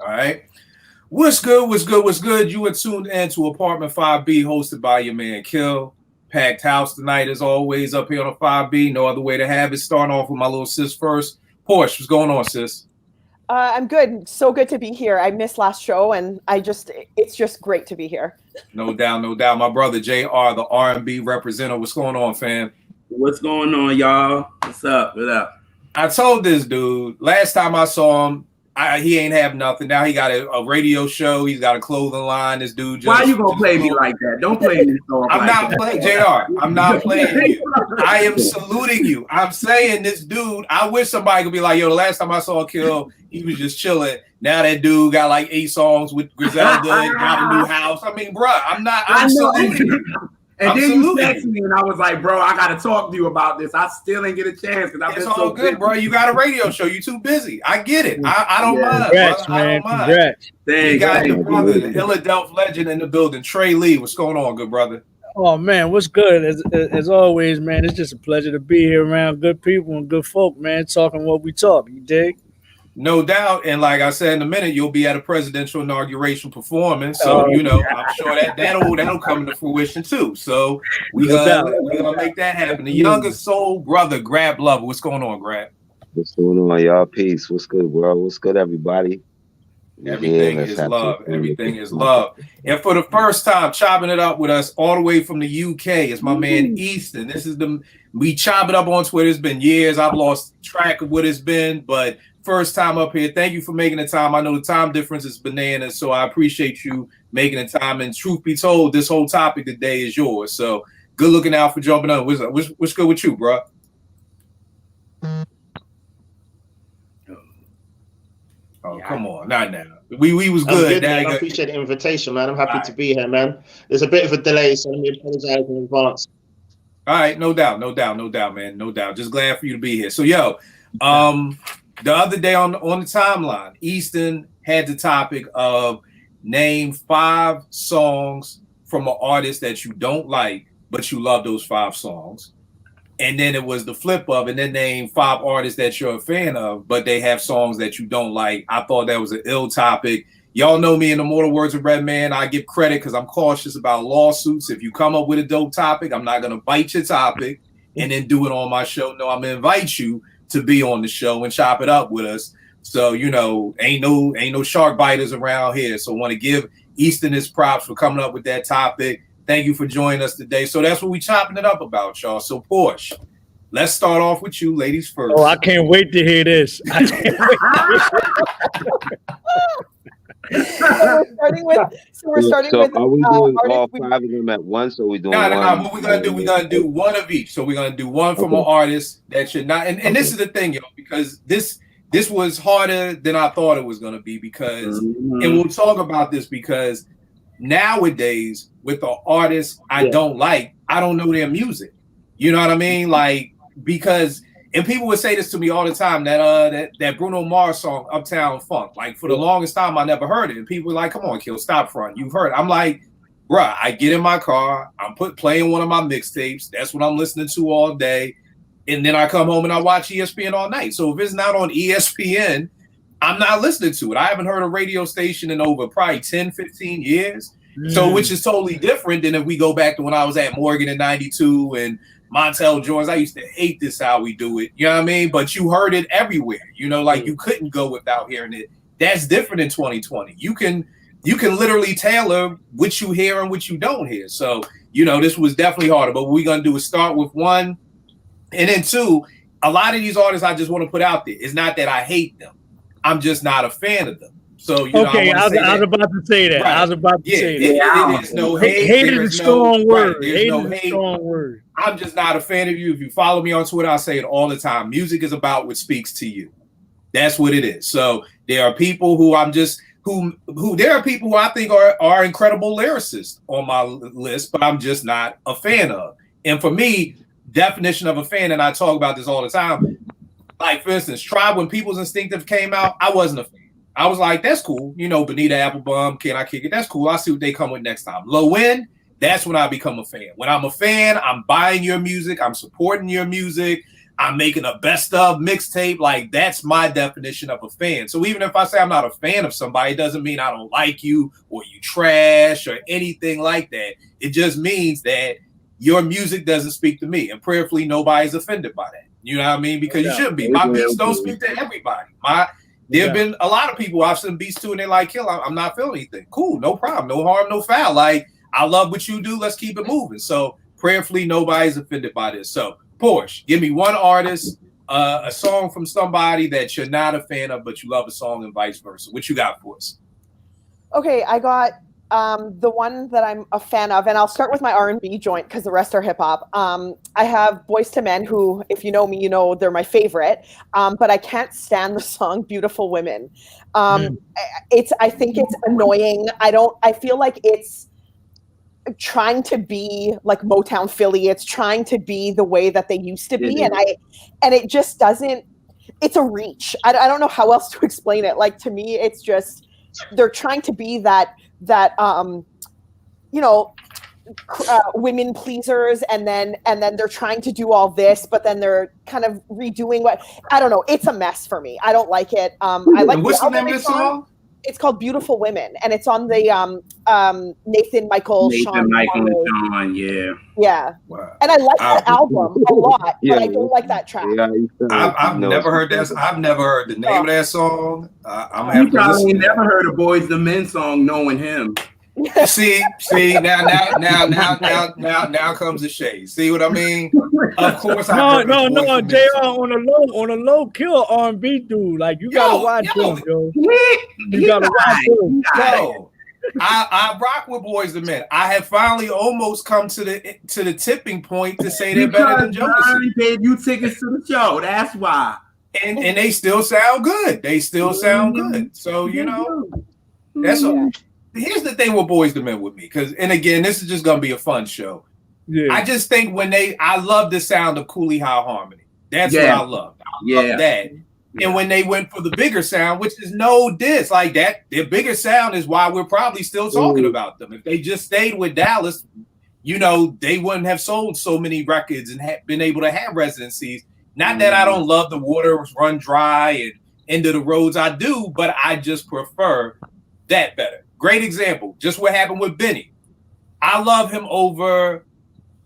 All right. What's good? What's good? What's good? You are tuned in to Apartment 5B, hosted by your man Kill. Packed house tonight, as always, up here on a 5B. No other way to have it. Starting off with my little sis first. Porsche, what's going on, sis? I'm good. So good to be here. I missed last show, and it's just great to be here. No doubt, no doubt. My brother JR, the R&B representative. What's going on, fam? What's going on, y'all? What's up? What up? I told this dude last time I saw him, he ain't have nothing. Now he got a radio show. He's got a clothing line. This dude. Why you gonna play me like that? Don't play me. I'm not playing, JR. I'm not playing you. I am saluting you. I'm saying this dude. I wish somebody could be like, yo. The last time I saw Kill, he was just chilling. Now that dude got like 8 songs with Griselda, got a new house. I mean, bro, I'm saluting you. And then you texted me, and I was like, bro, I got to talk to you about this. I still ain't get a chance. It's all good, bro. You got a radio show. You too busy. I get it. I don't mind. Congrats, man. I don't mind. Congrats. You got the brother, the Philadelphia legend in the building, Trey Lee. What's going on, good brother? Oh, man, what's good? As always, man, it's just a pleasure to be here around good people and good folk, man, talking what we talk. You dig? No doubt, and like I said in a minute, you'll be at a presidential inauguration performance, so I'm sure that'll come to fruition too. So we're gonna make that happen. The youngest soul brother, Grab Lover. What's going on, Grab? What's going on, y'all? Peace. What's good, bro? What's good, everybody? Everything is love. Everything is love. And for the first time, chopping it up with us all the way from the UK is my man Easton. We chop it up on Twitter. It's been years. I've lost track of what it's been, but first time up here. Thank you for making the time. I know the time difference is bananas, so I appreciate you making the time. And truth be told, this whole topic today is yours. So good looking out for jumping on. What's good with you, bro? Oh, come on. Not now. We was good. I appreciate the invitation, man. I'm happy to be here, man. There's a bit of a delay, so let me apologize in advance. All right, no doubt, man. No doubt. Just glad for you to be here. So, the other day on the timeline, Easton had the topic of name 5 songs from an artist that you don't like, but you love those 5 songs. And then it was the flip of, and then name 5 artists that you're a fan of, but they have songs that you don't like. I thought that was an ill topic. Y'all know me in the mortal words of Redman. I give credit because I'm cautious about lawsuits. If you come up with a dope topic, I'm not going to bite your topic and then do it on my show. No, I'm going to invite you to be on the show and chop it up with us. So, ain't no shark biters around here. So I want to give Easton his props for coming up with that topic. Thank you for joining us today. So that's what we chopping it up about, y'all. So Porsche, let's start off with you ladies first. Oh, I can't wait to hear this. We're starting with. Are we doing all 5 of them at once, or are we doing one? No. What we're gonna do? We're gonna do one of each. So we're gonna do one from an artist that should not. And this is the thing, y'all, because this was harder than I thought it was gonna be. Because and we'll talk about this because nowadays with the artists I don't like, I don't know their music. You know what I mean? Like because. And people would say this to me all the time, that Bruno Mars song, Uptown Funk. Like, for the longest time, I never heard it. And people were like, come on, Kill, stop front. You've heard it. I'm like, bruh, I get in my car, I'm playing one of my mixtapes. That's what I'm listening to all day. And then I come home and I watch ESPN all night. So if it's not on ESPN, I'm not listening to it. I haven't heard a radio station in over probably 10, 15 years. So, which is totally different than if we go back to when I was at Morgan in 92 and Montel Jones. I used to hate this how we do it. You know what I mean? But you heard it everywhere. Like you couldn't go without hearing it. That's different in 2020. You can literally tailor what you hear and what you don't hear. So, this was definitely harder. But what we're gonna do is start with 1, and then 2. A lot of these artists I just want to put out there. It's not that I hate them. I'm just not a fan of them. So okay, I was about to say that. Right. I was about to say that. There's no hate. Hate is a strong word. Hate is a strong word. I'm just not a fan of you. If you follow me on Twitter, I say it all the time. Music is about what speaks to you. That's what it is. So there are people who there are people who I think are incredible lyricists on my list, but I'm just not a fan of. And for me, definition of a fan, and I talk about this all the time. Like for instance, Tribe, when People's Instinctive came out, I wasn't a fan. I was like, that's cool. Bonita Applebum, Can I Kick It? That's cool. I'll see what they come with next time. Low End, that's when I become a fan. When I'm a fan, I'm buying your music. I'm supporting your music. I'm making a best of mixtape. Like, that's my definition of a fan. So even if I say I'm not a fan of somebody, it doesn't mean I don't like you or you trash or anything like that. It just means that your music doesn't speak to me, and prayerfully nobody's offended by that. You know what I mean? Because you shouldn't be. My beats don't speak to everybody. There have been a lot of people I've sent beats to, and they're like, "Kill, I'm not feeling anything." Cool, no problem, no harm, no foul. Like, I love what you do. Let's keep it moving. So prayerfully nobody's offended by this. So Porsche, give me one artist, a song from somebody that you're not a fan of, but you love a song, and vice versa. What you got for us? Okay, I got the one that I'm a fan of, and I'll start with my R&B joint because the rest are hip hop. I have Boyz II Men, who, if you know me, you know they're my favorite. But I can't stand the song "Beautiful Women." I think it's annoying. I feel like it's trying to be like Motown Philly. It's trying to be the way that they used to be, and it just doesn't. It's a reach. I don't know how else to explain it. Like, to me, it's just they're trying to be that women pleasers, and then they're trying to do all this, but then they're kind of redoing what, I don't know. It's a mess for me. I don't like it. I like what's the name of the song? It's called "Beautiful Women," and it's on the Nathan, Michael, Sean, yeah. Wow. And I like that album a lot, but I don't like that track. I've never heard that. I've never heard the name of that song. I'm gonna have You to probably listen. never heard a Boyz II Men song knowing him. See, now comes the shade. See what I mean? Of course, no, JR on a low kill R&B dude. Like, you gotta watch him, yo. You gotta watch him. Yo, I rock with Boyz II Men. I have finally almost come to the tipping point to say they're better than Jodeci. Gave you tickets to the show. That's why. And they still sound good. They still sound good. So, you know, that's all. Here's the thing with Boyz II Men with me, and again, this is just gonna be a fun show. Yeah. I just think I love the sound of Cooley High Harmony. That's what I love. I love that. And when they went for the bigger sound, which is no diss, like that, their bigger sound is why we're probably still talking about them. If they just stayed with Dallas, you know, they wouldn't have sold so many records and been able to have residencies. Not that I don't love the Water Run Dry and End of the Roads, I do, but I just prefer that better. Great example, just what happened with Benny. I love him over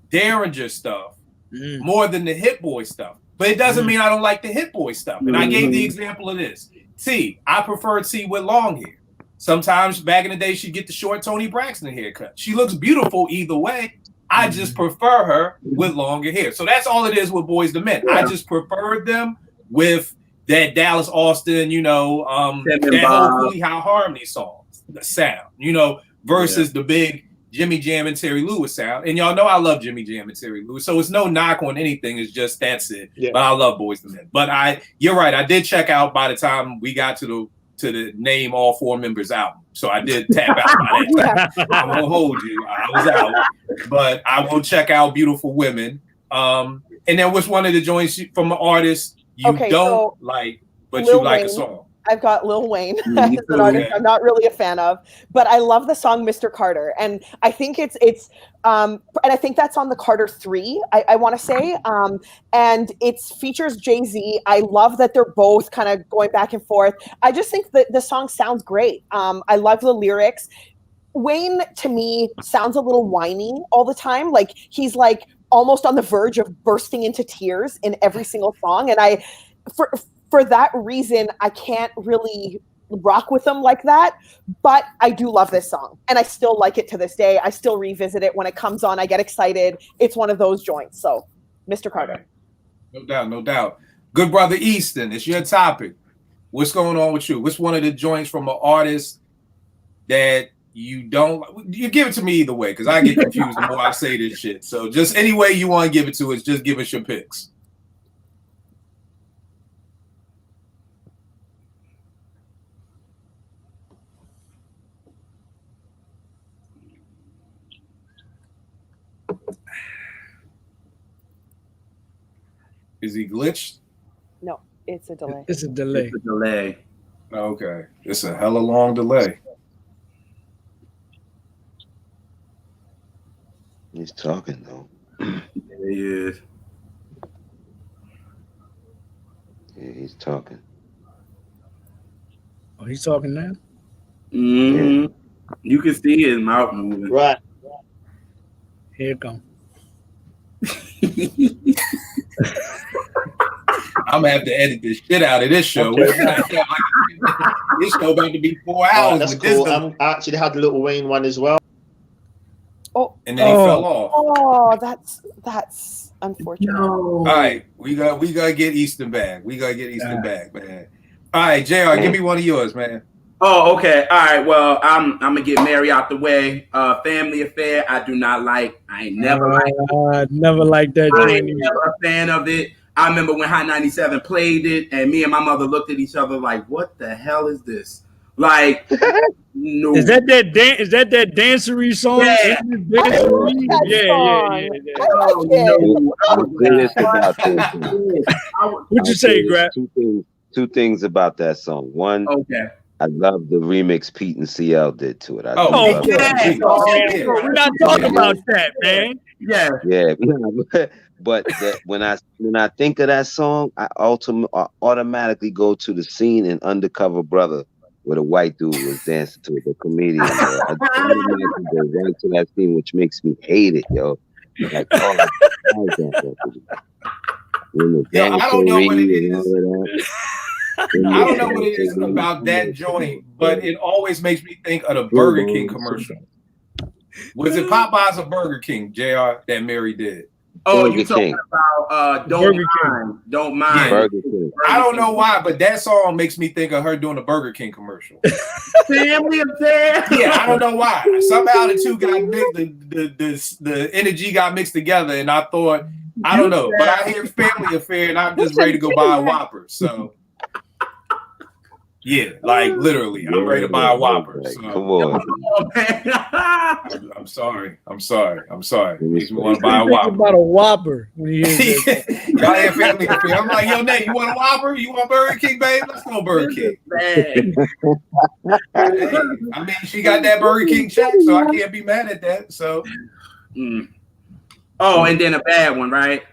Derringer stuff more than the Hit Boy stuff. But it doesn't mean I don't like the Hit Boy stuff. And I gave the example of this. T, I preferred T with long hair. Sometimes back in the day, she'd get the short Toni Braxton haircut. She looks beautiful either way. I just prefer her with longer hair. So that's all it is with Boyz II Men. I just preferred them with that Dallas Austin, you know, that whole Cooley High Harmony song. The sound, you know, versus the big Jimmy Jam and Terry Lewis sound. And y'all know I love Jimmy Jam and Terry Lewis, so it's no knock on anything. It's just that's it. Yeah. But I love Boyz II Men. But you're right. I did check out by the time we got to the name all four members album. So I did tap out by that time. I won't hold you. I was out, but I will check out Beautiful Women. And then what's one of the joints from an artist you don't like, but you like a song? I've got Lil Wayne as an artist I'm not really a fan of, but I love the song Mr. Carter. And I think it's and I think that's on the Carter 3, I want to say. And it features Jay-Z. I love that they're both kind of going back and forth. I just think that the song sounds great. I love the lyrics. Wayne, to me, sounds a little whiny all the time. Like, he's like almost on the verge of bursting into tears in every single song. And for that reason, I can't really rock with them like that, but I do love this song, and I still like it to this day. I still revisit it when it comes on. I get excited. It's one of those joints. So, Mr. Carter. No doubt. Good brother Easton, it's your topic. What's going on with you? What's one of the joints from an artist that you don't? You give it to me either way, because I get confused the more I say this shit. So just any way you want to give it to us, just give us your picks. Is he glitched? No, it's a delay. It's a delay. It's a delay. Okay. It's a hella long delay. He's talking though. There he is. Yeah, he's talking. Oh, he's talking now. Mm-hmm. You can see his mouth moving. Right. Here it comes. I'm gonna have to edit this shit out of this show. Okay. This show about to be 4 All hours. right, that's with cool. this, I actually had the Lil Wayne one as well. and then he fell off. Oh, that's unfortunate. All right, we gotta get Easton back. We gotta get Easton back, man. All right, JR, give me one of yours, man. Oh, okay. All right. Well, I'm gonna get Mary out the way. Family Affair. I do not like. I ain't never liked. Never liked that. I ain't never a fan of it. I remember when Hot 97 played it, and me and my mother looked at each other like, "What the hell is this?" Like, no. Is that that dancery song? Yeah. That song. I like it. What'd you say, Grab? Two things about that song. One, Okay. I love the remix Pete and CL did to it. We're not talking about that, man. Yeah. Yeah, but when I think of that song, I automatically go to the scene in Undercover Brother where the white dude was dancing to it, the comedian. I automatically go right to that scene, which makes me hate it, yo. Like, oh, yeah, I don't know what it is. I don't know what it is about that joint, but it always makes me think of the Burger King commercial. Was it Popeyes or Burger King, JR, that Mary did? Oh, Burger you talking King. about Don't Mind. Yeah. Burger King. I don't know why, but that song makes me think of her doing a Burger King commercial. Family Affair. Yeah, I don't know why. Somehow the two got mixed, the energy got mixed together, and I thought, I don't know, but I hear Family Affair, and I'm just ready to go buy a Whopper. So, yeah, like literally, I'm ready to buy a Whopper. So. Come on. I'm sorry. Makes me want to buy a Whopper. About a Whopper when you hear that. Y'all have Family Affair. I'm like, yo, Nate, you want a Whopper? You want Burger King, babe? Let's go Burger King. Hey, I mean, she got that Burger King check, so I can't be mad at that. So, Oh, and then a bad one, right?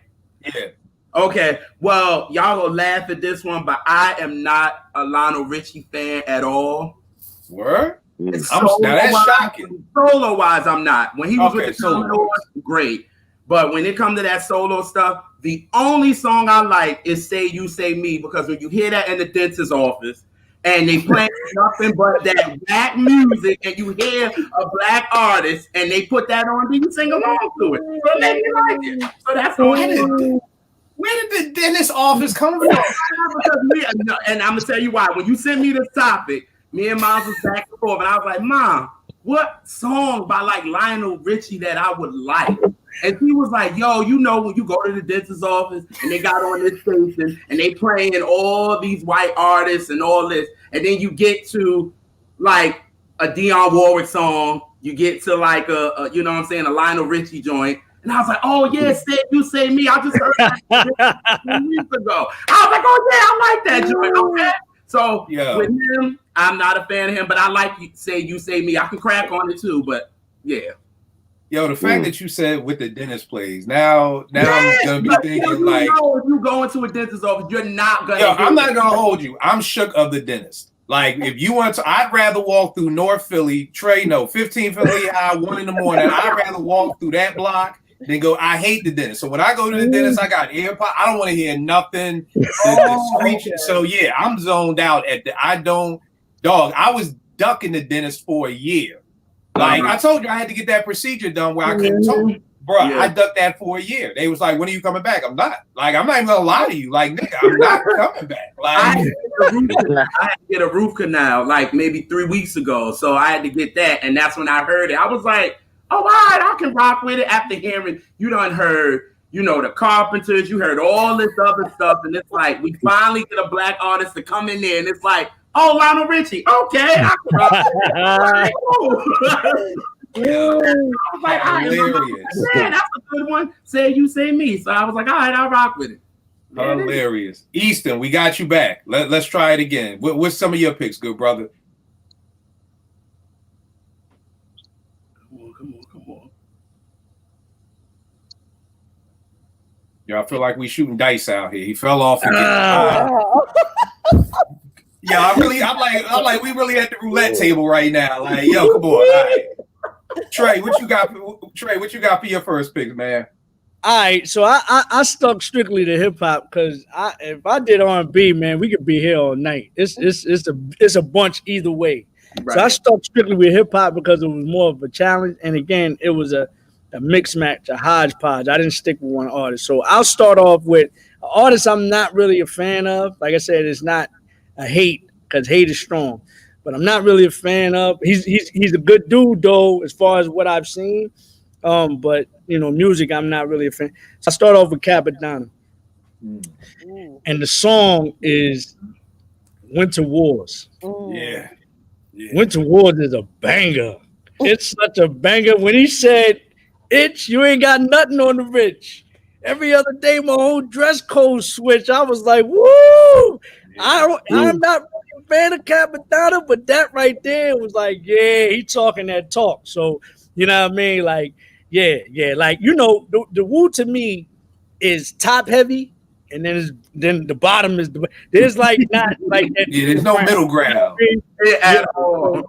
Yeah. Okay. Well, y'all will laugh at this one, but I am not a Lionel Richie fan at all. Word? Now Solo that's wise, shocking. Solo wise, I'm not. When he was with the solo. Commodores, great. But when it comes to that solo stuff, the only song I like is Say You, Say Me, because when you hear that in the dentist's office and they play nothing but that black music and you hear a black artist and they put that on, then you sing along to it. So maybe you like it. So that's all. Where did the dentist office come from? And I'm going to tell you why. When you sent me this topic, me and Mom was back and forth, and I was like, Mom, what song by like Lionel Richie that I would like? And she was like, yo, you know, when you go to the dentist's office and they got on this station and they playing all these white artists and all this, and then you get to like a Dionne Warwick song, you get to like a you know what I'm saying, a Lionel Richie joint. And I was like, oh, yeah, Say You, Say Me. I just heard that 2 weeks ago. I was like, oh, yeah, I like that joint. Okay. So with him, I'm not a fan of him, but I like Say You, Say Me. I can crack on it too, but yeah. Yo, the fact that you said with the dentist plays, now I'm gonna be thinking like, if you go into a dentist's office, you're not gonna. Yo, I'm not gonna hold you. I'm shook of the dentist. Like, if you want to, I'd rather walk through North Philly, 15 Philly High, 1 in the morning. I'd rather walk through that block than go. I hate the dentist. So when I go to the dentist, I got AirPods. I don't want to hear nothing. The screeching. So yeah, I'm zoned out at the. I was ducking the dentist for a year. Like I told you, I had to get that procedure done where I couldn't talk. Bro, I ducked that for a year. They was like, when are you coming back? I'm not even gonna lie to you. Like, nigga, I'm not coming back. Like, I had to get a root canal like maybe 3 weeks ago. So I had to get that. And that's when I heard it. I was like, oh, all right, I can rock with it after hearing you done heard, you know, the Carpenters, you heard all this other stuff. And it's like, we finally get a black artist to come in there. And it's like, oh, Lionel Richie. Okay, I can rock with it. I was like, all right, man, that's a good one. Say You, Say Me. So I was like, all right, I'll rock with it. Hilarious. Easton, we got you back. Let's try it again. What's some of your picks, good brother? Come on. Yo, I feel like we shooting dice out here. He fell off again. Yeah, I'm like, we really at the roulette table right now. Like, yo, come on. All right. Trey, what you got for your first pick, man? All right, so I stuck strictly to hip hop because if I did R&B, man, we could be here all night. It's a bunch either way. Right. So I stuck strictly with hip hop because it was more of a challenge, and again, it was a mix match, a hodgepodge. I didn't stick with one artist. So I'll start off with an artist I'm not really a fan of. Like I said, it's not a hate because hate is strong, but I'm not really a fan of. He's a good dude though, as far as what I've seen. But you know, music I'm not really a fan. So I start off with Cappadonna, and the song is "Winter Wars." Yeah. Winter Wars is a banger. It's such a banger. When he said, "Itch, you ain't got nothing on the rich." Every other day, my whole dress code switch. I was like, "Woo!" I'm not really a fan of Cappadonna, but that right there was like, yeah, he talking that talk. So you know what I mean? Like, yeah. Like, you know, the Wu to me is top heavy, and then the bottom is there's like not like that. Yeah, there's no middle ground at all.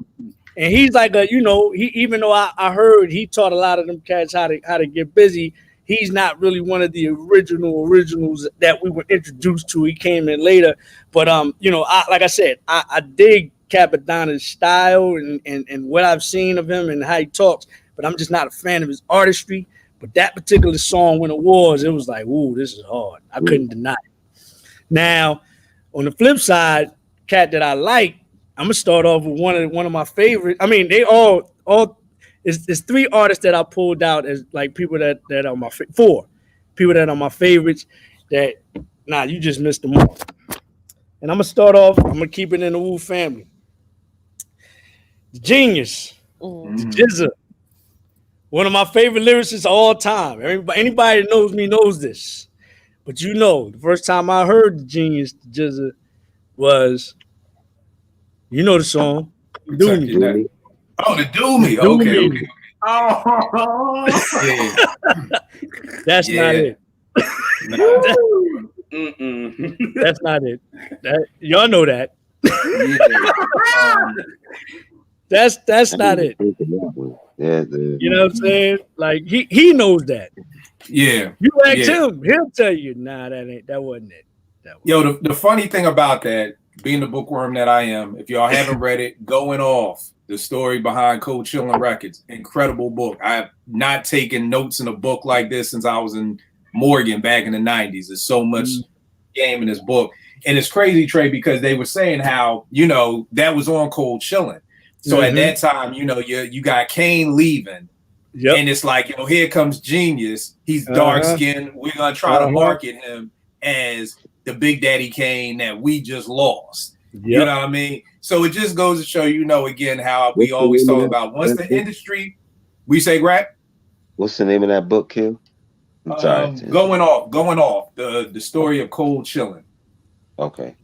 And he's like he even though I heard he taught a lot of them cats how to get busy, he's not really one of the originals that we were introduced to. He came in later, but you know, like I said, I dig Cappadonna's style and what I've seen of him and how he talks, but I'm just not a fan of his artistry. But that particular song, Winter Wars, it was like, ooh, this is hard. I couldn't deny it. Now, on the flip side, cat that I like, I'm gonna start off with one of my favorite. I mean, they all it's three artists that I pulled out as like people that are my four people that are my favorites. That you just missed them all. And I'm gonna start off. I'm gonna keep it in the Wu family. The Genius, the GZA, one of my favorite lyricists of all time. Anybody that knows me knows this. But you know, the first time I heard the Genius, the GZA, was, you know the song, Do Me. Oh, the Do Me. Okay. Oh, Yeah. That's not it. That's not it. Y'all know that. That's not it. Yeah, you know what I'm saying? Like he knows that. Yeah. You ask him, he'll tell you, nah, that wasn't it. Yo, the funny thing about that, being the bookworm that I am, if y'all haven't read it, Going Off, the story behind Cold Chillin' Records, incredible book. I have not taken notes in a book like this since I was in Morgan back in the 90s. There's so much game in this book. And it's crazy, Trey, because they were saying how, you know, that was on Cold Chillin'. So at that time, you know, you got Kane leaving. Yep. And it's like, you know, here comes Genius. He's dark skinned. We're gonna try to market him as the Big Daddy Kane that we just lost. Yep. You know what I mean? So it just goes to show, you know, again, how we always talk about once the industry, we say rap. What's the name of that book, Kim? I'm sorry. Going off. The story of Cold Chillin'. Okay.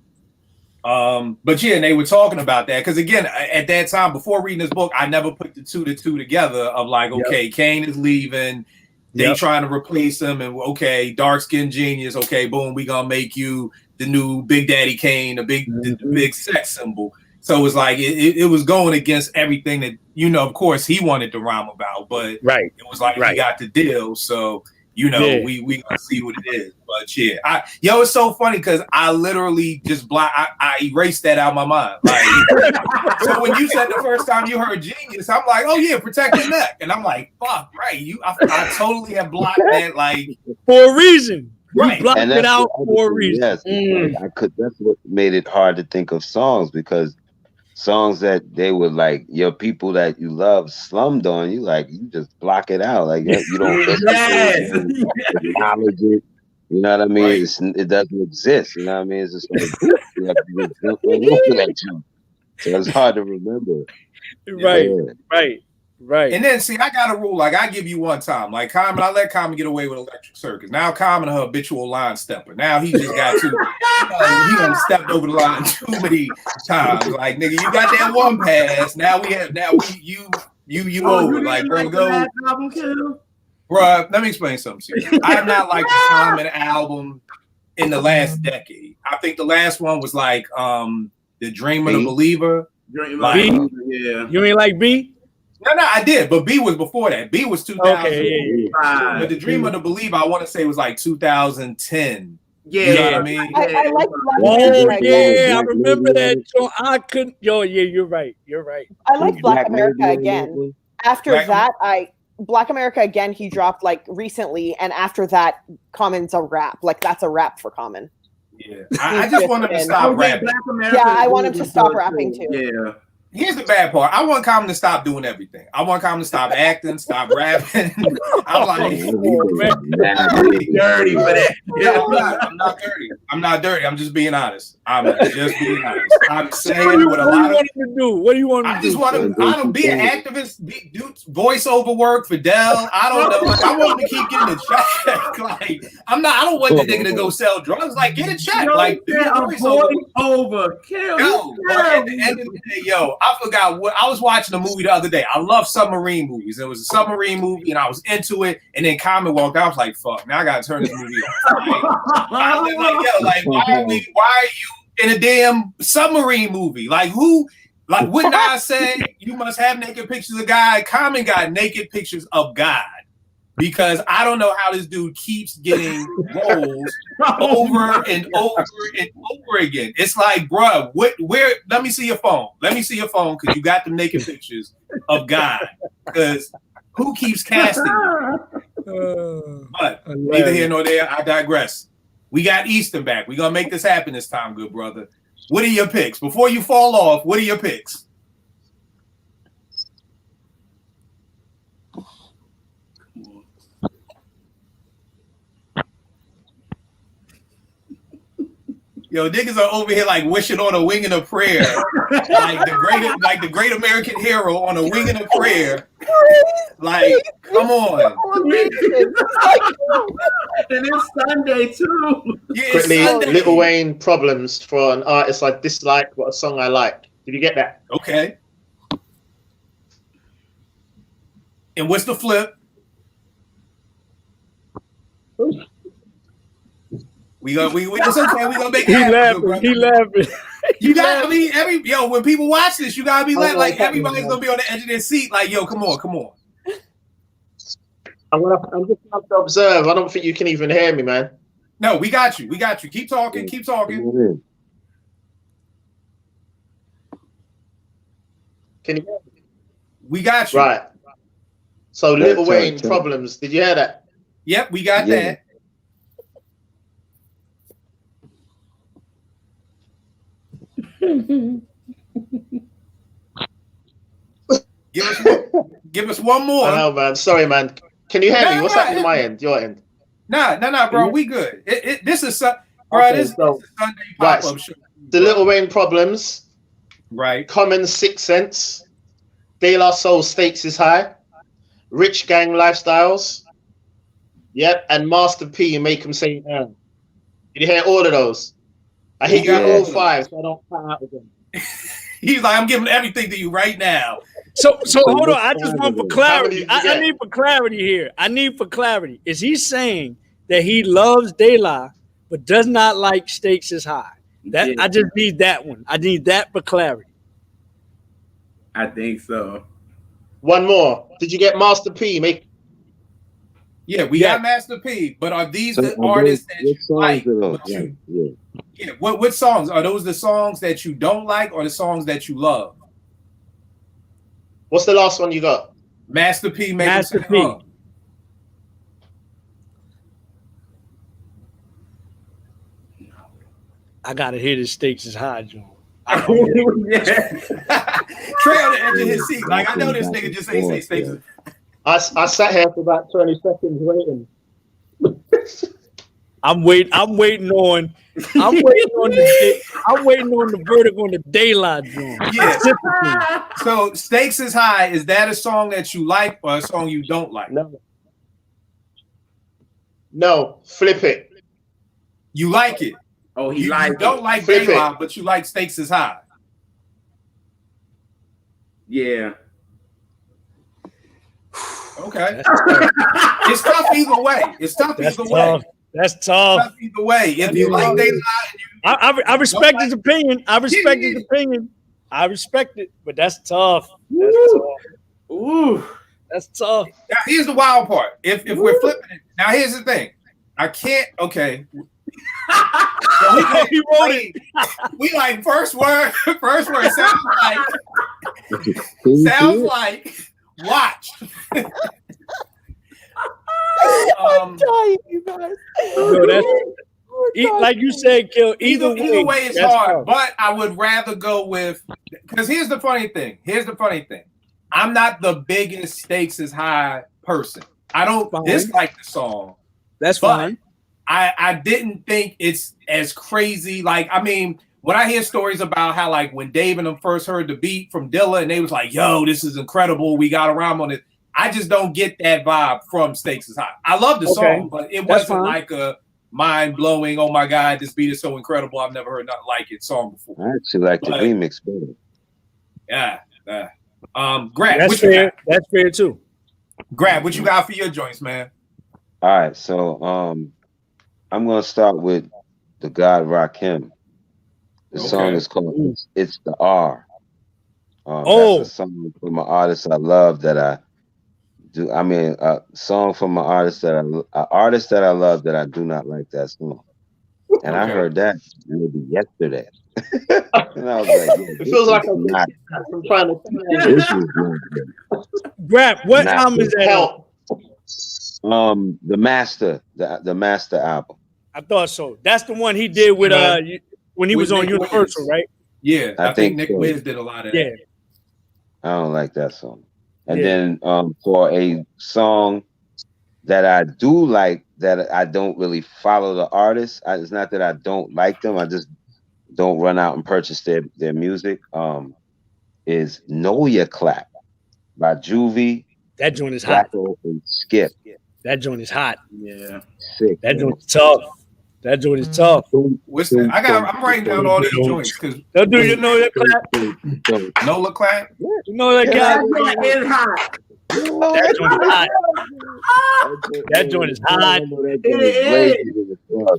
But yeah, and they were talking about that because again, at that time, before reading this book, I never put the two together of like, okay, Kane is leaving, they trying to replace him, and okay, dark skinned Genius, okay, boom, we gonna make you the new Big Daddy Kane, the big sex symbol. So it was like it was going against everything that, you know, of course he wanted to rhyme about, but it was like he got the deal, so you know, we gonna see what it is. But yeah, it's so funny because I literally just I erased that out of my mind. Like, so when you said the first time you heard Genius, I'm like, oh yeah, Protect Your Neck, and I'm like, fuck, right? I totally have blocked that, like, for a reason. Right, blocked it out for a reason. Yes, that's what made it hard to think of songs, because songs that they were like your people that you love slummed on you, like you just block it out, like you don't acknowledge it. You know what I mean? Right. It doesn't exist. You know what I mean? It's just like you have to looking at you, so it's hard to remember. Right. And then see, I got a rule. Like I give you one time. Like Common, I let Common get away with Electric Circus. Now Common, her habitual line stepper. Now he just got too. He done stepped over the line too many times. Like nigga, you got that one pass. You over. Like bro, go. Bruh, let me explain something to you. I have not liked the Common album in the last decade. I think the last one was like The Dream of the Believer. Like, yeah. You ain't like B? No, I did, but B was before that. B was 2000. Okay, yeah. But The Dream of the Believer, I want to say was like 2010. Yeah, you know what I mean. I like. I remember that. So I couldn't. Yo, yeah, you're right. You're right. I like Black America again. After that, Black America again. He dropped like recently, and after that, Common's a rap. Like that's a rap for Common. Yeah, I just want him to stop rapping. Yeah, I want him to stop rapping too. Yeah. Here's the bad part. I want Common to stop doing everything. I want Common to stop acting, stop rapping. I'm like, dirty for that. Yeah, I'm not dirty. I'm not dirty. I'm just being honest. I'm just being honest. I'm saying what a lot of to do. What do you want to do? I just want to. I don't be an activist. Do voiceover work for Dell. I don't know. Like, I want him to keep getting a check. Like I'm not. I don't want the nigga to go sell drugs. Like get a check. Like do voiceover. Yo, at the end of the day, yo, I forgot what I was watching a movie the other day. I love submarine movies. It was a submarine movie, and I was into it. And then Common walked out. I was like, "Fuck, now I gotta turn this movie off." I was like, "Yo, like, why are you in a damn submarine movie? Like, who? Like, wouldn't I say you must have naked pictures of God? Common got naked pictures of God." Because I don't know how this dude keeps getting roles over and over and over again. It's like, bruh, where? Let me see your phone. Let me see your phone because you got them naked pictures of God. Because who keeps casting you? But neither here nor there. I digress. We got Easton back. We're gonna make this happen this time, good brother. What are your picks? Before you fall off, what are your picks? Yo, niggas are over here like wishing on a wing and a prayer, like the great American hero on a wing and a prayer. Like, come on. And it's Sunday too. Yeah, Quickly, Sunday. Lil Wayne Problems for an artist I dislike, but a song I like. Did you get that? Okay. And what's the flip? It's okay. We gonna make it happen. He laughing. You got. I mean, when people watch this, you gotta be like everybody's gonna be on the edge of their seat. Like, yo, come on. I'm just going to observe. I don't think you can even hear me, man. No, we got you. Keep talking. Can you hear me? We got you. Right. So Lil Wayne Problems. Did you hear that? Yep, we got that. Give us one more. I know, man. Sorry, man. Can you hear me? What's happening on my end? Your end? Nah, bro. We good. This is this is Sunday pop-up show. The Lil Wayne Problems. Right. Common 6 Cents. De La Soul Stakes is High. Rich Gang Lifestyles. Yep. And Master P, Make 'Em Say Did you hear all of those? I hit you all 5, so I don't cut out again. He's like, I'm giving everything to you right now. So hold on. I just want for clarity. I need for clarity here. I need for clarity. Is he saying that he loves De La, but does not like Stakes is High? I just need that one. I need that for clarity. I think so. One more. Did you get Master P? Yeah, we got Master P, but are these the artists that you like? Yeah. What songs? Are those the songs that you don't like or the songs that you love? What's the last one you got? Master P, Master P. I gotta hear the Stakes is High, John. Trey on the edge of his seat. Like, I know this nigga just ain't say Stakes. I sat here for about 20 seconds waiting. I'm waiting on the verdict on the De La joint. Yeah. So Stakes is High. Is that a song that you like or a song you don't like? No. Flip it. You like it. Oh, you don't like De La, but you like Stakes is High. Yeah. Okay. It's tough either way. It's tough either way. That's It's tough. tough either way. If you like De La, I respect his opinion. I respect his opinion. I respect it, but that's tough. That's tough. Ooh. That's tough. now here's the wild part. If we're flipping it, now here's the thing. I can't. Okay. He wrote it. We like first word sounds like watch. I'm dying, you guys. No, that's like you said, Kill. Either way it's that's hard, tough. but I would rather go with, because here's the funny thing. I'm not the biggest Stakes is High person. I don't dislike the song. That's but fine. I didn't think it's as crazy. Like, I mean, when I hear stories about how, like, when Dave and them first heard the beat from Dilla and they was like, yo, this is incredible, we got around on it. I just don't get that vibe from Stakes is High. I love the song, but it wasn't like a mind-blowing, oh my God, this beat is so incredible, I've never heard nothing like it song before. I actually like the remix better. Yeah. Grab, That's fair. That's fair too. Grab, what you got for your joints, man? All right, so I'm gonna start with the God Rakim. The song is called "It's the R." That's a song from an artist I love that I do. I mean, a song from an artist that I love that I do not like that song. And I heard that maybe yesterday. And I was like, it feels like I'm trying to. This is not good. Grab, what album is that? Help. The Master album. I thought so. That's the one he did with when he was on Universal, right? Yeah, I think Nick so. Wiz did a lot of that. Yeah. I don't like that song. And then for a song that I do like, that I don't really follow the artist. It's not that I don't like them. I just don't run out and purchase their music. Is Know Ya Clap by Juvie. That joint is hot. And Skip. That joint is hot. Yeah. Sick. That joint is tough. That joint is tough. What's that? I'm writing down all these joints because Don't do you know that clap? Nola clap. You know that guy? It's hot. That joint is hot. That joint is hot.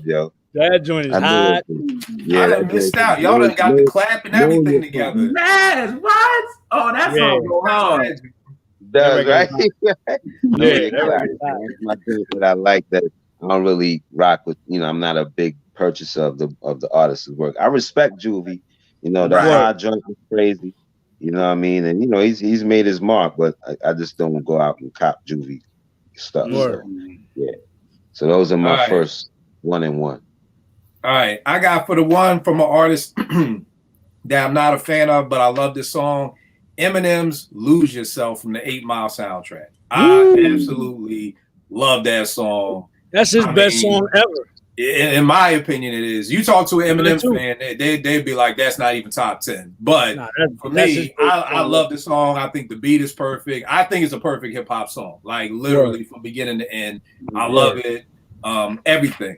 Yo. That joint is hot. Yeah, I done missed out. Y'all done got the clap and everything together. Man, what? Oh, that song go hard. Does right? Yeah, That's my thing that I like, that I don't really rock with. I'm not a big purchaser of the artist's work. I respect Juvie. The hard joint is crazy. You know what I mean? And he's made his mark, but I just don't go out and cop Juvie stuff. So, yeah. So those are my first 1 and 1. All right, I got for the one from an artist that I'm not a fan of, but I love this song. Eminem's "Lose Yourself" from the 8 Mile soundtrack. I absolutely love that song. That's his best song ever. In my opinion, it is. You talk to an Eminem fan, they'd be like, that's not even top 10. But for me, I love the song. I think the beat is perfect. I think it's a perfect hip hop song. Like literally from beginning to end. I love it. Everything.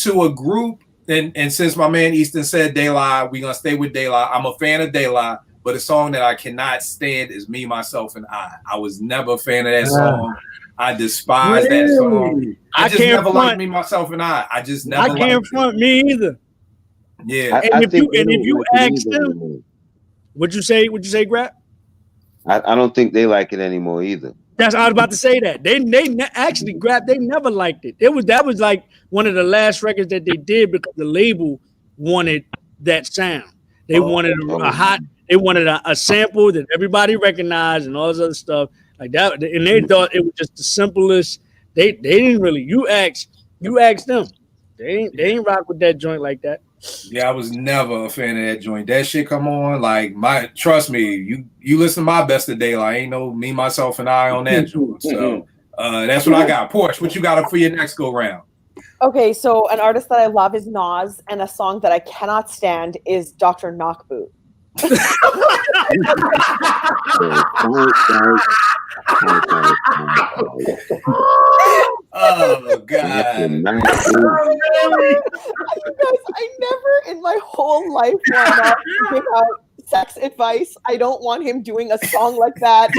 To a group, and since my man Easton said De La, we're gonna stay with De La. I'm a fan of De La, but a song that I cannot stand is Me, Myself, and I. I was never a fan of that song. I despise that song. I just never liked Me, Myself, and I. I just never. I can't front me either. Yeah. And if you ask them, what'd you say, Grab? I don't think they like it anymore either. I was about to say that. They actually Grab. They never liked it. That was like one of the last records that they did because the label wanted that sound. They wanted They wanted a sample that everybody recognized and all this other stuff like that. And they thought it was just the simplest. They didn't really. You asked them. They ain't rock with that joint like that. Yeah, I was never a fan of that joint. That shit come on, like trust me, you listen to my Best of Daylight. Ain't no Me, Myself, and I on that joint. So that's what I got. Porsche, what you got for your next go round? Okay, so an artist that I love is Nas, and a song that I cannot stand is Dr. Knockboot. Oh God! You guys, I never in my whole life want to give out Sex Advice. I don't want him doing a song like that.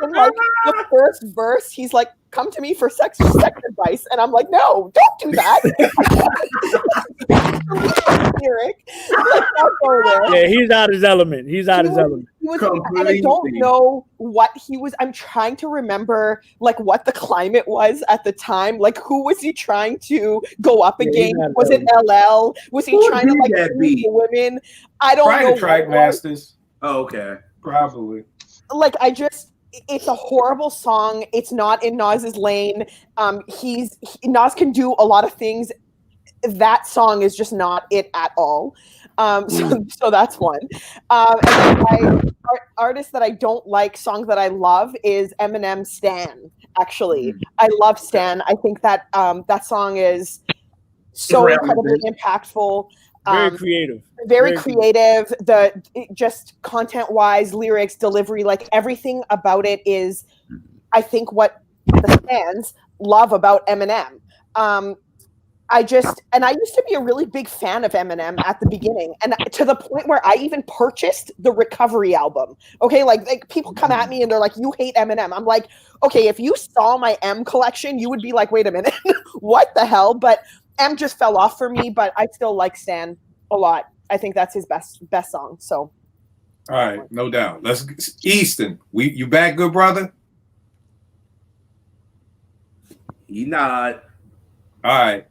In like the first verse, he's like, "Come to me for sex advice," and I'm like, "No, don't do that." Lyric. Like, don't go there. Yeah, he's out his element. He's out his element. And I don't know what he was. I'm trying to remember like what the climate was at the time. Like, who was he trying to go up against? Was it LL? Was he trying to like beat the women? I don't know. Track Masters. Oh, okay. Probably. Like, it's a horrible song. It's not in Nas's lane. Nas can do a lot of things. That song is just not it at all. So that's one. And artist that I don't like, song that I love is Eminem Stan. Actually, I love Stan. I think that that song is so incredibly impactful. Very creative. Just content-wise, lyrics, delivery, like everything about it is, I think, what the fans love about Eminem. I used to be a really big fan of Eminem at the beginning, and to the point where I even purchased the Recovery album. Okay, like people come at me and they're like, "You hate Eminem." I'm like, okay, if you saw my M collection, you would be like, "Wait a minute, what the hell?" But M just fell off for me, but I still like Stan a lot. I think that's his best song. So, all right, no doubt. Let's Easton. You back, good brother? He not. All right.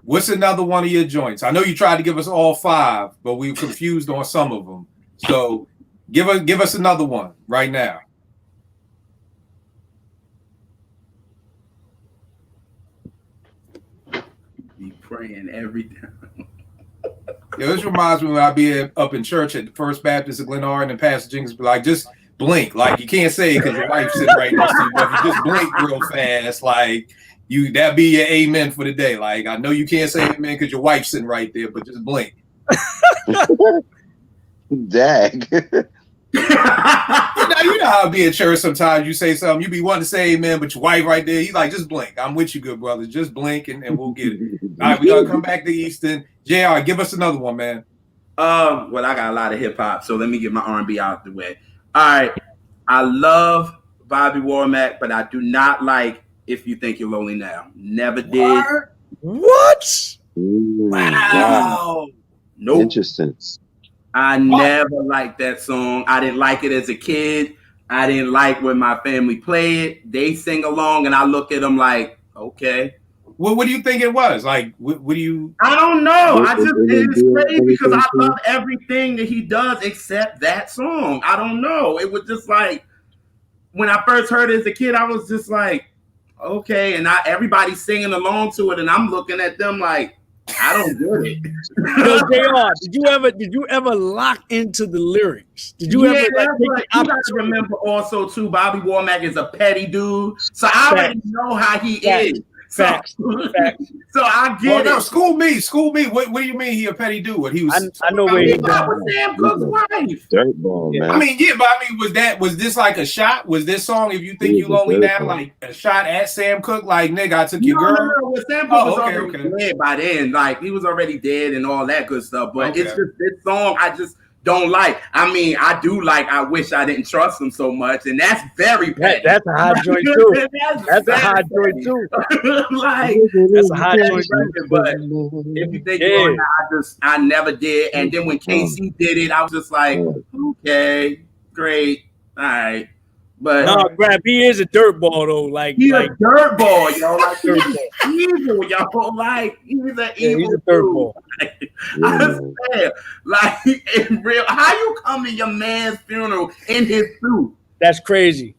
What's another one of your joints? I know you tried to give us all 5, but we were confused on some of them. So give us another one right now. Be praying every time. Yeah, this reminds me when I be up in church at the First Baptist of Glen Arden and Pastor Jenkins be like, just blink. Like, you can't say it because your wife's sitting right next to you, but if you just blink real fast, like, that be your amen for the day. Like, I know you can't say amen because your wife's sitting right there, but just blink. Dag. You know how it be at church sometimes. You say something, you be wanting to say amen, but your wife right there, he's like, just blink. I'm with you, good brother. Just blink and we'll get it. All right, we gotta come back to Easton. JR, give us another one, man. Well, I got a lot of hip hop, so let me get my R&B out the way. All right. I love Bobby Womack, but I do not like If You Think You're Lonely Now. Never did. What? Wow. Nope. Interesting. I never liked that song. I didn't like it as a kid. I didn't like when my family play it. They sing along, and I look at them like, okay. Well, what do you think it was? Like, what do you? I don't know. It's crazy because I love everything that he does except that song. I don't know. It was just like, when I first heard it as a kid, I was just like, okay. And everybody's singing along to it, and I'm looking at them like, I don't get it. Yo, JR, did you ever lock into the lyrics? Did you ever you gotta remember also too, Bobby Womack is a petty dude. So I already know how he is. Facts. So I get it. School me. What do you mean he a petty dude? What he was? I know where he's going. Sam Cooke's wife. Dirtball, man. I mean, was this like a shot? Was this song If You Think You Lonely Now like a shot at Sam Cooke? Like, nigga, I took your girl. No. Well, Sam Cooke was already dead by then. Like, he was already dead and all that good stuff. But it's just this song I just don't like. I mean, I do like I Wish I Didn't Trust Him So Much, and that's very petty. That's a hot joint too. That's a hot joint too. Like, that's a hot joint. But If You Think You're Lonely, I never did. And then when KC did it, I was just like, okay, great, all right. But no, Brad, he is a dirtball though. Like, he's a dirtball, yo. Like, he's evil, yo. Like, he's an evil. He's a dirtball. I said, like, in real, how you come to your man's funeral in his suit? That's crazy.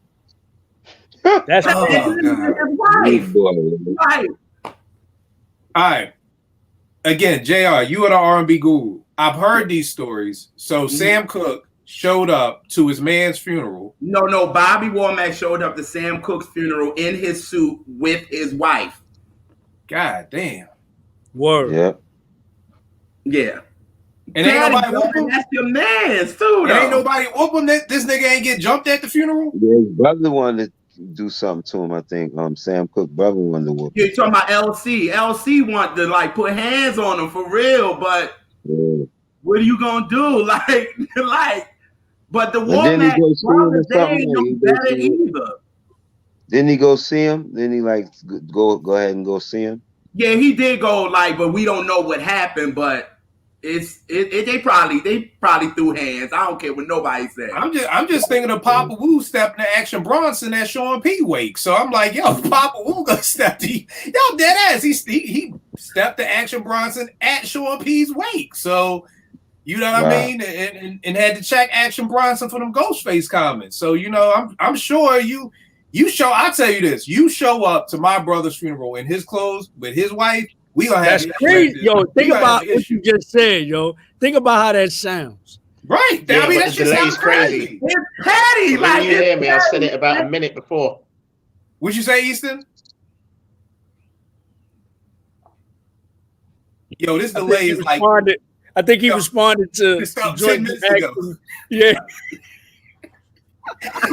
That's his wife. Right. All right. Again, JR, you are the R&B guru. I've heard these stories. So Sam Cooke showed up to his man's funeral. No. Bobby Womack showed up to Sam Cooke's funeral in his suit with his wife. God damn. Word. Yeah. And ain't nobody whooping. That's your man's too. Ain't nobody whooping. This nigga ain't get jumped at the funeral. Yeah, his brother wanted to do something to him. I think Sam Cooke brother wanted to whoop. You're talking about LC. LC wanted to like put hands on him for real, but what are you gonna do? Like, but the then he Womack go see him or brothers, they something, ain't like, no he go better see him. either. Didn't he go see him? Then he like go ahead and go see him. Yeah, he did go like, but we don't know what happened. But they probably threw hands. I don't care what nobody said. I'm just thinking of Papa Wu stepping to Action Bronson at Sean P. wake. So I'm like, yo, Papa Wu gonna step to yo dead ass. He stepped to Action Bronson at Sean P.'s wake. So you know what I mean, and had to check Action Bronson for them Ghostface comments. So you know, I'm sure you show. I'll tell you this: you show up to my brother's funeral in his clothes with his wife. We gonna have that's crazy, yo. Think about what issue. you just said, yo. Think about how that sounds. Right. Yeah, I mean, but that the shit delay's sounds crazy. crazy. It's petty. When Like, you hear me, I said it about a minute before. What'd you say, Easton? Yo, this delay is like. I think he responded to It's about Joint 10 minutes ago. Yeah.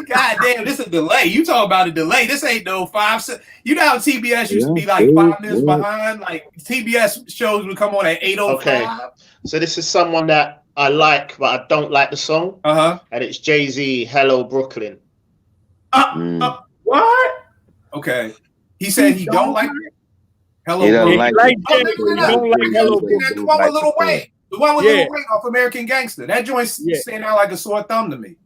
God damn, this is a delay. You talking about a delay. This ain't no 5 cents. You know how TBS used to be like 5 minutes behind? Like TBS shows would come on at 8:05. Okay. So this is someone that I like, but I don't like the song. Uh-huh. And it's Jay-Z, Hello Brooklyn. What? Okay. He said he don't like it. Hello, He don't Brooklyn. like like Oh, that. no, You no, don't no. like Hello The one with Lil Wayne. The one with Yeah. Lil Wayne off American Gangster. That joint Yeah. stand out like a sore thumb to me.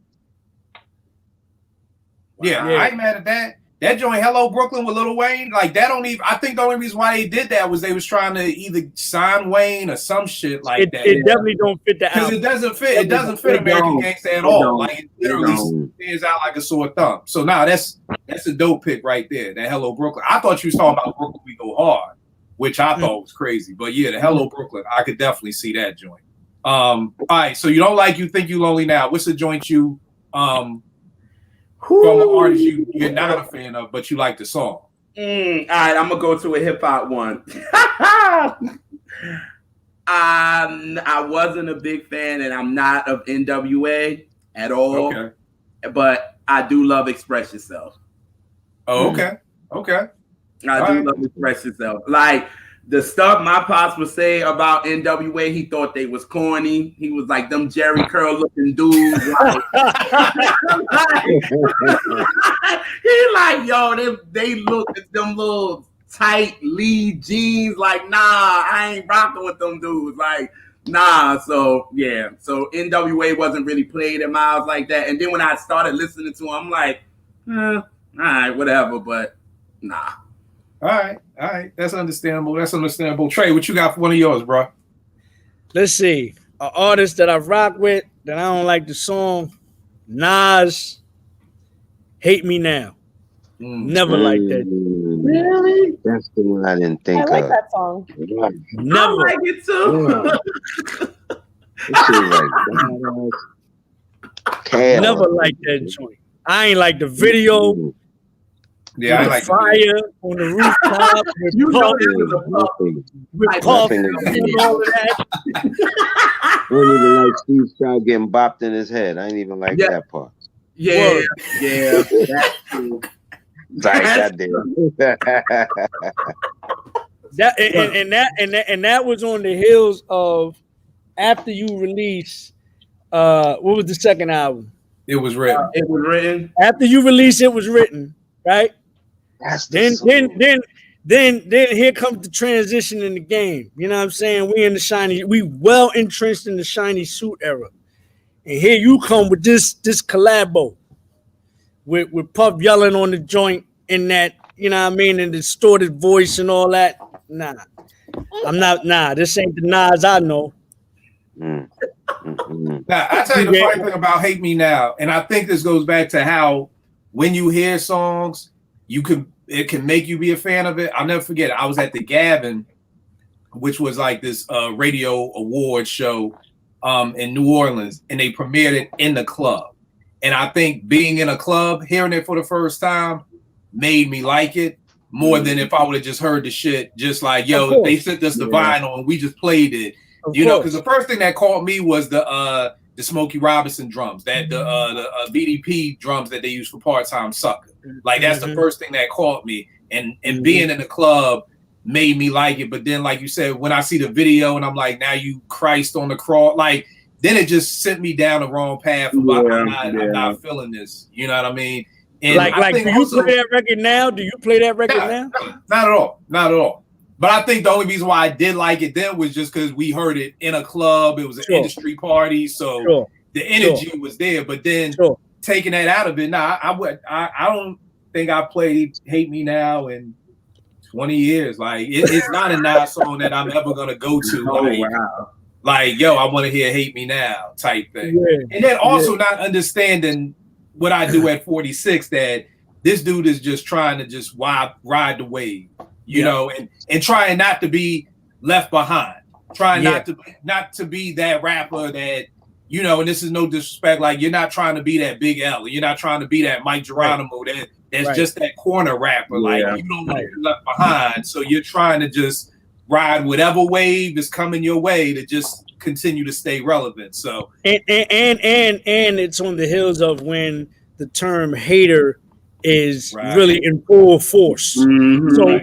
Yeah, Yeah. I ain't mad at that. That joint, Hello Brooklyn with Lil Wayne, like that don't even. I think the only reason why they did that was they was trying to either sign Wayne or some shit like that. It definitely don't fit the Because album. it doesn't fit. It doesn't fit It American don't. Gangster at It all. don't. Like it literally don't. stands out like a sore thumb. So now that's a dope pick right there. That Hello Brooklyn. I thought you was talking about Brooklyn We Go Hard, which I thought was crazy. But yeah, the Hello Brooklyn, I could definitely see that joint. All right. So you don't like You Think You Lonely Now. What's the joint you from an artist you're not a fan of, but you like the song? All right, I'm gonna go to a hip hop one. I wasn't a big fan, and I'm not of NWA at all. Okay. But I do love Express Yourself. Oh, okay. Okay. I do love Express Yourself. Like the stuff my pops would say about NWA, he thought they was corny. He was like them Jerry Curl looking dudes. Like, he like, yo, they look at them little tight lead jeans. Like, nah, I ain't rocking with them dudes. Like, nah. So yeah. So NWA wasn't really played in my house like that. And then when I started listening to him, I'm like, all right, whatever. But nah. All right. That's understandable. Trey, what you got for one of yours, bro? Let's see. An artist that I rock with that I don't like the song, Nas, Hate Me Now. Never liked that. Really? That's the one I didn't think I like of. that song. Yeah. Never. I like it too. That shit like badass. Never liked that joint. I ain't like the video. Yeah, I with like the fire on the rooftop. With You know Puff, this is a with Like, Puff nothing and is- all of that. I don't even like Steve Stroud getting bopped in his head. I ain't even like Yeah. that part. Yeah, that's true. Sorry, goddamn. That was on the heels of after you release what was the second album? It was written. It was written. After you release It Was Written, right? That's the song. Then here comes the transition in the game. You know what I'm saying? We well entrenched in the shiny suit era. And here you come with this collabo with Puff yelling on the joint in that, you know what I mean, and distorted voice and all that. Nah. This ain't the Nas I know. Mm. Mm-mm. Now, I tell you the funny thing about Hate Me Now, and I think this goes back to how when you hear songs, it can make you be a fan of it. I'll never forget. I was at the Gavin, which was like this radio award show in New Orleans, and they premiered it in the club. And I think being in a club, hearing it for the first time, made me like it more than if I would have just heard the shit. Just like, yo, they sent us the vinyl and we just played it. You know, because the first thing that caught me was the Smokey Robinson drums, that the BDP drums that they use for Part Time Sucker. Like that's the first thing that caught me. And being in the club, made me like it. But then, like you said, when I see the video and I'm like, now you Christ on the cross, like then it just sent me down the wrong path. I'm not feeling this. You know what I mean? And like do you play that record now? Do you play that record now? Not at all. Not at all. But I think the only reason why I did like it then was just because we heard it in a club. It was an industry party, so the energy was there. But then taking that out of it, I don't think I played "Hate Me Now" in 20 years. Like it's not a Nas song that I'm ever gonna go to. Like yo, I want to hear "Hate Me Now" type thing. Yeah. And then also not understanding what I do at 46, that this dude is just trying to just ride the wave. You know, and trying not to be left behind, trying not to be that rapper that, you know, and this is no disrespect, like you're not trying to be that Big L, you're not trying to be that Mike Geronimo, that's just that corner rapper, like you don't want to be left behind, so you're trying to just ride whatever wave is coming your way to just continue to stay relevant. So and it's on the heels of when the term hater is really in full force. So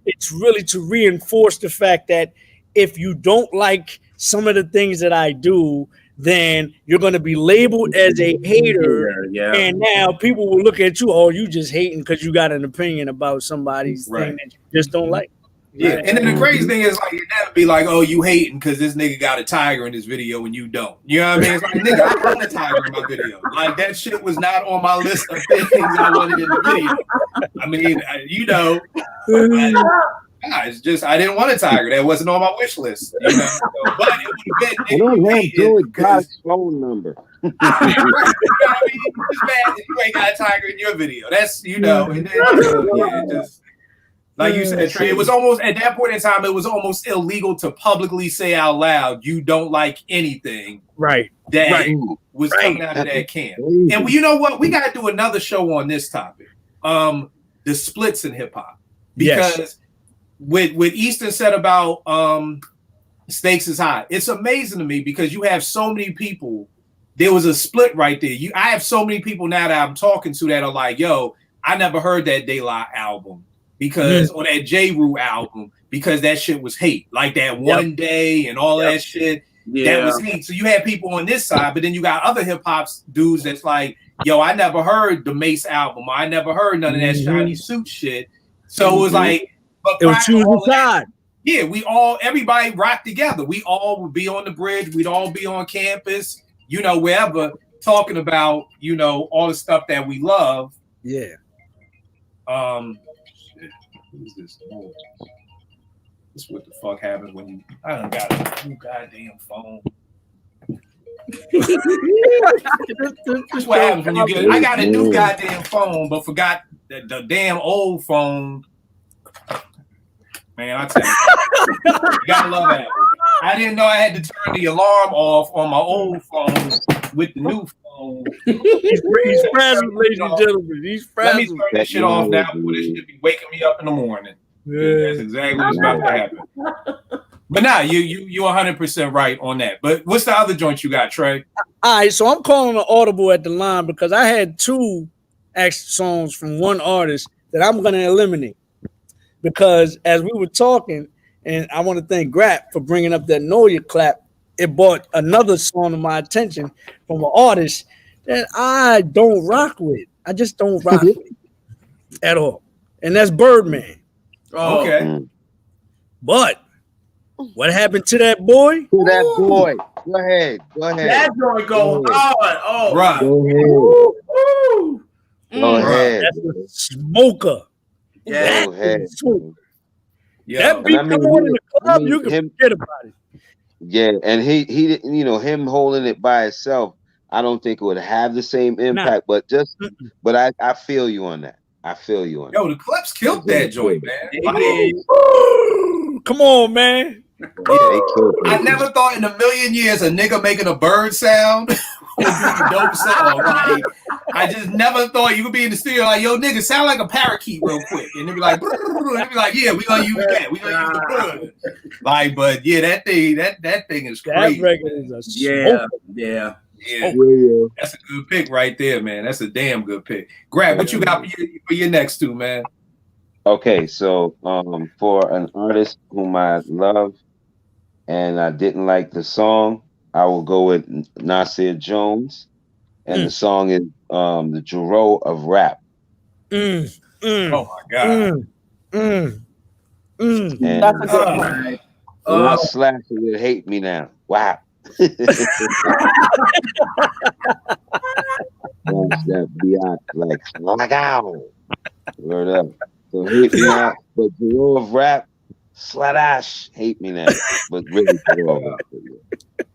it's really to reinforce the fact that if you don't like some of the things that I do, then you're going to be labeled as a hater. And now people will look at you, oh, you just hating because you got an opinion about somebody's thing that you just don't like. Yeah, and then the crazy thing is, like, you never be like, oh, you hating because this nigga got a tiger in his video and you don't. You know what I mean? It's like, nigga, I want a tiger in my video. Like, that shit was not on my list of things I wanted in the video. I mean, you know, it's just, I didn't want a tiger. That wasn't on my wish list. You know? So, but it would have been. I don't have Joey God's phone number. You know what I mean? It's bad that you ain't got a tiger in your video. That's, you know, and then, just. Like you said, Trey, it was almost, at that point in time, it was almost illegal to publicly say out loud you don't like anything that was coming out of that camp. And you know what? We got to do another show on this topic, the splits in hip hop. Because what Easton said about stakes is high, it's amazing to me because you have so many people. There was a split right there. I have so many people now that I'm talking to that are like, yo, I never heard that De La album. Because on that J. Rue album, because that shit was hate, like that One Day and all that shit, that was hate. So you had people on this side, but then you got other hip hop dudes that's like, yo, I never heard the Mace album, I never heard none of that Shiny Suit shit. So it was like, but it was choosing side. Yeah, everybody rocked together. We all would be on the bridge, we'd all be on campus, you know, wherever, talking about, you know, all the stuff that we love. Yeah. Who's this? Oh, this is what the fuck happens when I done got a new goddamn phone. That's what happens when you get. I got a new goddamn phone, but forgot the damn old phone. Man, I tell you gotta love Apple. I didn't know I had to turn the alarm off on my old phone with the new phone. He's frazzled, ladies and gentlemen. He's frazzled. Let me turn this shit off now before this shit be waking me up in the morning. Yeah. That's exactly what's about to happen. But now you 100% right on that. But what's the other joint you got, Trey? All right, so I'm calling an audible at the line because I had two songs from one artist that I'm going to eliminate. Because as we were talking, and I want to thank Grap for bringing up that Know Your Clap, it brought another song to my attention from an artist that I don't rock with. I just don't rock with at all. And that's Birdman. Oh, okay. But what happened to that boy? To that boy. Go ahead. That joint go hard. Oh, right. Go ahead. That's a smoker. Yeah. Go ahead. That beat come on in the club, you can forget about it. Yeah, and he didn't, you know, him holding it by itself, I don't think it would have the same impact, but I feel you on that. I feel you on that. Yo, the Clips killed that joint, man. Come on, man. Yeah, they killed it. I never thought in a million years a nigga making a bird sound would be a dope song. Like, I just never thought you could be in the studio like, yo, nigga, sound like a parakeet real quick. And they'd be like, yeah, we gonna use that. We gonna use the bird. Like, but yeah, that thing is crazy. That record is a smoker. Yeah. That's a good pick right there, man. That's a damn good pick. Grab, what you got for your next two, man? Okay, so for an artist whom I love and I didn't like the song, I will go with Nasir Jones, and the song is the Jarreau of Rap. Oh my God. And That's a good one. I slash it with Hate Me Now. Wow. That Biatch like out. Word up. So Hate Me Now, but Jarreau of Rap, Sladash, Hate Me Now. But really Jarreau of Rap.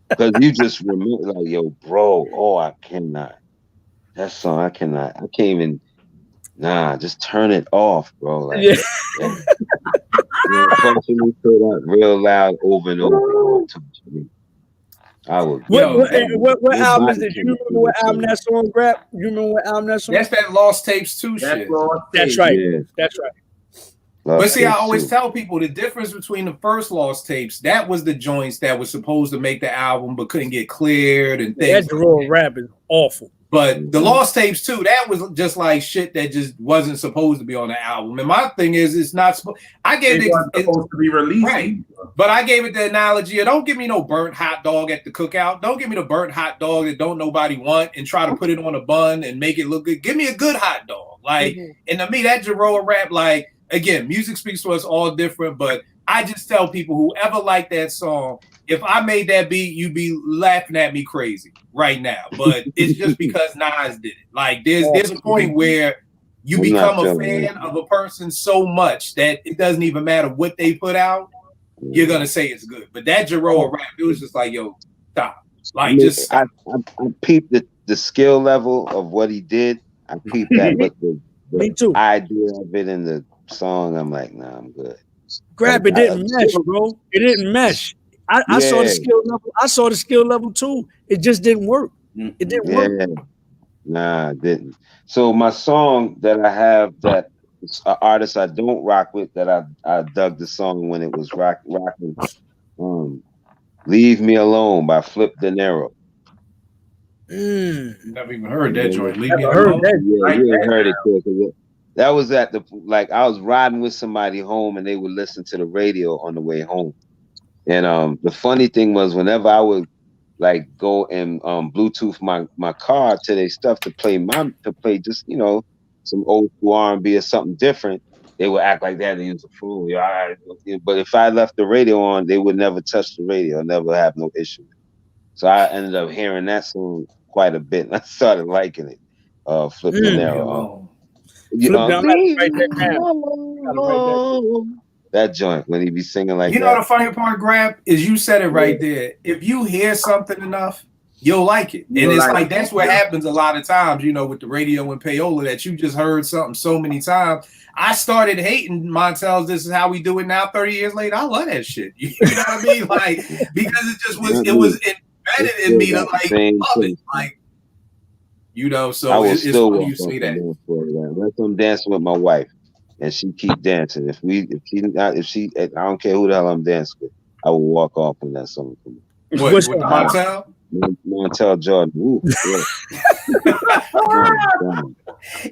Because you just remember like, yo, bro, oh, I cannot. That song, I cannot. I can't even. Nah, just turn it off, bro. Like, yeah. Constantly play that real loud over and over. I would. What album is it? You remember what album that song rap? You remember what album that song? That's that Lost Tapes 2 shit. That's right. Yeah. That's right. But see, I always tell people the difference between the first Lost Tapes, that was the joints that was supposed to make the album but couldn't get cleared and things. That Jarreau rap is awful. But the Lost Tapes 2, that was just like shit that just wasn't supposed to be on the album. And my thing is, it's not supposed. I gave it supposed to be released, right? But I gave it the analogy of don't give me no burnt hot dog at the cookout. Don't give me the burnt hot dog that don't nobody want and try to put it on a bun and make it look good. Give me a good hot dog, like. And to me, that Jarreau rap, like again, music speaks to us all different. But I just tell people, whoever liked that song, if I made that beat, you'd be laughing at me crazy right now. But it's just because Nas did it. Like there's a point where you become a fan of a person so much that it doesn't even matter what they put out, you're gonna say it's good. But that Jarreau rap, it was just like, yo, stop. Like I peeped the skill level of what he did. I peeped that, but the idea of it in the song, I'm like, nah, I'm good. Grab it didn't mesh, bro. It didn't mesh. I saw the skill level. I saw the skill level too. It just didn't work. It didn't work. Nah, it didn't. So my song that I have that an artist I don't rock with that I dug the song when it was rocking. Leave Me Alone by Flip De Niro. Never even heard that joint. Leave Me Alone. Yeah, you ain't heard it, Chris. That was at the I was riding with somebody home and they would listen to the radio on the way home. And the funny thing was, whenever I would like go and Bluetooth my car to their stuff to play just some old school R&B or something different, they would act like that and use a phone. Yeah, but if I left the radio on, they would never touch the radio, never have no issue. So I ended up hearing that song quite a bit, and I started liking it. Flip De Niro. That joint when he be singing like that. You know the funny part, Grab, is you said it right there. If you hear something enough, you'll like it. And it's like that's what happens a lot of times, with the radio and payola, that you just heard something so many times. I started hating Montel's This Is How We Do It Now 30 years later. I love that shit. You know what I mean? Like, because it was embedded in me to like love it. Like, so I will it's still funny you say that. Unless I'm dancing with my wife and she keep dancing. If she I don't care who the hell I'm dancing with, I will walk off when that song comes. What's with Montel? Montel Jordan. Ooh,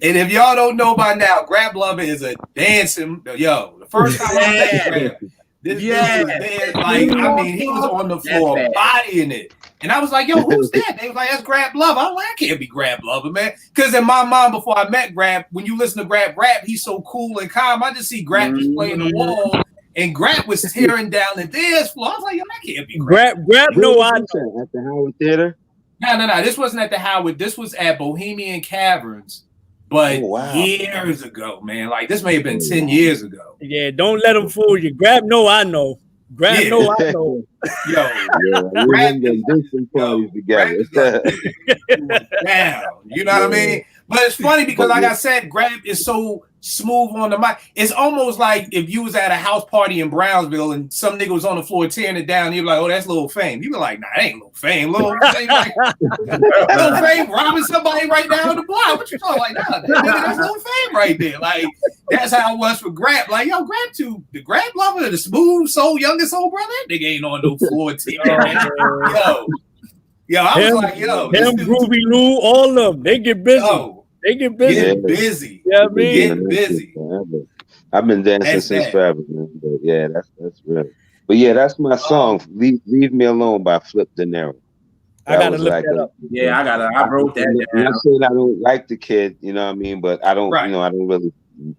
And if y'all don't know by now, Grab Lover is a dancing the first time I met Grab, this dude was there, like, I mean, he was on the floor bodying it. And I was like, yo, who's that? They was like, that's Grab Lover. I'm like, I can't be Grab Lover, man. Because in my mind, before I met Grab, when you listen to Grab rap, he's so cool and calm. I just see Grab just playing the wall, and Grab was tearing down the dance floor. I was like, yo, that can't be Grab. Grab no, I know. At the Howard Theater? No. This wasn't at the Howard. This was at Bohemian Caverns. But years ago, man. Like, this may have been 10 years ago. Yeah, don't let them fool you. Grab no, I know. Grab no, I know. Grab together. Down. You know what I mean? But it's funny because, like I said, Grab is so smooth on the mic. It's almost like if you was at a house party in Brownsville and some nigga was on the floor tearing it down, you'd be like, oh, that's Lil Fame. You be like, nah, that ain't Lil Fame. Lil Fame, Lil Fame robbing somebody right now in the block. What you talking like? Nah, that's Lil Fame right there. Like, that's how it was for Grab. Like, yo, the Grab Lover, the smooth soul, youngest soul brother, that nigga ain't on no floor tearing. Yo, I was like, yo. Him, Groovy Lou, all of them, they get busy. They get busy. Get busy. Yeah, I mean, get busy. I've been dancing That's since that. forever, man. But yeah, that's real. But yeah, that's my song. Leave Me Alone by Flip De Niro. I gotta look that up. Yeah, I wrote that I'm down. not saying I don't like the kid, you know what I mean, but I don't, Right. you know, I don't really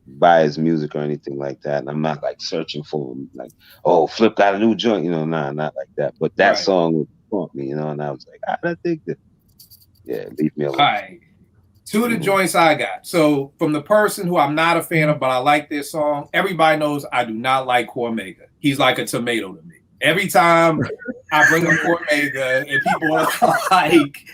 buy his music or anything like that. And I'm not like searching for him, like, oh, Flip got a new joint, you know, nah, not like that. But that Right. song would prompt me, you know, and I was like, I think that, yeah, Leave Me Alone. All right. Two of the joints I got. So from the person who I'm not a fan of, but I like this song, everybody knows I do not like Cormega. He's like a tomato to me. Every time I bring up Cormega and people are like,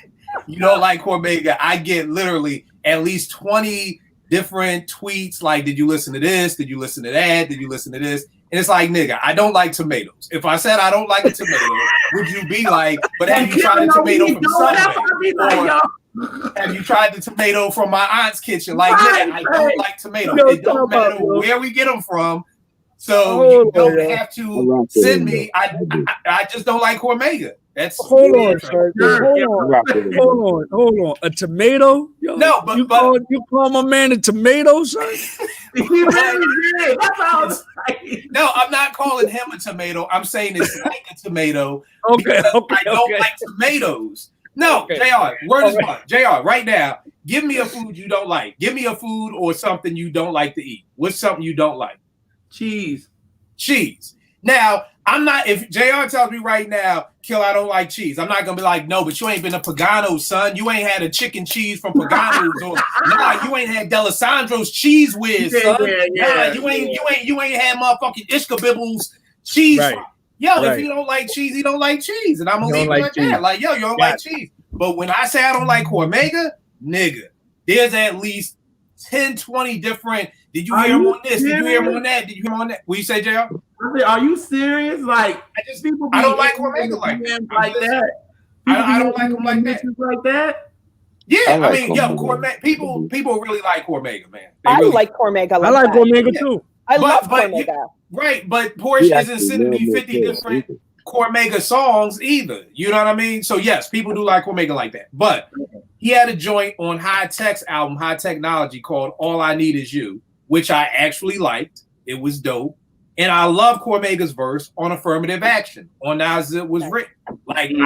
you don't like Cormega, I get literally at least 20 different tweets like, did you listen to this? Did you listen to that? Did you listen to this? And it's like, nigga, I don't like tomatoes. If I said I don't like a tomato, would you be like, but have you tried a tomato from Subway? Or have you tried the tomato from my aunt's kitchen? Like, nigga, I don't like tomatoes. It don't matter where we get them from. So you don't have to send me. I just don't like Cormega. That's hold on, sir. Hold on. A tomato? Yo, no, but you call my man a tomato, son? He really did. That's how it's like. No, I'm not calling him a tomato. I'm saying it's like a tomato. Okay, I don't like tomatoes. No, JR, word is one. JR, right now, give me a food you don't like. Give me a food or something you don't like to eat. What's something you don't like? Cheese. Now, I'm not, if JR tells me right now, Kill, I don't like cheese, I'm not going to be like, no, but you ain't been to Pagano's, son. You ain't had a chicken cheese from Pagano's. Or, nah, you ain't had D'Alessandro's Cheese Whiz, son. Nah, you ain't had motherfucking Ishkabibbles cheese. Right. Yo, if you don't like cheese, you don't like cheese. And I'm going to leave it like that. Like, yo, you don't like cheese. But when I say I don't like Cormega, nigga, there's at least 10, 20 different. Did you hear him on this? Did you hear him on that? Did you hear him on that? What you say, JR? I said, are you serious? Like, I don't like Cormega like that. I don't like him like that. Like that? Yeah, I mean, yo, Cormega. People really like Cormega, man. I like Cormega. I like Cormega too. I love Cormega. Right, but Porsche isn't sending me 50 different Cormega songs either. You know what I mean? So yes, people do like Cormega like that. But he had a joint on High Tech's album, High Technology, called All I Need Is You, which I actually liked. It was dope. And I love Cormega's verse on Affirmative Action on As It Was Written. Like, he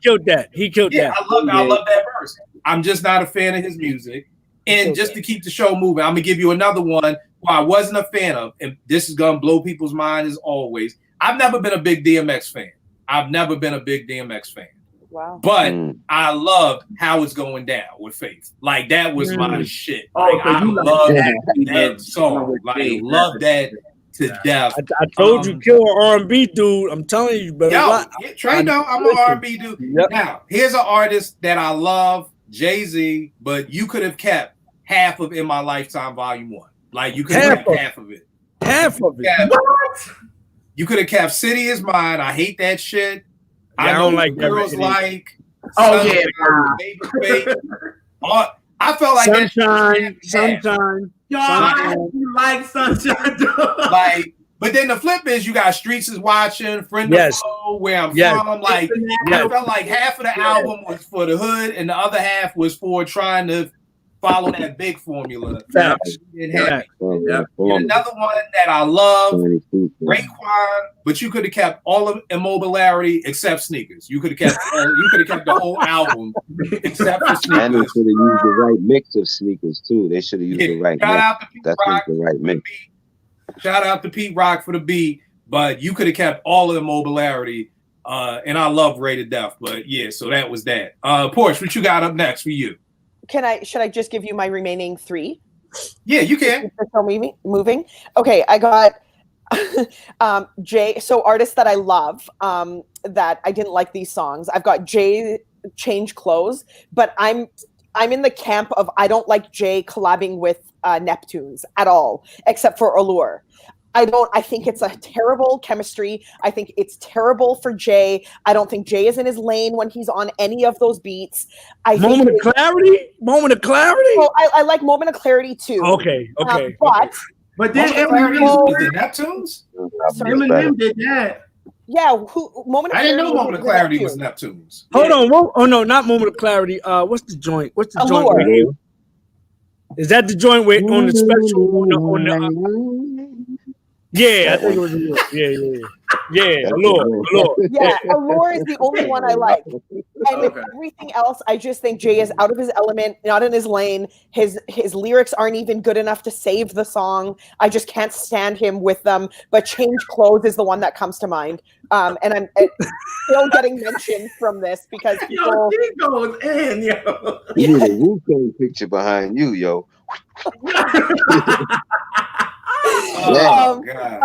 killed that. that. I love that verse. I'm just not a fan of his music. And just to keep the show moving, I'm gonna give you another one who I wasn't a fan of, and this is gonna blow people's mind as always. I've never been a big DMX fan. Wow. But I loved How It's Going Down with Faith. Like, that was my shit. Like, I love that song. Like, love that to death. I told you, kill an R&B dude. I'm telling you, bro. Trey, no, I'm an R&B dude. Yep. Now, here's an artist that I love, Jay-Z, but you could have kept half of In My Lifetime Volume 1. Like, you could have kept half of it. Half of it? What? You could have kept City Is Mine. I hate that shit. Yeah, I don't like that. Girls like. Oh, yeah. I felt like Sunshine. Yo, I like Sunshine. Like, but then the flip is you got Streets Is Watching, Friend of Foe, Where I'm From. Like, I felt like half of the album was for the hood and the other half was for trying to follow that big formula. Another one that I love, Raekwon, but you could have kept all of Immobility except Sneakers. You could have kept the whole album except for Sneakers. And they should have used the right mix of Sneakers too. They should have used the right mix. That's the right mix. Shout out to Pete Rock for the beat, but you could have kept all of Immobility. And I love Ray to Death, but yeah, so that was that. Porsche, what you got up next for you? Should I just give you my remaining 3? Yeah, you can. Moving. Okay, I got Jay. So artists that I love, that I didn't like these songs. I've got Jay Change Clothes, but I'm in the camp of I don't like Jay collabing with Neptunes at all, except for Allure. I think it's a terrible chemistry. I think it's terrible for Jay. I don't think Jay is in his lane when he's on any of those beats. Moment of clarity? Well, I like Moment of Clarity too. Okay. But then Clarity was the Neptunes? Eminem did that. Yeah, I didn't know Moment of Clarity was Neptunes. Hold on. Oh no, not Moment of Clarity. What's the joint? Allure. Is that the joint with on the special on the Yeah, I think it was Allure. Yeah, Allure. Yeah, Allure is the only one I like. And everything else, I just think Jay is out of his element, not in his lane. His lyrics aren't even good enough to save the song. I just can't stand him with them. But Change Clothes is the one that comes to mind. And I'm still getting mentioned from this because people... Yo, he goes in, yo. You need a Wu-Tang picture behind you, yo. Oh, God.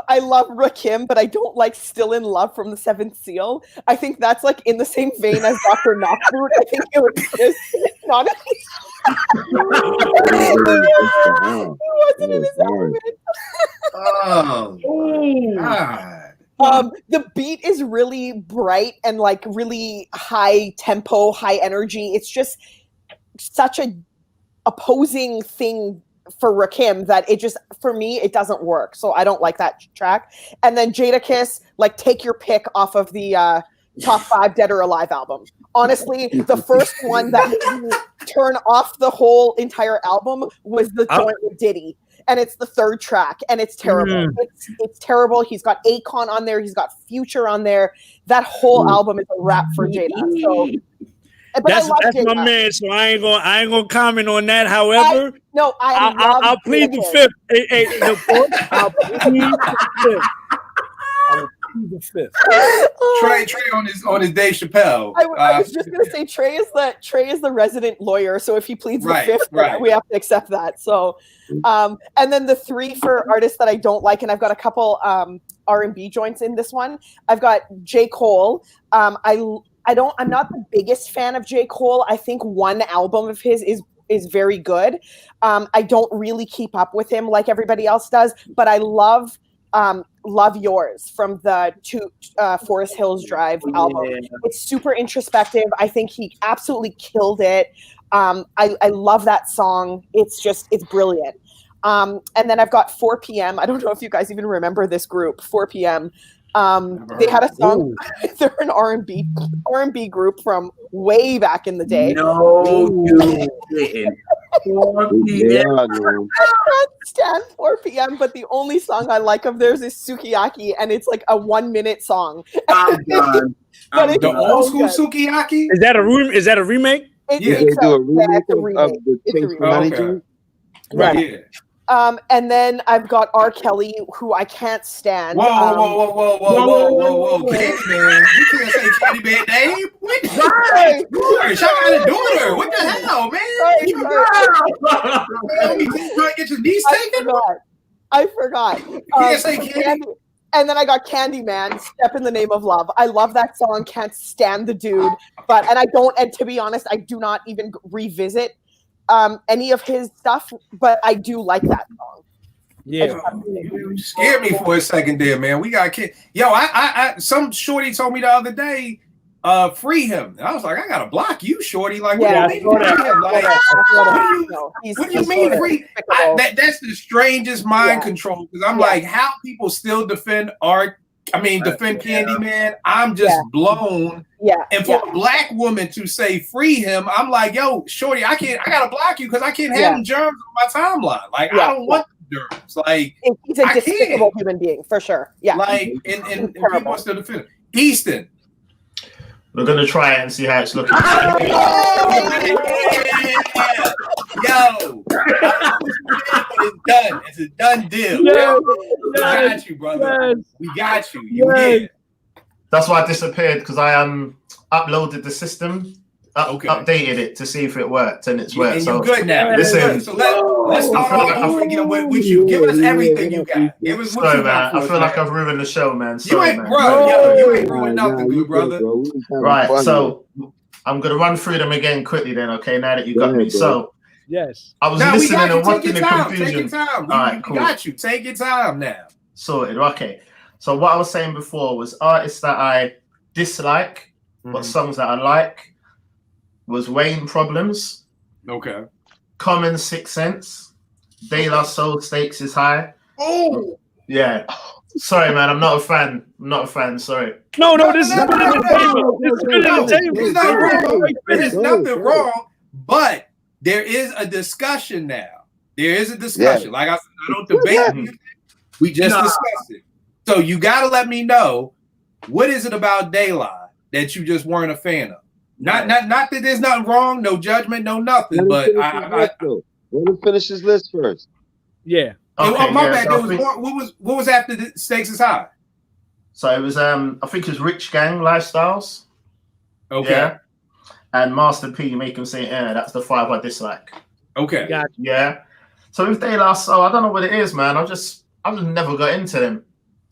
I love Rakim, but I don't like Still in Love from the Seventh Seal. I think that's like in the same vein as Dr. Knockboot. I think it was just not it wasn't in his element. Oh, God. The beat is really bright and like really high tempo, high energy. It's just such a opposing thing for Rakim that it just, for me, it doesn't work. So I don't like that track. And then Jadakiss, like, take your pick off of the top 5 Dead or Alive album. Honestly, the first one that made me turn off the whole entire album was the joint with Diddy. And it's the 3rd track, and it's terrible. It's terrible. He's got Akon on there. He's got Future on there. That whole album is a wrap for Jada. So, but that's my man. So I ain't gonna comment on that. However, I'll plead the fifth. I'll plead the fifth. Trey on his Dave Chappelle. I was just gonna say Trey is the resident lawyer, so if he pleads the fifth, we have to accept that. So, and then the 3 for artists that I don't like, and I've got a couple R&B joints in this one. I've got J. Cole. I'm not the biggest fan of J. Cole. I think one album of his is very good. I don't really keep up with him like everybody else does, but I love Yours from the Forest Hills Drive album. It's super introspective. I think he absolutely killed it. I love that song. It's brilliant. And then I've got 4 p.m. I don't know if you guys even remember this group, 4 p.m. They had a song. They're an R&B group from way back in the day. No, you didn't. 4 p.m. I can't stand 4 p.m. But the only song I like of theirs is Sukiyaki, and it's like a 1-minute song. I'm done. The old school Sukiyaki. Is that a remake? They do a remake of the Chase Money Joint. Right. Yeah. And then I've got R. Kelly, who I can't stand. Whoa, Candy Man. You can't say Candy Man name. What? Right. Shout out to daughter. What the hell, man? You trying to get your knees taken? I forgot. You can't say Candy. And then I got Candyman, Step in the Name of Love. I love that song. Can't stand the dude. And to be honest, I do not even revisit any of his stuff, but I do like that song. Yeah, you scared me for a second there, man. We got kid. Yo, I some shorty told me the other day, free him. And I was like, I gotta block you, shorty. Like, what do you mean? What do you mean free? That's the strangest mind control, because I'm like, how people still defend Candyman. I'm just blown. Yeah. And for a black woman to say free him, I'm like, yo, shorty, I gotta block you because I can't have germs on my timeline. Like, I don't want germs. Like, he's a despicable human being for sure. Yeah. Like, and people still defend him. Easton. We're gonna try it and see how it's looking. Yo, it's done. It's a done deal. We got you, brother. We got you. You here. That's why I disappeared, because I uploaded the system, updated it to see if it worked, and it's worked. And so you're good now. Listen, so let's start off again with you. Give us everything you got. Give us what you got. I feel like I've ruined the show, man. Sorry, you ain't ruined nothing, good brother. Right, so I'm gonna run through them again quickly, then. Okay, now that you got me. So yes, I was listening and watching the confusion. Take your time. We got you. Take your time now. Sorted. Okay. So what I was saying before was artists that I dislike, but songs that I like was Wayne Problems. Okay. Common 6 Sense. De La Soul Stakes is High. Oh. Yeah. Sorry, man. I'm not a fan. Sorry. No. This is good at the table. There's nothing wrong, but there is a discussion now. There is a discussion. Like I said, I don't debate you. We just discussed it. So you got to let me know, what is it about De La that you just weren't a fan of? Not that there's nothing wrong, no judgment, no nothing. But let him finish his list first. Yeah. Okay, my bad. There was more, what was after the Stakes Is High? So it was I think it was Rich Gang Lifestyles. Okay. Yeah. And Master P, Make Him Say that's the 5 I dislike. Okay. Gotcha. Yeah. So with De La Soul, I don't know what it is, man. I've just never got into them.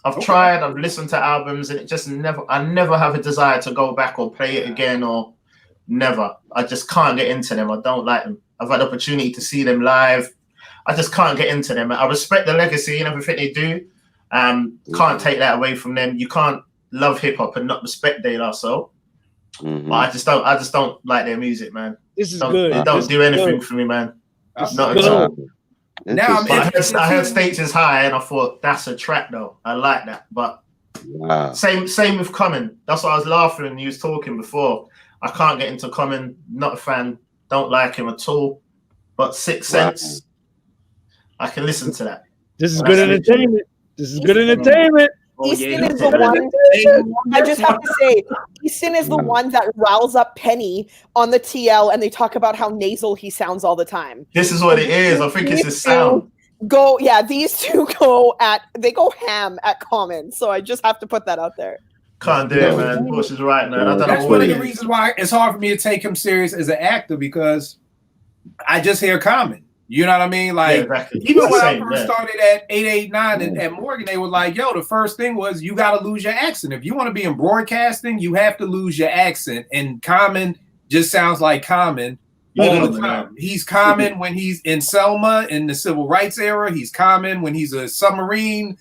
I've tried, I've listened to albums, and it just I never have a desire to go back or play it again, or never. I just can't get into them. I don't like them. I've had the opportunity to see them live. I just can't get into them. I respect the legacy and everything they do. Can't take that away from them. You can't love hip hop and not respect De La Soul. But I just don't like their music, man. This is good. It don't do anything for me, man. Not at all. Now I heard Stakes Is High, and I thought that's a track though. I like that, but same with Common. That's why I was laughing when you was talking before. I can't get into Common. Not a fan. Don't like him at all. But 6 Sense, I can listen to that. This is good entertainment. This is good entertainment. Easton is the one. I just have to say, Easton is the one that riles up Penny on the TL, and they talk about how nasal he sounds all the time. This is what it is. I think it's his sound. These two go ham at Common. So I just have to put that out there. Can't do it, man. Bush is right, man. I don't That's know one what of the reasons why it's hard for me to take him serious as an actor, because I just hear Common. You know what I mean? Like, even when I first started at 889 and at Morgan, they were like, yo, the first thing was you got to lose your accent. If you want to be in broadcasting, you have to lose your accent. And Common just sounds like Common all the time. He's Common when he's in Selma in the civil rights era. He's Common when he's a submarine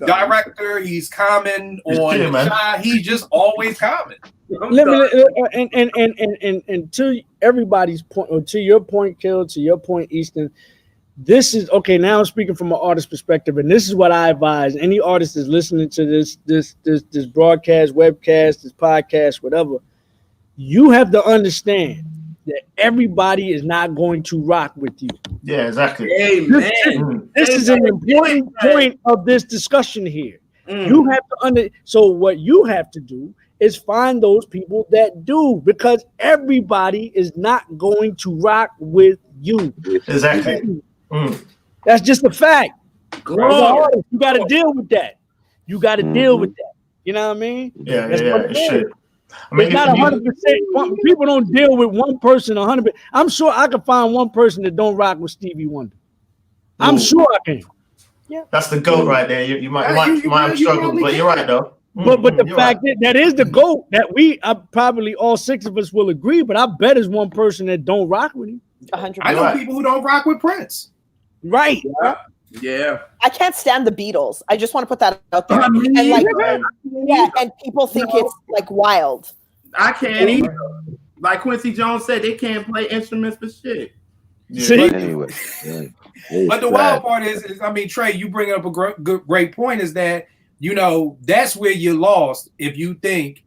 director. He's Common on the side. He's just always Common. And to everybody's point, or to your point, Kill, to your point, Easton, this is okay. Now I'm speaking from an artist perspective, and this is what I advise any artist is listening to this broadcast, webcast, this podcast, whatever. You have to understand that everybody is not going to rock with you. Yeah, exactly. Amen. This is an important point of this discussion here. You have to so what you have to do is find those people that do, because everybody is not going to rock with you. Exactly. That's just a fact. You got to deal with that. You got to deal with that. You know what I mean? Yeah, it should. I mean, it's not 100%. People don't deal with one person 100%. I'm sure I can find one person that don't rock with Stevie Wonder. I'm sure I can. Yeah, that's the GOAT right there. You might have struggled, but you're right though. But the fact that is the GOAT that probably all 6 of us will agree, but I bet there's one person that don't rock with him. 100%. I know people who don't rock with Prince. Right. Yeah. I can't stand the Beatles. I just want to put that out there. And people think it's like wild. I can't either. Like Quincy Jones said, they can't play instruments for shit. Yeah. See? But the wild part is, I mean, Trey, you bring up a great point, is that, you know, that's where you're lost if you think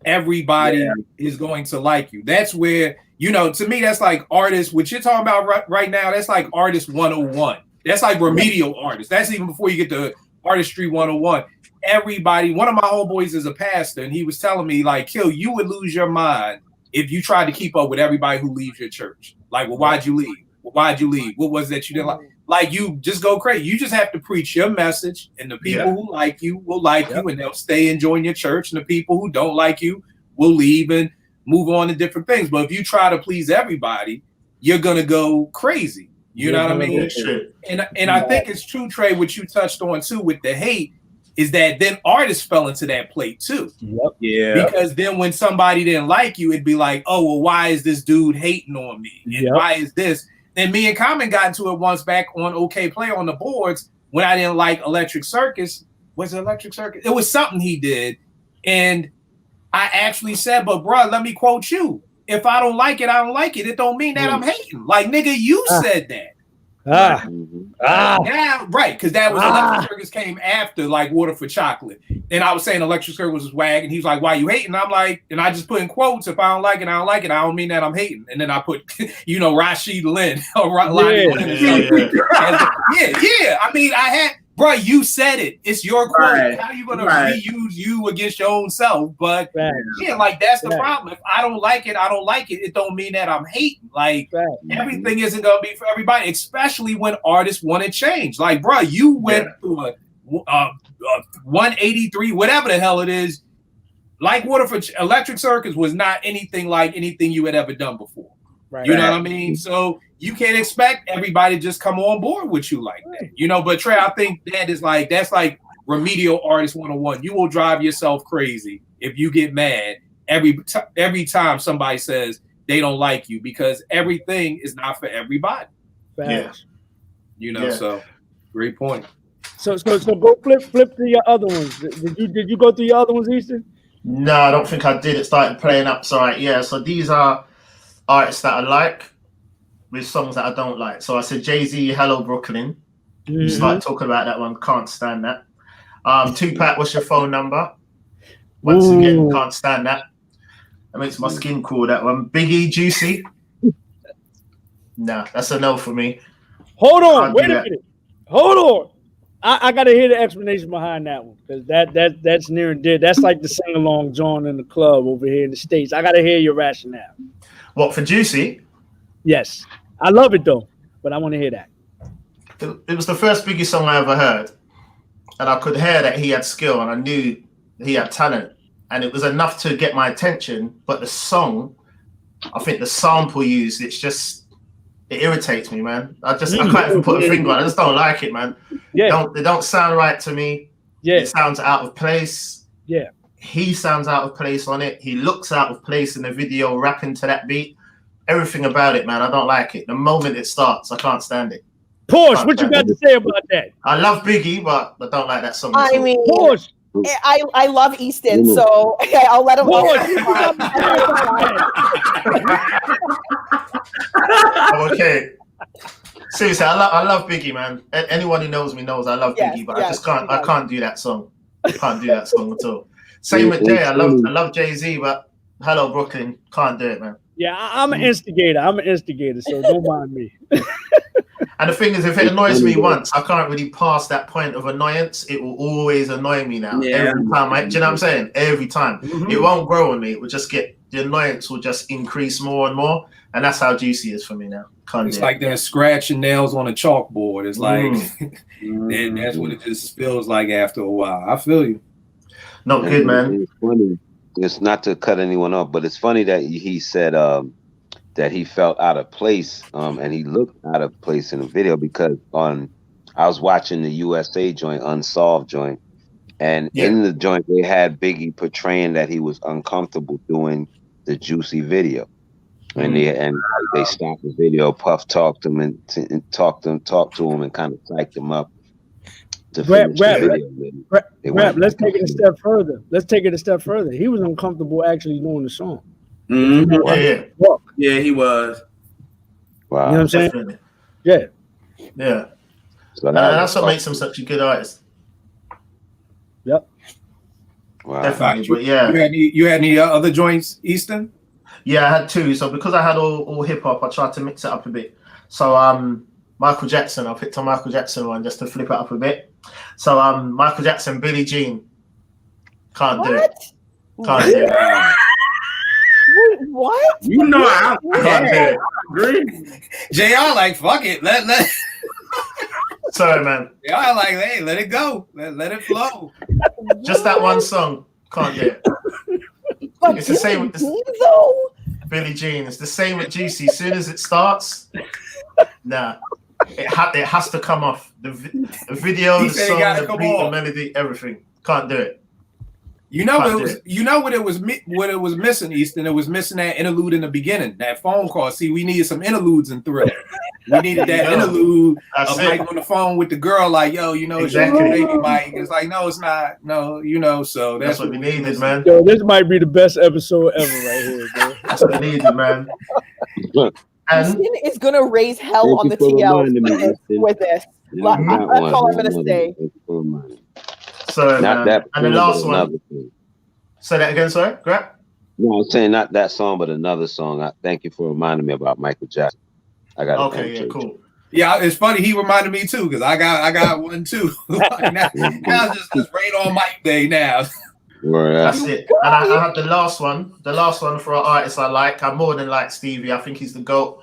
everybody is going to like you. That's where, you know, to me, that's like artists, what you're talking about right now, that's like artist 101. That's like remedial artists. That's even before you get to artistry 101. Everybody, one of my homeboys is a pastor, and he was telling me, like, Kill, you would lose your mind if you tried to keep up with everybody who leaves your church. Like, well, why'd you leave? Why'd you leave? What was it that you didn't like? Like, you just go crazy. You just have to preach your message, and the people who like you will like you, and they'll stay and join your church. And the people who don't like you will leave and move on to different things. But if you try to please everybody, you're gonna go crazy. You know what I mean? And I think it's true, Trey, what you touched on too with the hate, is that then artists fell into that plate too. Yeah. Because then when somebody didn't like you, it'd be like, oh, well, why is this dude hating on me? And why is this? And me and Common got into it once back on OK Player on the boards when I didn't like Electric Circus. Was it Electric Circus? It was something he did. And I actually said, but bro, let me quote you. If I don't like it, I don't like it. It don't mean that I'm hating. Like, nigga, you said that. Yeah, right, because that was Electric Circus came after like Water for Chocolate. And I was saying Electric Circus was wag, and he's like, why you hating? I'm like, and I just put in quotes, if I don't like it, I don't like it. I don't mean that I'm hating. And then I put, Rashid Lynn or Lonnie Lynn. I mean, bro, you said it. It's your quote. Right. How are you gonna Right. reuse you against your own self? But Right. yeah, like that's the Right. problem. If I don't like it, I don't like it. It don't mean that I'm hating. Like Right. everything isn't gonna be for everybody, especially when artists want to change. Like, bro, you went through a 183, whatever the hell it is. Like Water for Electric Circus was not anything like anything you had ever done before. Right. You know what I mean? So you can't expect everybody to just come on board with you like that. You know, but Trey, I think that's like remedial artist 101. You will drive yourself crazy if you get mad every time somebody says they don't like you, because everything is not for everybody. Facts. You know, so great point. So go flip to your other ones. Did you go through your other ones, Easton? No, I don't think I did. It started playing up. So so these are artists that I like with songs that I don't like. So I said Jay-Z, Hello Brooklyn. Mm-hmm. Started talking about that one. Can't stand that. Tupac, What's Your Phone Number? Once again, can't stand that. That makes my skin crawl, that one. Biggie, Juicy. Nah, that's a no for me. Hold on, wait a minute. Hold on. I gotta hear the explanation behind that one, because that's near and dear. That's like the sing along joint in the club over here in the States. I gotta hear your rationale. What, for Juicy? Yes, I love it though, but I want to hear that. It was the first Biggie song I ever heard, and I could hear that he had skill, and I knew he had talent, and it was enough to get my attention. But the song, I think the sample used, it irritates me, man. I can't even put a finger on it. I just don't like it, man. Yeah. They don't sound right to me. Yeah. It sounds out of place. Yeah. He sounds out of place on it. He looks out of place in the video, rapping to that beat. Everything about it, man, I don't like it. The moment it starts, I can't stand it. Porsche, what you got to say about that? I love Biggie, but I don't like that song. I mean, Porsche. I love Easton, so I'll let him. Okay. Seriously, I love Biggie, man. Anyone who knows me knows I love Biggie, but I can't do that song. I can't do that song at all. Same with Jay. I love Jay-Z, but Hello Brooklyn, can't do it, man. Yeah, I'm an instigator. So don't mind me. And the thing is, if it annoys me once, I can't really pass that point of annoyance. It will always annoy me now. Yeah. Every time. Do you know what I'm saying? Every time. Mm-hmm. It won't grow on me. It will just the annoyance will just increase more and more. And that's how Juicy is for me now. It's like they're scratching nails on a chalkboard. It's like, and that's what it just feels like after a while. I feel you. Not good, man. It's funny. It's not to cut anyone off, but it's funny that he said that he felt out of place, and he looked out of place in the video, because I was watching the USA joint, Unsolved joint, and in the joint they had Biggie portraying that he was uncomfortable doing the Juicy video, and they stopped the video. Puff talked him and talked to him and kind of psyched him up to finish the video. Rap, let's take it a step further. He was uncomfortable actually doing the song. Mm-hmm. Yeah, he was. Wow. You know what I'm saying? Definitely. Yeah. So that's what makes him such a good artist. Yep. Wow. Definitely. But yeah. You had any other joints, Easton? Yeah, I had two. So because I had all hip hop, I tried to mix it up a bit. So Michael Jackson, I picked a Michael Jackson one just to flip it up a bit. So Michael Jackson, Billie Jean. Can't do it. Can't do it. Wait, what? You know, I Can't do it. agree. JR like, fuck it. Let Sorry, man. JR like, hey, let it go. Let it flow. Just that one song. Can't do it. But It's the same with though. Billie Jean. It's the same with Juicy. As soon as it starts, nah. It has to come off. The video, He the said it song, gotta the come beat, the off. melody, everything. Can't do it. You know what it was missing, Easton. It was missing that interlude in the beginning, that phone call. See, we needed some interludes in Thriller. We needed that interlude of Mike on the phone with the girl, like, yo, you know, Exactly. it's your baby, Mike. It's like, no, it's not. No, you know, so That's what we needed, man. Yo, this might be the best episode ever right here, bro. That's what we needed, man. And Easton is gonna raise hell on the TL with this. That's all I'm gonna say. sorry, man. That And the last one. another thing. Say that again, sorry? Grab? No, I'm saying not that song, but another song. Thank you for reminding me about Michael Jackson. I got Okay, yeah, cool. Yeah, it's funny. He reminded me too because I got one too. now it's just right on Mike Day now. Right. That's it. And I had the last one for an artist I like. I more than like Stevie. I think he's the GOAT.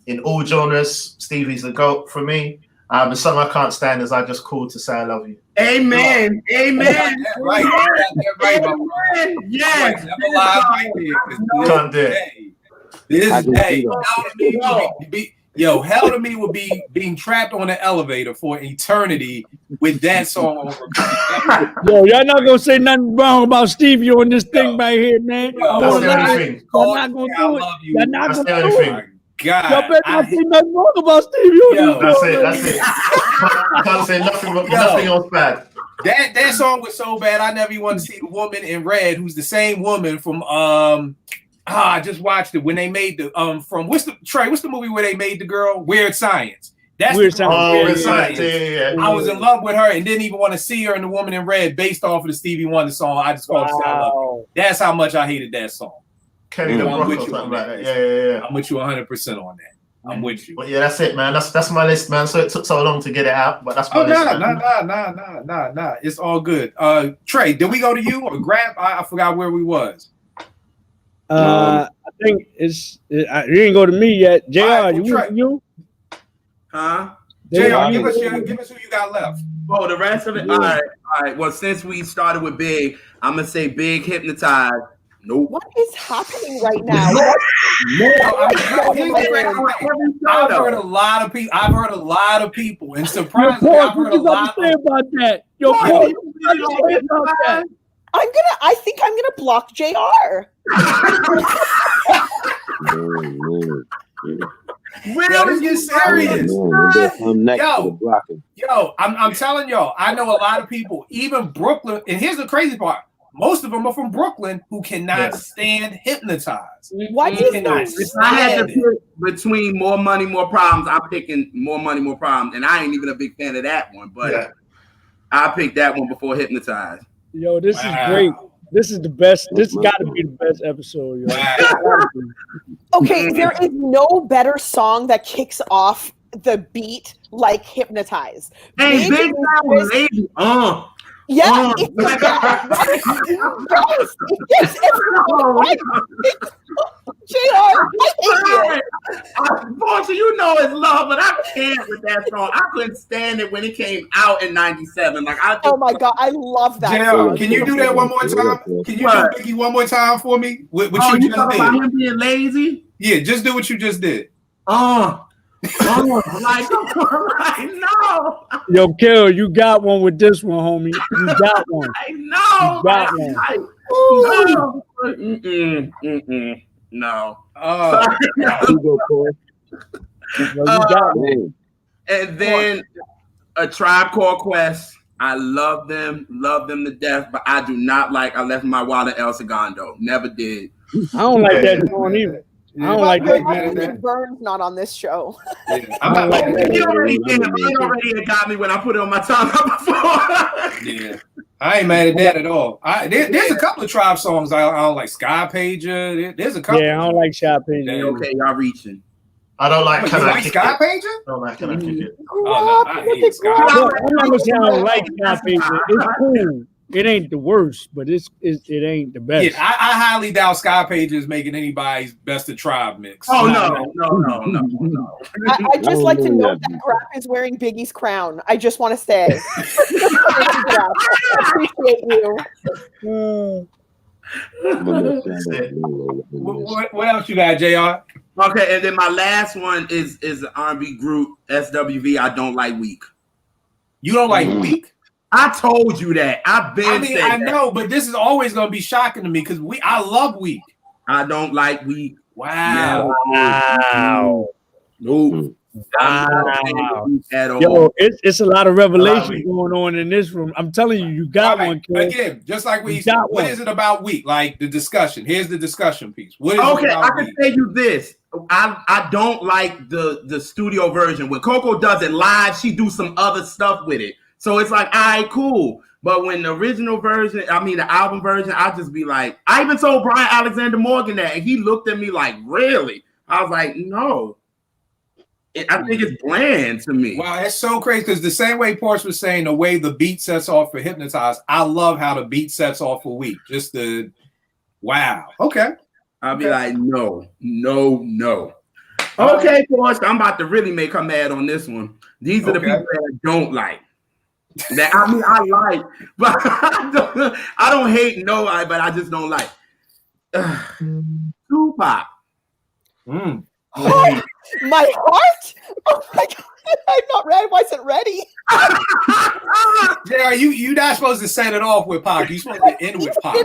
In all genres, Stevie's the GOAT for me. The song I can't stand is I Just Called to Say I Love You. Amen. Amen. Right. Amen. Yes. Never lie right there. Can't do it. This day, hell to me would be being trapped on an elevator for eternity with that song. Yo, y'all not gonna say nothing wrong about Stevie on this thing right here, man. That's the only thing. Y'all not gonna do it. Y'all not That's the gonna only do it. thing. God, Y'all better not say nothing wrong about Stevie on this. That's it. Can't say nothing else bad. That song was so bad. I never even want to see the woman in red, who's the same woman from I just watched it when they made the from what's the movie where they made the girl Weird Science. That's Weird Science. Weird Science. Yeah. I was in love with her and didn't even want to see her in the Woman in Red based off of the Stevie Wonder song. I just called it I Love You. That's how much I hated that song. Kelly the Brook or something like that. Yeah. I'm with you 100% on that. I'm with you. But yeah, that's it, man. That's my list, man. So it took so long to get it out, but that's my list. Nah. It's all good. Trey, did we go to you or grab? I forgot where we was. I think you didn't go to me yet. JR, Right, you? Huh? JR, give us who you got left. Oh, the rest of it. All right. Well, since we started with Big, I'm gonna say Big Hypnotized. Nope. What is happening right now? I've heard a lot of people, and surprisingly, I've heard a lot about that. Yo, Paul, you say about that. I think I'm gonna block JR. Really, get serious. Yo, I'm telling y'all, I know a lot of people, even Brooklyn, and here's the crazy part. Most of them are from Brooklyn who cannot stand Hypnotized. What is that? If I had to pick between More Money, More Problems, I'm picking More Money, More Problems. And I ain't even a big fan of that one, but I picked that one before Hypnotized. Yo, this is great. This is the best. This got to be the best episode, yo. Wow. Okay, there is no better song that kicks off the beat like Hypnotized. Hey, Big Sound Lady. Yeah, JR, I hate you. Unfortunately, you know it's love, but I can't with that song. I couldn't stand it when it came out in '97. Oh my god, I love that. JR, can you do that one more time? Can you do Biggie one more time for me? What you just talking did? about him being lazy? Yeah, just do what you just did. No. Yo, Kel, you got one with this one, homie. You got one. I know. You got one. No. You got one. And then A Tribe Called Quest. I love them to death, but I do not like I Left My Wallet El Segundo. Never did. I don't like that song either. I don't like that. Burns not on this show. I'm not like that. He already got me when I put it on my timeline before. Yeah, I ain't mad at that at all. There's a couple of Tribe songs I don't like. Sky Pager. There's a couple. Yeah, I don't like Sky Pager. Okay, y'all reaching. I don't like. You like Sky Pager? I don't like. Can I kick it? Oh, no, I hate Sky Pager. I'm not gonna say I don't like Sky Pager. It's cool. It ain't the worst, but it ain't the best. Yeah, I highly doubt Sky Pager is making anybody's Best of Tribe mix. Oh no. I just like to know that Grap is wearing Biggie's crown. I just want to say. I appreciate you. What else you got, JR? Okay, and then my last one is the R&B group SWV. I don't like Weak. You don't like Weak? I told you that. I know, but this is always going to be shocking to me because I love Weak. I don't like Weak. Wow. Nope. At all. Yo, it's a lot of revelation going on in this room. I'm telling you, you got one, kid. Again, just like we said, what is it about Weak? Like the discussion. Here's the discussion piece. What is okay, it about I can tell you this. I don't like the studio version. When Coco does it live, she do some other stuff with it. So it's like, all right, cool. But when the original version, the album version, I just be like, I even told Brian Alexander Morgan that, and he looked at me like, really? I was like, no. I think it's bland to me. Wow, that's so crazy because the same way Porsche was saying, the way the beat sets off for Hypnotize, I love how the beat sets off for Weak. Just the wow. Okay. I'll be like, no. Okay, Porsche, I'm about to really make her mad on this one. These are the people that I don't like. That I mean, I like, but I don't hate nobody, but I just don't like. Tupac. Oh, my heart! Oh my God! I'm not ready. I wasn't ready. Yeah, you're not supposed to set it off with Pac. You're supposed to end with Pac.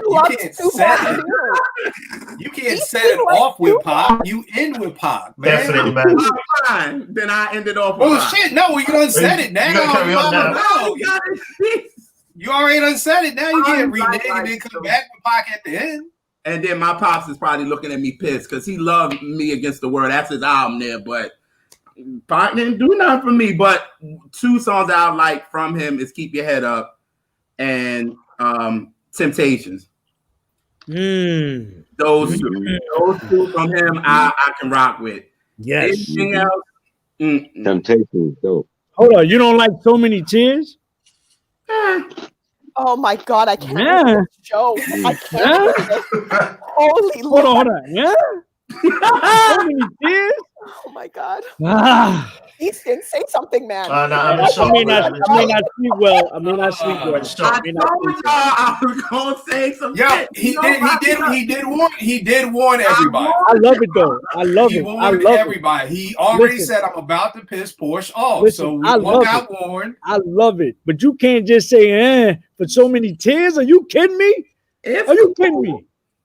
You can't set it off with Pac. You end with Pac, man. Definitely, man. Fine. Then I ended off with Pac. Shit, no, you done said it now. You already done said it now. You can't renege and then come back with Pac at the end. And then my pops is probably looking at me pissed because he loved Me Against the World. That's his album there, but Pac didn't do nothing for me. But 2 songs that I like from him is Keep Your Head Up and Temptations. Those two from him I can rock with. Yes. Anything else? Temptations, dope. Hold on, you don't like So Many Tears? Oh my God, I can't yeah. Show. I can't. Yeah. Holy Lord. Hold on. Yeah. So Many Tears? Oh my God. Ah. Easton, say something, man. I may not sleep well. I may not sleep well. I told y'all I was gonna say something. Yeah, he did warn everybody. I love it though. I love it. I love everybody. He already said I'm about to piss Porsche off. So we got warned. I love it. But you can't just say for So Many Tears. Are you kidding me? Are you kidding me?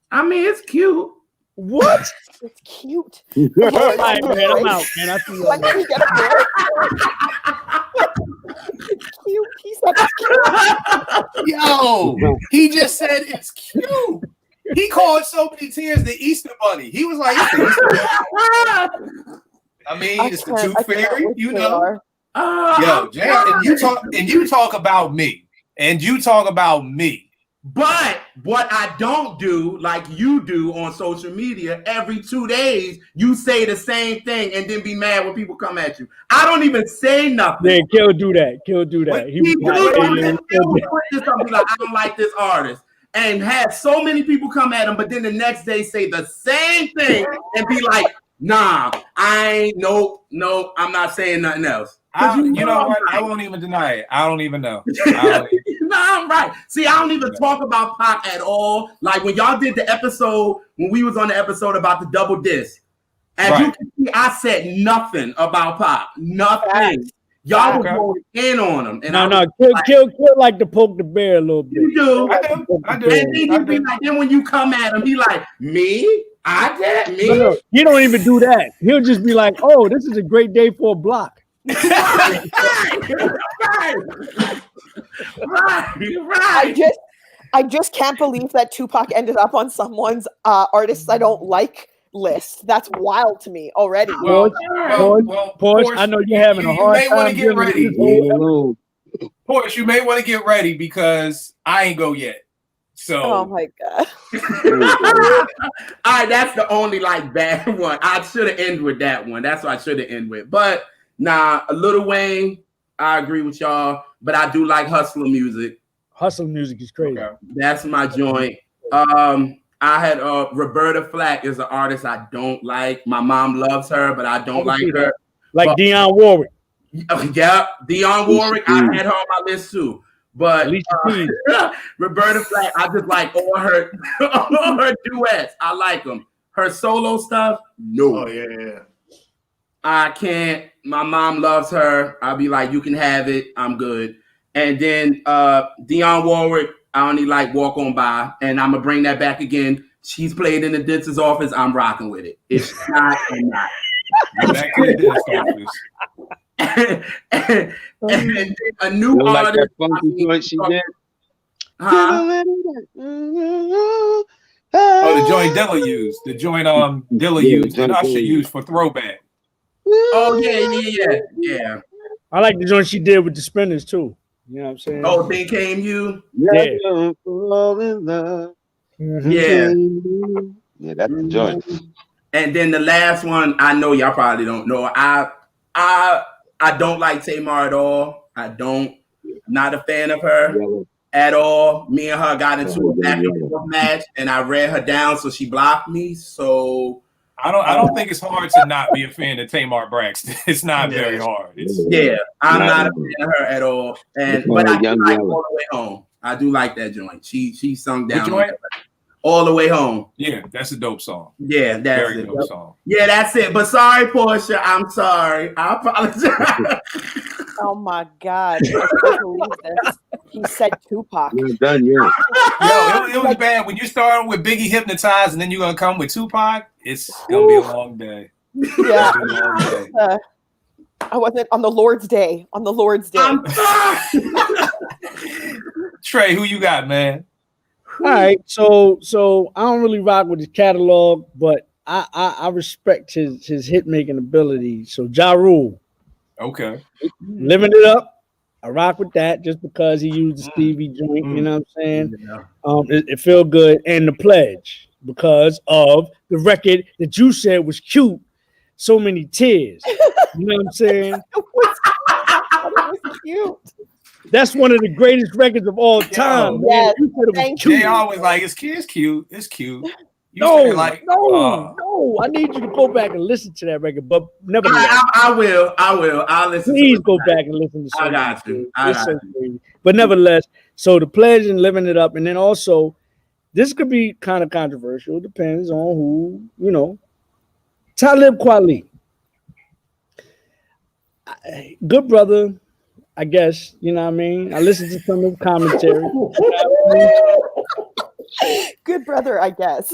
I mean, it's cute. What? It's cute. All right, man, I'm out, man. I see you. When did he get a boy? It's cute. He said it's cute. Yo, he just said it's cute. He called So Many Tears the Easter Bunny. He was like, it's the Easter Bunny. I mean, it's the Tooth Fairy, you know. Yo, Jay, and you talk about me. And you talk about me. But what I don't do, like you do on social media, every 2 days, you say the same thing and then be mad when people come at you. I don't even say nothing. Yeah, Kill do that. Kill do that. I don't like this artist. And have so many people come at him, but then the next day say the same thing and be like, nah, I ain't, nope, I'm not saying nothing else. You know what? I won't even deny it. I don't even know. No, I'm right. See, I don't even talk about Pac at all. Like when y'all did the episode, when we was on the episode about the double disc, as you can see, I said nothing about Pac. Nothing. Y'all were going in on him. And Kill like to poke the bear a little bit. You do. I do. And then he be like, then when you come at him, he like, me? I did? Me? No, he don't even do that. He'll just be like, oh, this is a great day for a block. Right. I just can't believe that Tupac ended up on someone's artists I don't like list. That's wild to me already. Porsche, I know you're having a hard time. You may want to get ready. Porsche, you may want to get ready because I ain't go yet. So oh my God. All right, that's the only like bad one. I should have ended with that one. That's what I should have ended with. But nah, Lil Wayne, I agree with y'all, but I do like hustler music. Hustle music is crazy. Okay. That's my joint. I had Roberta Flack is an artist I don't like. My mom loves her, but I don't like her. Like Dionne Warwick. Yeah, Dionne Warwick. I had her on my list too. But Roberta Flack, I just like all her duets. I like them. Her solo stuff, no. Oh yeah. I can't. My mom loves her. I'll be like, you can have it. I'm good. And then Dionne Warwick, I only like Walk On By. And I'm going to bring that back again. She's played in the dentist's office. I'm rocking with it. If not, I'm not. Back to the dentist's office. and a new artist. Like that funky joint she did? Oh, the joint Dilla used. The joint Dilla used and Usher used for throwback. Oh, yeah. I like the joint she did with the Spinners too. You know what I'm saying? Oh, Then Came You? Yeah. Fall in love. Yeah. Yeah, that's the joint. And then the last one, I know y'all probably don't know. I don't like Tamar at all. I don't. Not a fan of her at all. Me and her got into a back and forth match, and I ran her down, so she blocked me. So I don't think it's hard to not be a fan of Tamar Braxton. It's not very hard. I'm not a fan of her at all. But I do like All the Way Home. I do like that joint. She sung down All the Way Home. Yeah, that's a dope song. Yeah, that's very dope song. Yeah, that's it. But sorry, Portia. I'm sorry. I apologize. Oh my God. I can't believe this. He said Tupac. You're done, yeah. Yo, it was bad. When you start with Biggie Hypnotized and then you're going to come with Tupac, it's going to be a long day. Yeah. I wasn't on the Lord's Day. On the Lord's Day. I'm sorry. Trey, who you got, man? All right, so I don't really rock with his catalog, but I respect his hit making ability. So Ja Rule, okay, Living It Up, I rock with that just because he used the Stevie joint. You know what I'm saying? Yeah. It feel good, and The Pledge because of the record that you said was cute. So many tears. You know what I'm saying? It was cute. That's one of the greatest records of all time. Yes, they always like it's cute. It's cute. You no, like, no. I need you to go back and listen to that record. But nevertheless, I will. I'll listen. Please go back and listen to. I got you. But nevertheless, so The Pledge and Living It Up, and then also, this could be kind of controversial. Depends on who you know. Talib Kweli, good brother. I guess, you know what I mean? I listened to some of his commentary. Good brother, I guess.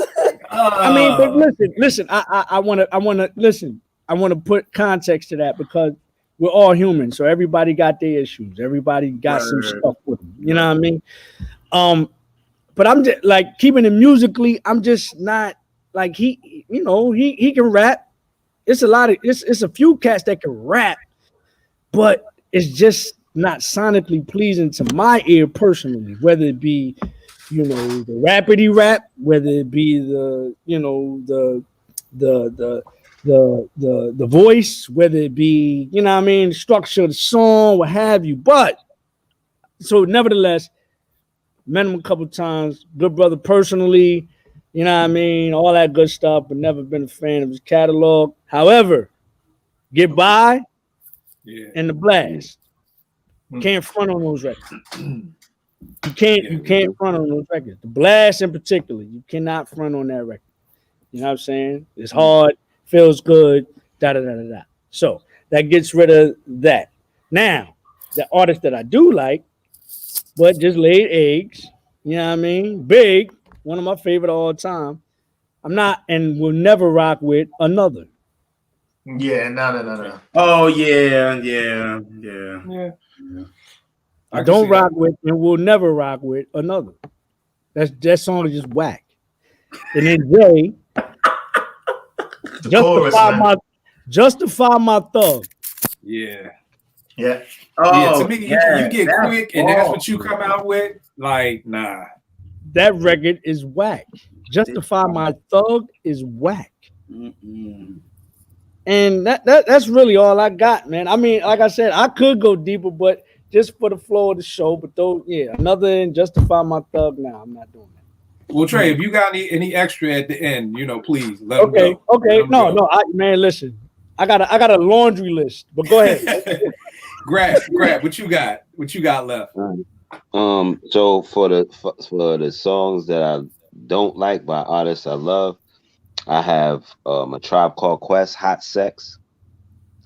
I mean, but listen, I wanna listen. I want to put context to that because we're all human. So everybody got their issues. Everybody got some stuff with them. You know what I mean? But I'm just like keeping it musically, I'm just not like he can rap. It's a few cats that can rap, but it's just not sonically pleasing to my ear personally, whether it be, the rapidy rap, whether it be the voice, whether it be, the structure of the song, what have you. But so nevertheless, met him a couple times, good brother personally, all that good stuff, but never been a fan of his catalog. However, Get By and The Blast. Can't front on those records. You can't front on those records. The Blast in particular, you cannot front on that record. You know what I'm saying? It's hard, feels good, da-da-da-da-da. So that gets rid of that. Now, the artist that I do like, but just laid eggs, you know what I mean? Big, one of my favorite all time. I'm not and will never rock with Another. Yeah, no. Oh yeah. I don't rock with and will never rock with Another. That song is just whack. And then Jay, justify my thug. Yeah. Oh, to me, you get quick, and that's what you come out with. Like, nah. That record is whack. Justify My Thug is whack. Mm-mm. And that's really all I got, man. I mean, like I said, I could go deeper, but just for the flow of the show. But though, Another and Justify My Thug. Now I'm not doing that. Well, Trey, if you got any extra at the end, please let them go. Okay. No. Man, listen, I got a laundry list. But go ahead. grab. What you got? What you got left? So for the songs that I don't like by artists I love, I have A Tribe Called Quest, Hot Sex.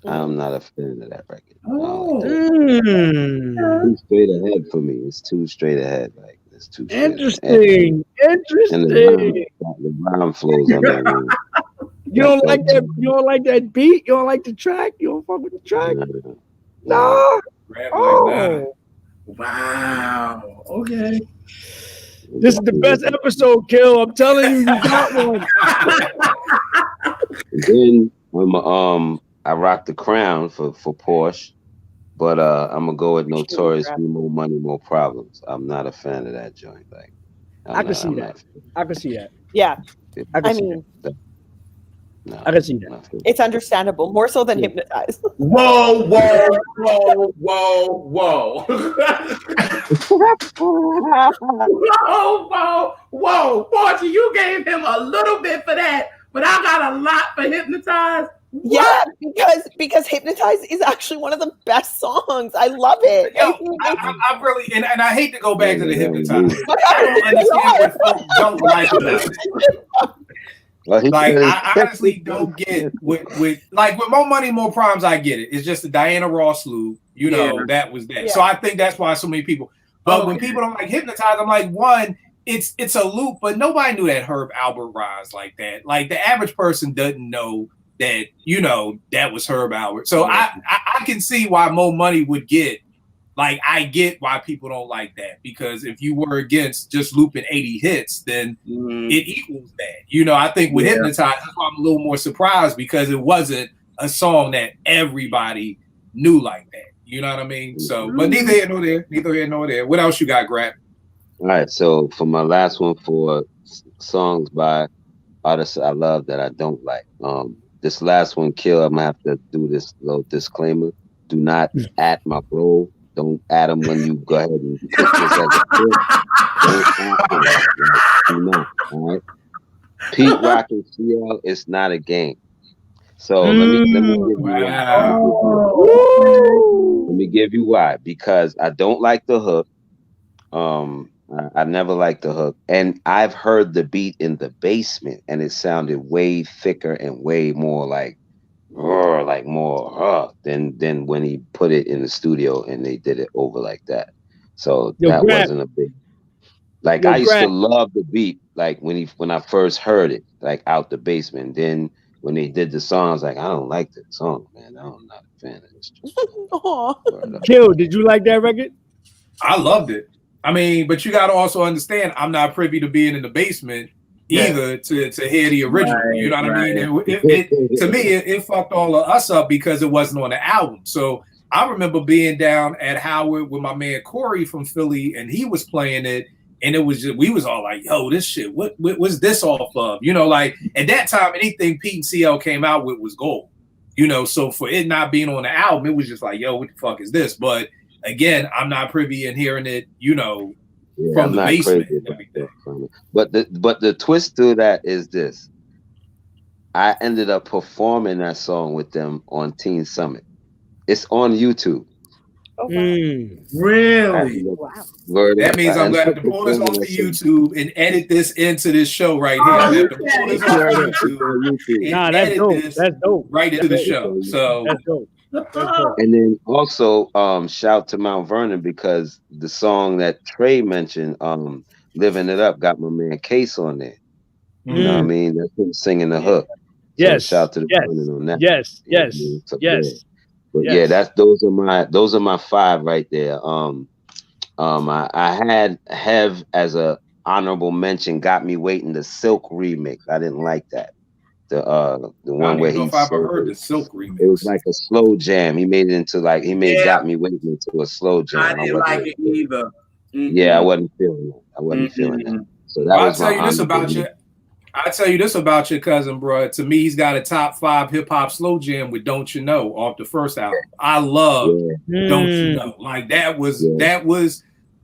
I'm not a fan of that record. Too straight ahead for me. It's too straight ahead. Like it's too interesting. And the rhyme flows on that. You don't like that? You don't like that beat? You don't like the track? You don't fuck with the track? No. Oh. Wow. Okay. This is the best episode, Kill. I'm telling you got one. Then I rock The Crown for Porsche, but I'm gonna go with Notorious B. More Money, More Problems. I'm not a fan of that joint. Like I can see that. Yeah. No, I can see that. not for me. It's understandable, more so than Hypnotized. Whoa, whoa, whoa, whoa, whoa. Whoa, whoa, whoa. Portia, you gave him a little bit for that, but I got a lot for Hypnotized. Yeah, because Hypnotized is actually one of the best songs. I love it. Yo, I really and I hate to go back to the Hypnotized. But I don't understand what folks don't like about it. Well, Like I honestly don't get with More Money, More Problems. I get it. It's just the Diana Ross loop. You know, that was that. Yeah. So I think that's why so many people. But when people don't like Hypnotized, I'm like, one, it's a loop, but nobody knew that Herb Albert rhymes like that. Like the average person doesn't know that, you know, that was Herb Albert. So I can see why More Money would get. Like, I get why people don't like that, because if you were against just looping 80 hits, then it equals that. You know, I think with Hypnotized, that's why I'm a little more surprised, because it wasn't a song that everybody knew like that. You know what I mean? So, but neither here nor there. What else you got, Grab? All right, so for my last one, for songs by artists I love that I don't like. This last one, Kill, I'm gonna have to do this little disclaimer. Do not at my bro. Don't add them when you go ahead and put this as a clip. Don't add them. Do not. All right. Pete Rock and CL, it's not a game. So let me give you let me give you why. Because I don't like the hook. I never liked the hook, and I've heard the beat in the basement, and it sounded way thicker and way more like more than when he put it in the studio and they did it over like that. So that wasn't a big like. I used to love the beat like when I first heard it like out the basement. Then when they did the song, I was like, I don't like the song, man. I'm not a fan of this. Kill, did you like that record? I loved it. I mean, but you got to also understand, I'm not privy to being in the basement either to hear the original. Right, you know what I mean? To me, it fucked all of us up because it wasn't on the album. So I remember being down at Howard with my man Corey from Philly, and he was playing it, and it was just, we was all like, "Yo, this shit, what was this off of?" You know, like at that time, anything Pete and CL came out with was gold. You know, so for it not being on the album, it was just like, "Yo, what the fuck is this?" But again, I'm not privy in hearing it. You know. From the basement. But the twist to that is this. I ended up performing that song with them on Teen Summit. It's on YouTube. Oh, wow. Really? Wow. That means I'm going to have to pull this off the YouTube and edit this into this show right here. That's dope. That's dope. Right into the show. So that's dope. And then also shout to Mount Vernon, because the song that Trey mentioned, Living It Up, got my man Case on there. You know what I mean? That's him singing the hook. Yes. So shout to the Vernon on that. Yes. So, but yeah, those are my five right there. I had Hev as a honorable mention, Got Me Waiting, the Silk remix. I didn't like that. The one where he heard the Silk remix. It was like a slow jam. He made it into Got Me Waiting into a slow jam. I didn't like it either. Yeah, I wasn't feeling that. So that was I'll tell you this about your cousin, bro. To me, he's got a top 5 hip hop slow jam with "Don't You Know" off the first album. I love "Don't You Know." Like that was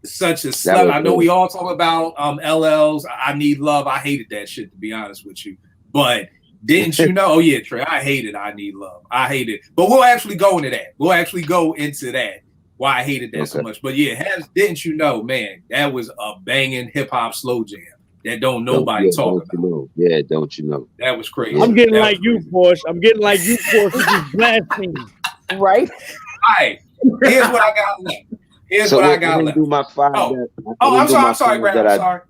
such a slut. I know we all talk about LL's "I Need Love." I hated that shit, to be honest with you, but. Didn't you know? Oh yeah, Trey. I hated "I Need Love." I hate it. But we'll actually go into that. Why I hated that so much. But yeah, didn't you know, man? That was a banging hip hop slow jam that don't nobody talk about. Yeah, don't you know? That was crazy. I'm getting like you, Porsche. With these blasphemy. Right? All right. Here's what I got left. Do my five. I'm sorry, Grab. I'm sorry.